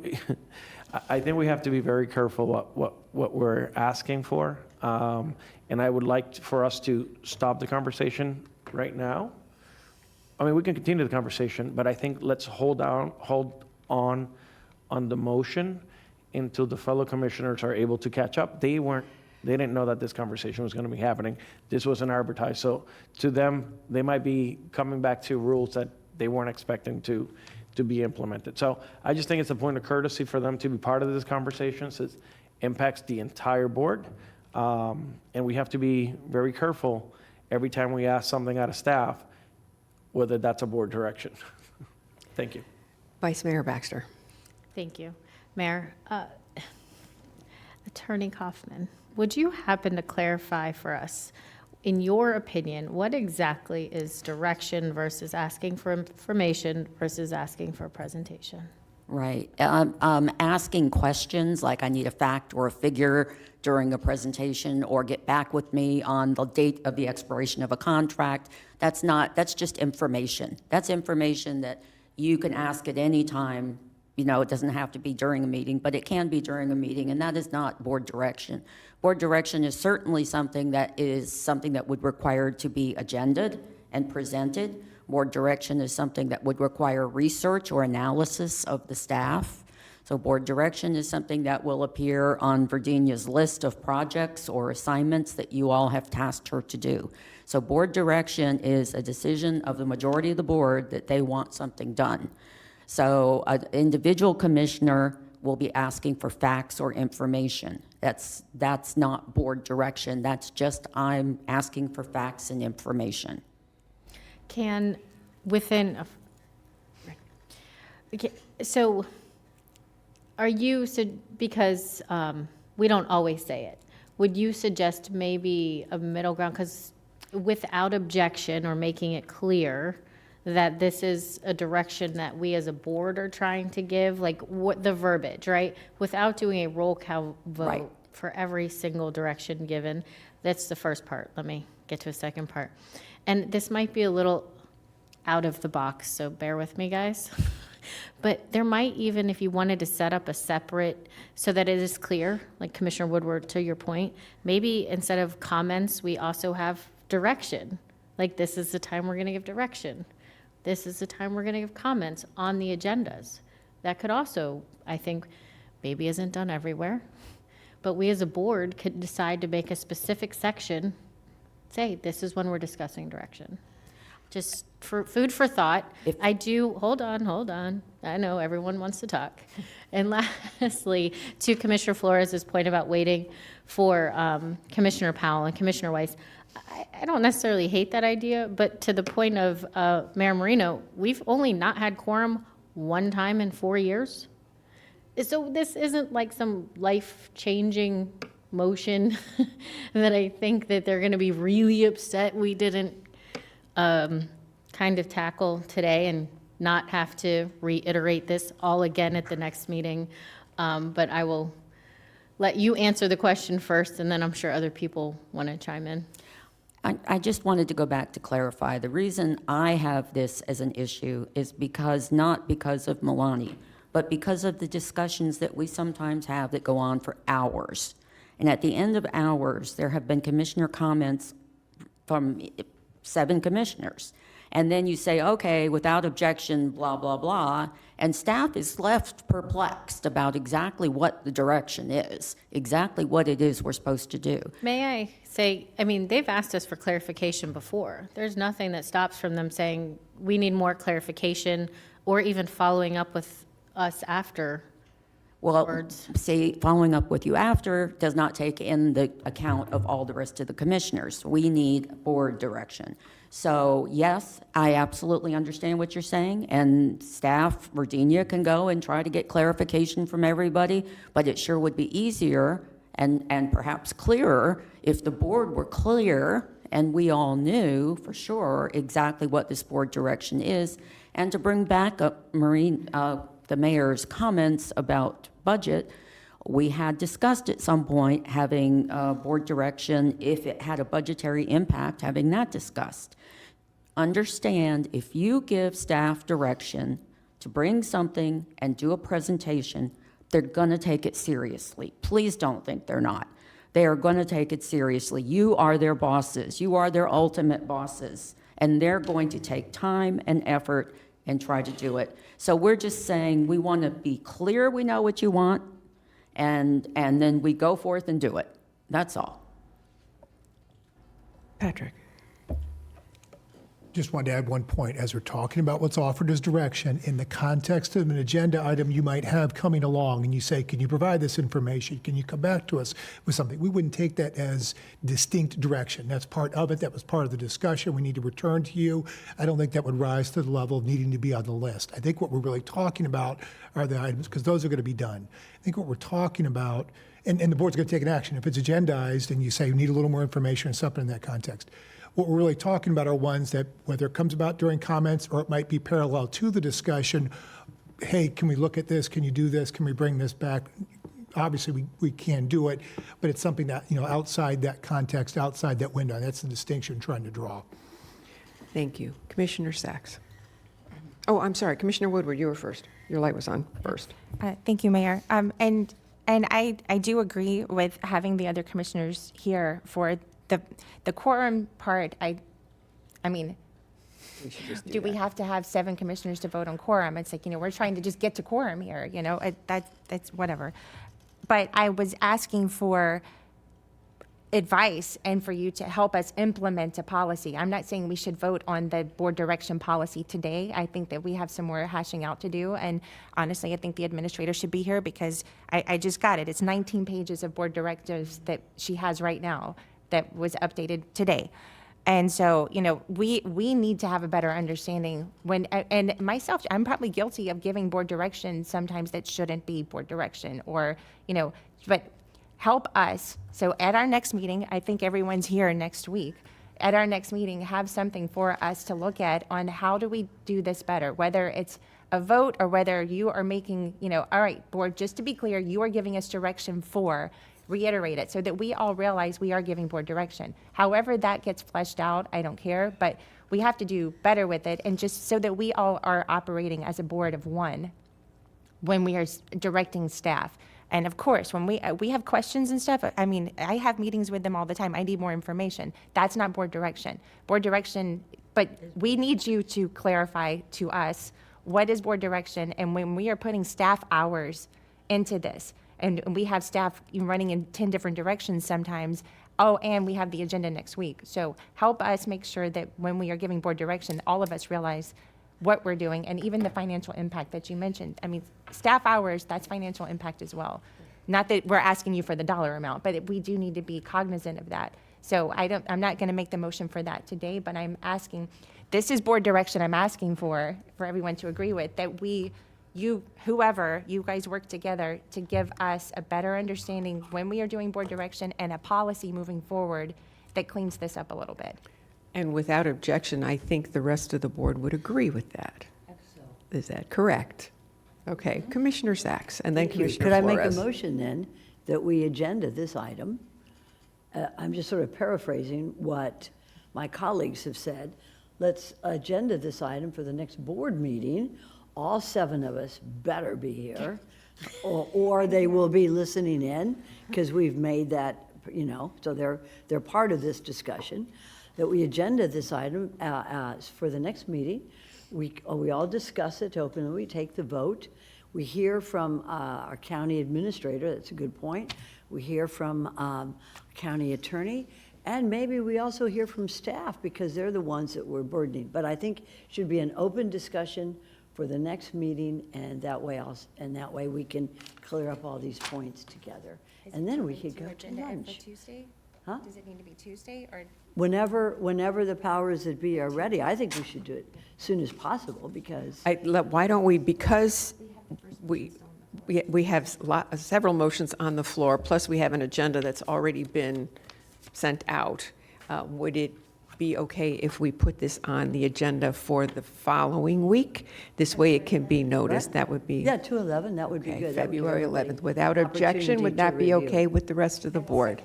I think we have to be very careful what we're asking for. And I would like for us to stop the conversation right now. I mean, we can continue the conversation, but I think let's hold on the motion until the fellow commissioners are able to catch up. They didn't know that this conversation was going to be happening. This wasn't advertised. So to them, they might be coming back to rules that they weren't expecting to be implemented. So I just think it's a point of courtesy for them to be part of this conversation, since it impacts the entire board. And we have to be very careful every time we ask something out of staff, whether that's a board direction. Thank you. Vice Mayor Baxter. Thank you. Mayor, Attorney Kaufman, would you happen to clarify for us, in your opinion, what exactly is direction versus asking for information versus asking for a presentation? Right. Asking questions like I need a fact or a figure during a presentation, or get back with me on the date of the expiration of a contract, that's just information. That's information that you can ask at any time. You know, it doesn't have to be during a meeting, but it can be during a meeting, and that is not board direction. Board direction is certainly something that would require to be agended and presented. Board direction is something that would require research or analysis of the staff. So board direction is something that will appear on Virginia's list of projects or assignments that you all have tasked her to do. So board direction is a decision of the majority of the board that they want something done. So an individual commissioner will be asking for facts or information. That's not board direction. That's just, I'm asking for facts and information. Can, within, okay, so are you, because we don't always say it, would you suggest maybe a middle ground? Because without objection, or making it clear that this is a direction that we as a board are trying to give, like what the verbiage, right? Without doing a roll call vote Right. for every single direction given. That's the first part. Let me get to a second part. And this might be a little out of the box, so bear with me, guys. But there might even, if you wanted to set up a separate, so that it is clear, like Commissioner Woodward, to your point, maybe instead of comments, we also have direction. Like, this is the time we're going to give direction. This is the time we're going to give comments on the agendas. That could also, I think, maybe isn't done everywhere, but we as a board could decide to make a specific section, say, this is when we're discussing direction. Just for food for thought. Hold on. I know everyone wants to talk. And lastly, to Commissioner Flores' point about waiting for Commissioner Powell and Commissioner Weiss, I don't necessarily hate that idea, but to the point of Mayor Marino, we've only not had quorum one time in 4 years. So this isn't like some life-changing motion that I think that they're going to be really upset we didn't kind of tackle today and not have to reiterate this all again at the next meeting. But I will let you answer the question first, and then I'm sure other people want to chime in. I just wanted to go back to clarify. The reason I have this as an issue is not because of Milani, but because of the discussions that we sometimes have that go on for hours. And at the end of hours, there have been commissioner comments from 7 commissioners. And then you say, okay, without objection, blah, blah, blah. And staff is left perplexed about exactly what the direction is, exactly what it is we're supposed to do. May I say, I mean, they've asked us for clarification before. There's nothing that stops from them saying, we need more clarification or even following up with us after. Well, see, following up with you after does not take in the account of all the rest of the commissioners. We need board direction. So yes, I absolutely understand what you're saying, and staff, Virginia, can go and try to get clarification from everybody, but it sure would be easier and perhaps clearer if the board were clear and we all knew for sure exactly what this board direction is. And to bring back up the mayor's comments about budget, we had discussed at some point having board direction, if it had a budgetary impact, having that discussed. Understand, if you give staff direction to bring something and do a presentation, they're gonna take it seriously. Please don't think they're not. They are gonna take it seriously. You are their bosses. You are their ultimate bosses. And they're going to take time and effort and try to do it. So we're just saying we want to be clear we know what you want, and then we go forth and do it. That's all. Patrick. Just wanted to add one point. As we're talking about what's offered as direction, in the context of an agenda item you might have coming along, and you say, can you provide this information? Can you come back to us with something? We wouldn't take that as distinct direction. That's part of it. That was part of the discussion. We need to return to you. I don't think that would rise to the level of needing to be on the list. I think what we're really talking about are the items, because those are going to be done. I think what we're talking about, and the board's going to take an action. If it's agendized and you say you need a little more information or something in that context, what we're really talking about are ones that, whether it comes about during comments or it might be parallel to the discussion, hey, can we look at this? Can you do this? Can we bring this back? Obviously, we can do it, but it's something that, outside that context, outside that window. That's the distinction I'm trying to draw. Thank you. Commissioner Sachs. Oh, I'm sorry, Commissioner Woodward, you were first. Your light was on first. Thank you, Mayor. And I do agree with having the other commissioners here for the quorum part. I mean, do we have to have 7 commissioners to vote on quorum? It's like, we're trying to just get to quorum here, that's whatever. But I was asking for advice and for you to help us implement a policy. I'm not saying we should vote on the board direction policy today. I think that we have some more hashing out to do. And honestly, I think the administrator should be here because I just got it. It's 19 pages of board directives that she has right now that was updated today. And so, we need to have a better understanding and myself, I'm probably guilty of giving board direction sometimes that shouldn't be board direction or, but help us. So at our next meeting, I think everyone's here next week. At our next meeting, have something for us to look at on how do we do this better, whether it's a vote or whether you are making, all right, board, just to be clear, you are giving us direction for, reiterate it so that we all realize we are giving board direction. However that gets fleshed out, I don't care, but we have to do better with it, and just so that we all are operating as a board of one when we are directing staff. And of course, when we have questions and stuff, I mean, I have meetings with them all the time. I need more information. That's not board direction. Board direction, but we need you to clarify to us what is board direction, and when we are putting staff hours into this, and we have staff running in 10 different directions sometimes. Oh, and we have the agenda next week. So help us make sure that when we are giving board direction, all of us realize what we're doing, and even the financial impact that you mentioned. I mean, staff hours, that's financial impact as well. Not that we're asking you for the dollar amount, but we do need to be cognizant of that. So I'm not going to make the motion for that today, but I'm asking, this is board direction I'm asking for everyone to agree with, that whoever, you guys work together to give us a better understanding when we are doing board direction and a policy moving forward that cleans this up a little bit. And without objection, I think the rest of the board would agree with that. Is that correct? Okay, Commissioner Sachs, and then Commissioner Could I Flores. make a motion then that we agenda this item? I'm just sort of paraphrasing what my colleagues have said. Let's agenda this item for the next board meeting. All 7 of us better be here, or they will be listening in, because we've made that, so they're part of this discussion, that we agenda this item for the next meeting. We all discuss it openly, we take the vote. We hear from our county administrator, that's a good point. We hear from county attorney, and maybe we also hear from staff, because they're the ones that we're burdening. But I think it should be an open discussion for the next meeting, and that way we can clear up all these points together. And then we could go to lunch. Tuesday? Huh? Does it need to be Tuesday, or? Whenever the powers that be are ready, I think we should do it as soon as possible, because Why don't we, because we have several motions on the floor, plus we have an agenda that's already been sent out. Would it be okay if we put this on the agenda for the following week? This way it can be noticed. That would be. yeah, 2/11, that would be Okay, good. That would give February everybody 11th. Without objection, would that opportunity be to review. okay with the rest of the board?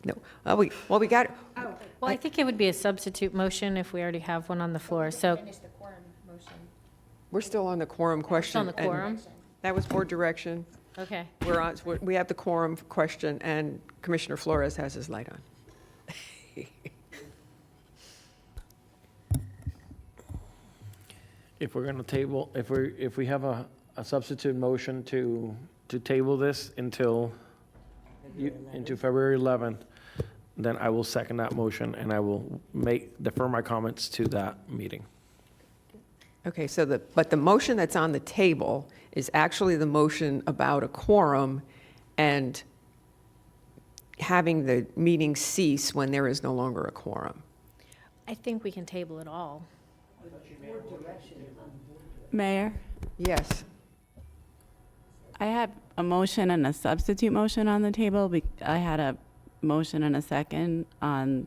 No. We got, Well, I think it would be a substitute motion if we already have one on the floor, so. Finish the quorum motion. we're still on the quorum question. on the and quorum? That was board direction. Okay. We have the quorum question, and Commissioner Flores has his light on. If we're going to table, if we have a substitute motion to table this until February 11th, then I will second that motion, and I will defer my comments to that meeting. Okay, but the motion that's on the table is actually the motion about a quorum and having the meeting cease when there is no longer a quorum. I think we can table it all. Mayor, Yes. I have a motion and a substitute motion on the table. I had a motion and a second on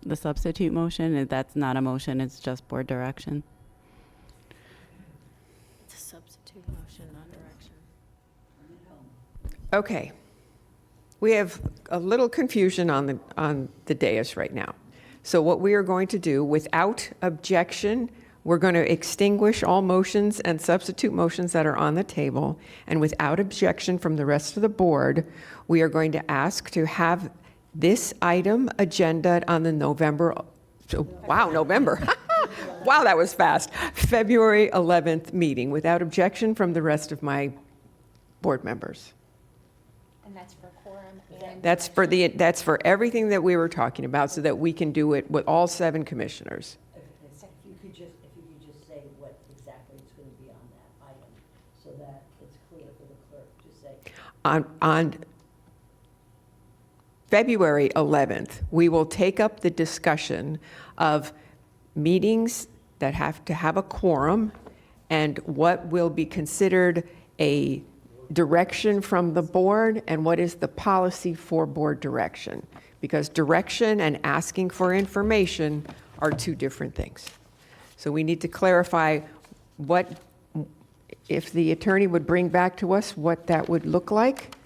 the substitute motion. That's not a motion, it's just board direction. It's a substitute motion, not direction. Okay. We have a little confusion on the dais right now. So what we are going to do, without objection, we're going to extinguish all motions and substitute motions that are on the table, and without objection from the rest of the board, we are going to ask to have this item agenda on the November. Wow, that was fast. February 11th meeting, without objection from the rest of my board members. And that's for quorum and. That's for everything that we were talking about, so that we can do it with all 7 commissioners. If you could just say what exactly it's going to be on that item, so that it's clear for the clerk to say. On February 11th, we will take up the discussion of meetings that have to have a quorum and what will be considered a direction from the board and what is the policy for board direction. Because direction and asking for information are 2 different things. So we need to clarify if the attorney would bring back to us what that would look like.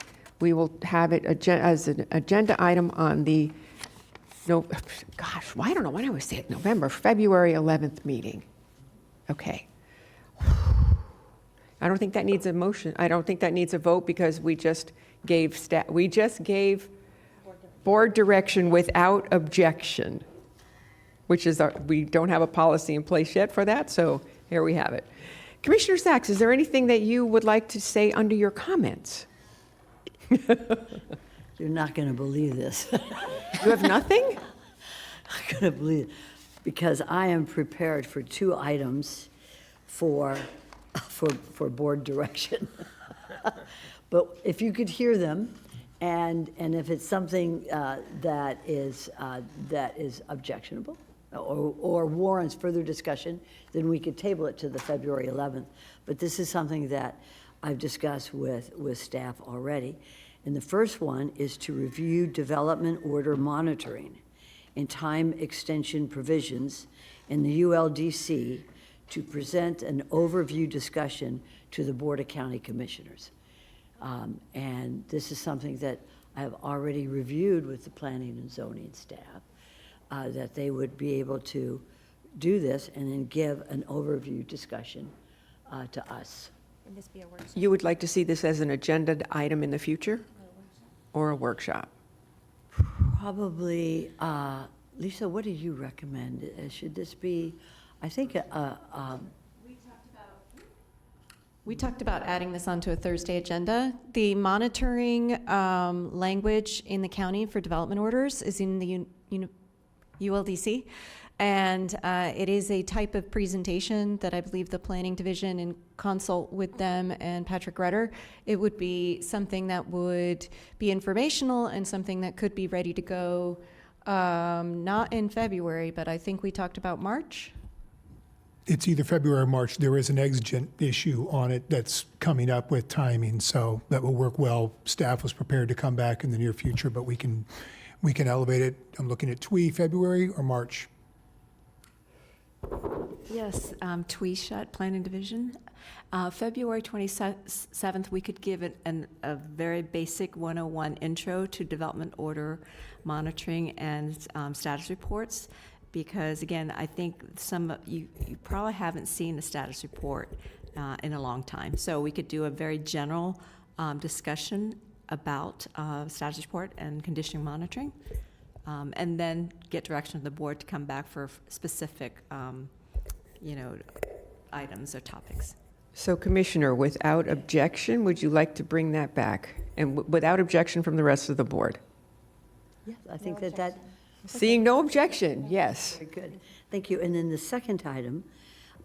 We will have it as an agenda item on the, I don't know when I was saying February 11th meeting. Okay. I don't think that needs a motion. I don't think that needs a vote, because we just gave board direction without objection, which is we don't have a policy in place yet for that, so here we have it. Commissioner Sachs, is there anything that you would like to say under your comments? You're not going to believe this. You have nothing? I'm going to believe it, because I am prepared for 2 items for board direction. But if you could hear them, and if it's something that is objectionable or warrants further discussion, then we could table it to the February 11th. But this is something that I've discussed with staff already. And the first one is to review development order monitoring and time extension provisions in the ULDC to present an overview discussion to the Board of County Commissioners. And this is something that I have already reviewed with the planning and zoning staff, that they would be able to do this and then give an overview discussion to us. Would this be a workshop? You would like to see this as an agenda item in the future, or a workshop? Probably, Lisa, what do you recommend? Should this be, I think, We talked about adding this onto a Thursday agenda. The monitoring language in the county for development orders is in the ULDC. And it is a type of presentation that I believe the Planning Division, in consult with them and Patrick Rutter, it would be something that would be informational and something that could be ready to go, not in February, but I think we talked about March. It's either February or March. There is an exigent issue on it that's coming up with timing, so that will work well. Staff was prepared to come back in the near future, but we can elevate it. I'm looking at February or March. Yes, Shut Planning Division. February 27th, we could give it a very basic 101 intro to development order monitoring and status reports. Because again, I think some of you probably haven't seen the status report in a long time. So we could do a very general discussion about status report and condition monitoring, and then get direction of the board to come back for specific, items or topics. So Commissioner, without objection, would you like to bring that back? And without objection from the rest of the board? Yes, I think that. Seeing no objection, yes. Very good. Thank you. And then the second item.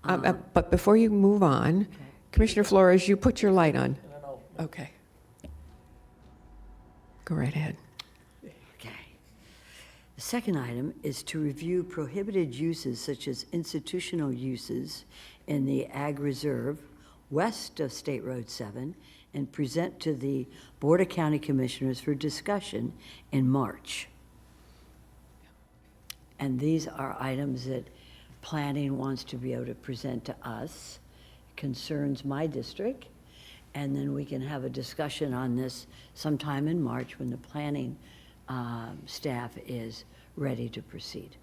But before you move on, Commissioner Flores, you put your light on. Okay. Go right ahead. Okay. The second item is to review prohibited uses such as institutional uses in the Ag Reserve west of State Road 7 and present to the Board of County Commissioners for discussion in March. And these are items that planning wants to be able to present to us, concerns my district, and then we can have a discussion on this sometime in March when the planning staff is ready to proceed.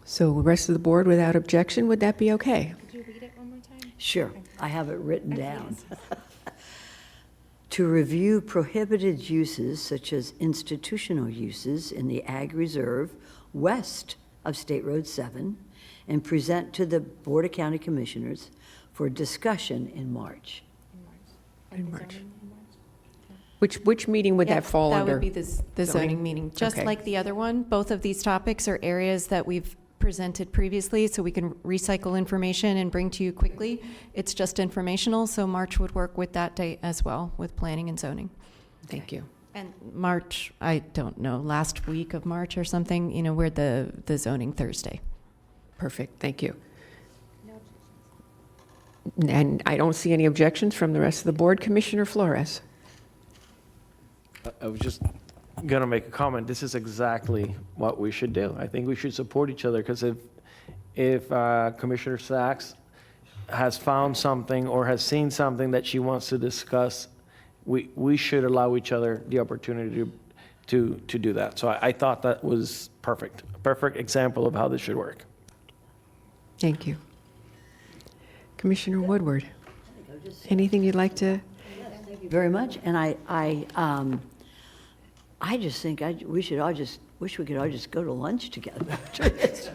So the rest of the board, without objection, would that be okay? Could you read it one more time? Sure, I have it written down. To review prohibited uses such as institutional uses in the Ag Reserve west of State Road 7 and present to the Board of County Commissioners for discussion in March. In March. Which meeting would that fall under? That would be the zoning meeting. Just Okay. like the other one, both of these topics are areas that we've presented previously, so we can recycle information and bring to you quickly. It's just informational, so March would work with that date as well, with planning and zoning. Thank you. And March, I don't know, last week of March or something, we're the zoning Thursday. Perfect, thank you. And I don't see any objections from the rest of the board. Commissioner Flores. I was just going to make a comment. This is exactly what we should do. I think we should support each other because if Commissioner Sachs has found something or has seen something that she wants to discuss, we should allow each other the opportunity to do that. So I thought that was perfect. A perfect example of how this should work. Thank you. Commissioner Woodward, anything you'd like to? Thank you very much. And I just think we should all just wish we could all just go to lunch together after this,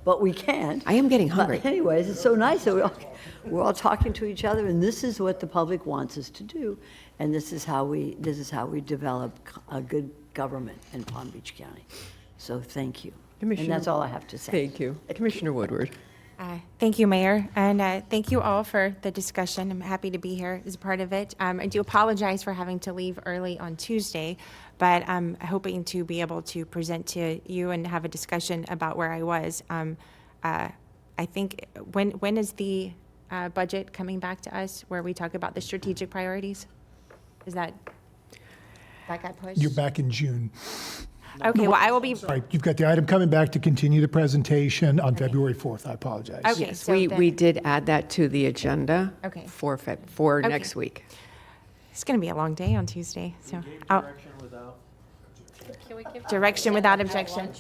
but we can't. I am getting hungry. But anyways, it's so nice that we're all talking to each other, and this is what the public wants us to do, and this is how we develop a good government in Palm Beach County. So thank you. And that's all I have to say. Thank you. Commissioner Woodward. Thank you, Mayor, and thank you all for the discussion. I'm happy to be here as a part of it. I do apologize for having to leave early on Tuesday, but I'm hoping to be able to present to you and have a discussion about where I was. I think, when is the budget coming back to us, where we talk about the strategic priorities? Is that got pushed? You're back in June. Okay, well, I will be. Sorry, you've got the item coming back to continue the presentation on February 4th. I apologize. Okay, Yes, so we then- did add that to the agenda Okay. for Okay. next week. It's going to be a long day on Tuesday, so. Direction without objection.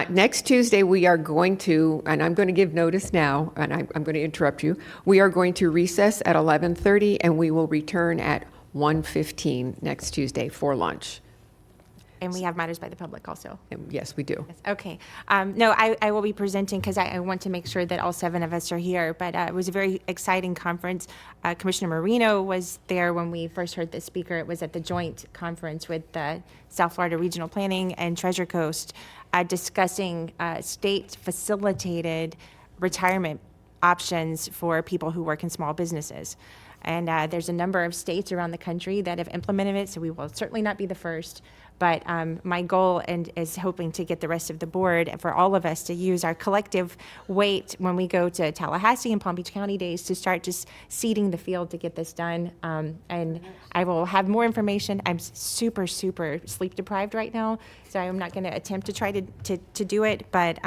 Next Tuesday, we are going to, and I'm going to give notice now, and I'm going to interrupt you. We are going to recess at 11:30, and we will return at 1:15 next Tuesday for lunch. And we have matters by the public also. Yes, we do. Okay. No, I will be presenting because I want to make sure that all 7 of us are here. But it was a very exciting conference. Commissioner Marino was there when we first heard the speaker. It was at the joint conference with the South Florida Regional Planning and Treasure Coast, discussing state-facilitated retirement options for people who work in small businesses. And there's a number of states around the country that have implemented it, so we will certainly not be the first. But my goal is hoping to get the rest of the board and for all of us to use our collective weight when we go to Tallahassee and Palm Beach County days to start just seeding the field to get this done. And I will have more information. I'm super, super sleep deprived right now, so I'm not going to attempt to try to do it. But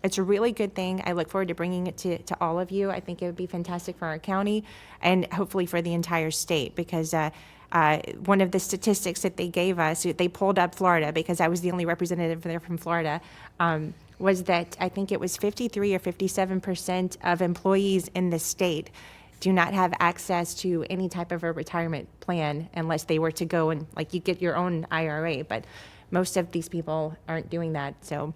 it's a really good thing. I look forward to bringing it to all of you. I think it would be fantastic for our county and hopefully for the entire state, because one of the statistics that they gave us, they pulled up Florida because I was the only representative there from Florida, was that I think it was 53 or 57% of employees in the state do not have access to any type of a retirement plan unless they were to go and, like, you get your own IRA. But most of these people aren't doing that. So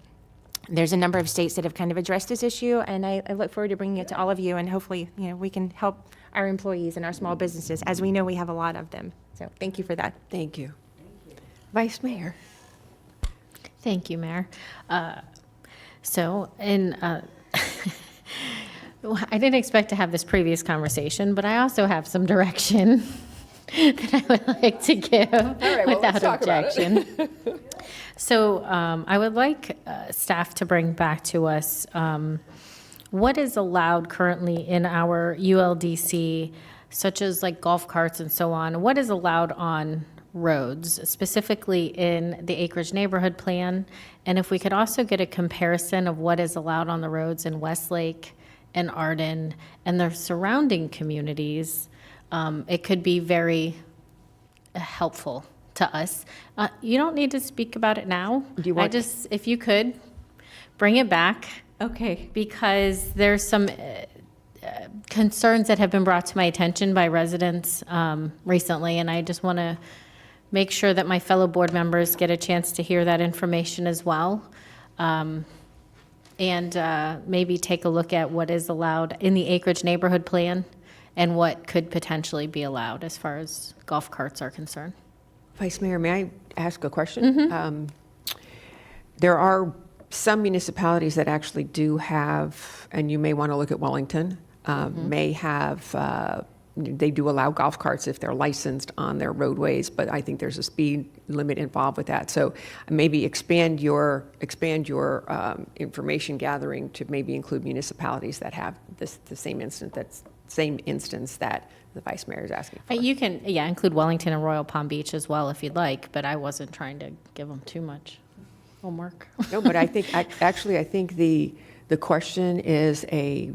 there's a number of states that have kind of addressed this issue, and I look forward to bringing it to all of you, and hopefully, we can help our employees and our small businesses, as we know we have a lot of them. So thank you for that. Thank you. Vice Mayor. Thank you, Mayor. I didn't expect to have this previous conversation, but I also have some direction that I would like to give without objection. So I would like staff to bring back to us what is allowed currently in our ULDC, such as like golf carts and so on. What is allowed on roads, specifically in the acreage neighborhood plan? And if we could also get a comparison of what is allowed on the roads in Westlake and Arden and the surrounding communities, it could be very helpful to us. You don't need to speak about it now. Do you want? If you could, bring it back. Okay. Because there's some concerns that have been brought to my attention by residents recently, and I just want to make sure that my fellow board members get a chance to hear that information as well. And maybe take a look at what is allowed in the acreage neighborhood plan and what could potentially be allowed as far as golf carts are concerned. Vice Mayor, may I ask a question? There are some municipalities that actually do have, and you may want to look at Wellington, may have, they do allow golf carts if they're licensed on their roadways, but I think there's a speed limit involved with that. So maybe expand your information gathering to maybe include municipalities that have the same instance that the Vice Mayor is asking for. You can, include Wellington and Royal Palm Beach as well if you'd like, but I wasn't trying to give them too much homework. No, but I think, I think the question is a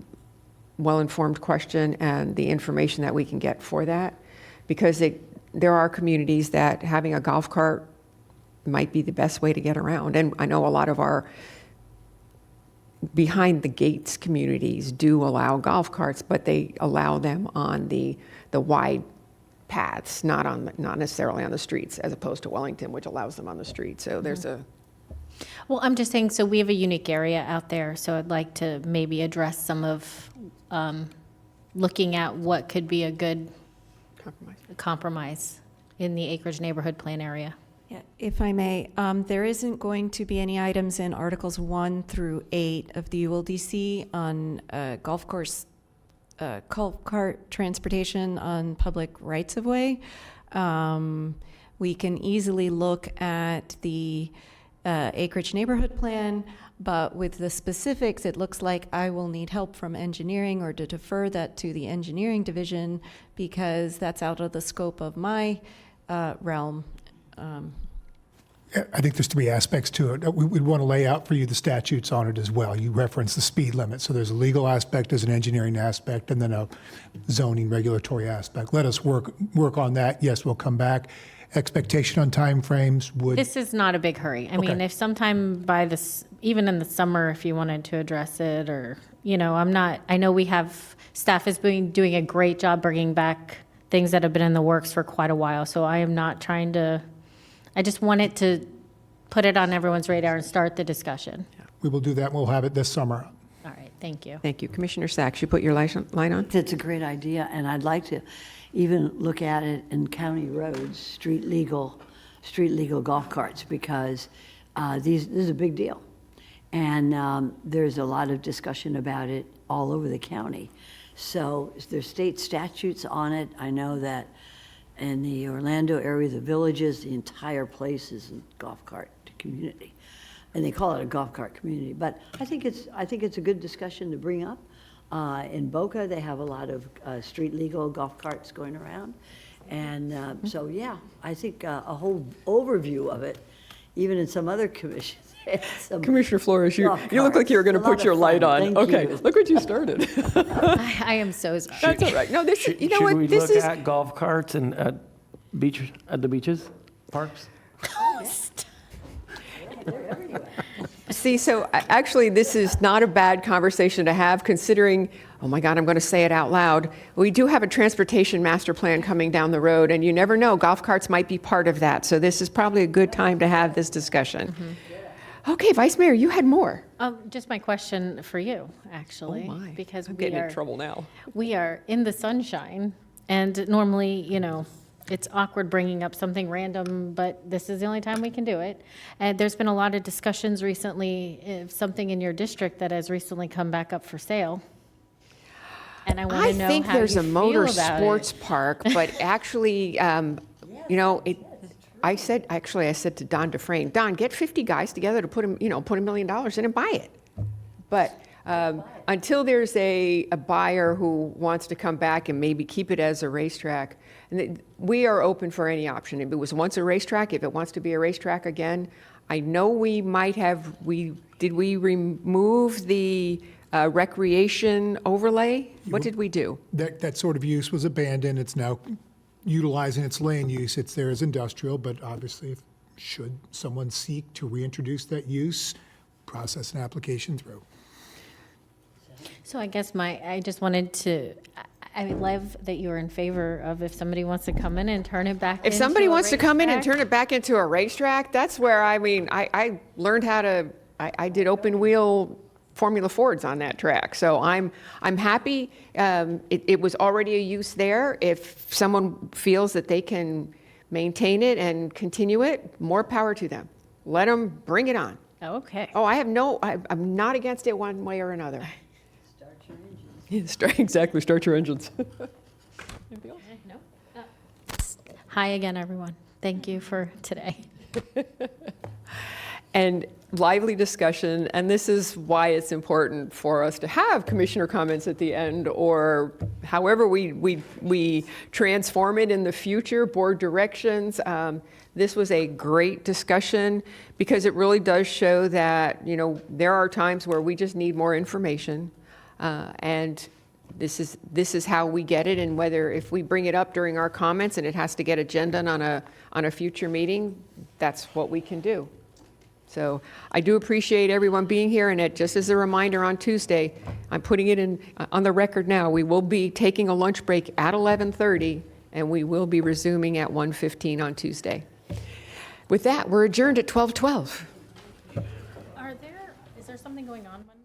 well-informed question, and the information that we can get for that, because there are communities that having a golf cart might be the best way to get around. And I know a lot of our behind the gates communities do allow golf carts, but they allow them on the wide paths, not necessarily on the streets, as opposed to Wellington, which allows them on the street. So there's a Well, I'm just saying, so we have a unique area out there, so I'd like to maybe address some of looking at what could be a good compromise in the acreage neighborhood plan area. Yeah, if I may, there isn't going to be any items in Articles 1 through 8 of the ULDC on golf cart transportation on public rights-of-way. We can easily look at the acreage neighborhood plan, but with the specifics, it looks like I will need help from engineering or to defer that to the engineering division, because that's out of the scope of my realm. I think there's 3 aspects to it. We'd want to lay out for you the statutes on it as well. You referenced the speed limit. So there's a legal aspect, there's an engineering aspect, and then a zoning regulatory aspect. Let us work on that. Yes, we'll come back. Expectation on timeframes would... This is not a big hurry. I mean, if sometime by this, even in the summer, if you wanted to address it, or, I know we have, staff is doing a great job bringing back things that have been in the works for quite a while. So I am not trying to, I just want it to put it on everyone's radar and start the discussion. We will do that, and we'll have it this summer. All right, thank you. Thank you. Commissioner Sacks, you put your light on? That's a great idea, and I'd like to even look at it in county roads, street legal golf carts, because this is a big deal. And there's a lot of discussion about it all over the county. So there's state statutes on it. I know that in the Orlando area, the villages, the entire place is a golf cart community. And they call it a golf cart community. But I think it's a good discussion to bring up. In Boca, they have a lot of street legal golf carts going around. And so, yeah, I think a whole overview of it, even in some other commissions. Commissioner Flores, you look like you were going to put your light on. Thank Okay, you. look what you started. I am so sorry. That's all right. No, this, you know Should what, we this look is, at golf carts and at the beaches, parks? See, so actually, this is not a bad conversation to have, considering, oh my God, I'm going to say it out loud. We do have a transportation master plan coming down the road, and you never know, golf carts might be part of that. So this is probably a good time to have this discussion. Okay, Vice Mayor, you had more. Just my question for you, actually. Oh, my. Because I'm getting in trouble now. we are in the sunshine, and normally, you know, it's awkward bringing up something random, but this is the only time we can do it. And there's been a lot of discussions recently of something in your district that has recently come back up for sale. And I want to know how you feel about it. I think there's a motor sports park, but actually, you know, I said to Don Dufresne, Don, get 50 guys together to put $1 million in and buy it. But until there's a buyer who wants to come back and maybe keep it as a racetrack, and we are open for any option. If it was once a racetrack, if it wants to be a racetrack again, I know we might have, did we remove the recreation overlay? What did we do? That sort of use was abandoned. It's now utilizing its lane use. It's there as industrial, but obviously, should someone seek to reintroduce that use, process an application through. So I guess I just wanted to, I love that you're in favor of if somebody wants to come in and turn it back into If somebody a wants to come in and racetrack. turn it back into a racetrack, that's where, I learned how to, I did open wheel Formula Fords on that track. So I'm happy. It was already a use there. If someone feels that they can maintain it and continue it, more power to them. Let them bring it on. Okay. Oh, I'm not against it one way or another. Exactly, start your engines. Anything else? No. Hi again, everyone. Thank you for today. And lively discussion, and this is why it's important for us to have commissioner comments at the end, or however we transform it in the future, board directions. This was a great discussion because it really does show that, there are times where we just need more information. And this is how we get it, and if we bring it up during our comments and it has to get agendaed on a future meeting, that's what we can do. So I do appreciate everyone being here, and just as a reminder, on Tuesday, I'm putting it on the record now, we will be taking a lunch break at 11:30, and we will be resuming at 1:15 on Tuesday. With that, we're adjourned at 12:12. Is there something going on Monday?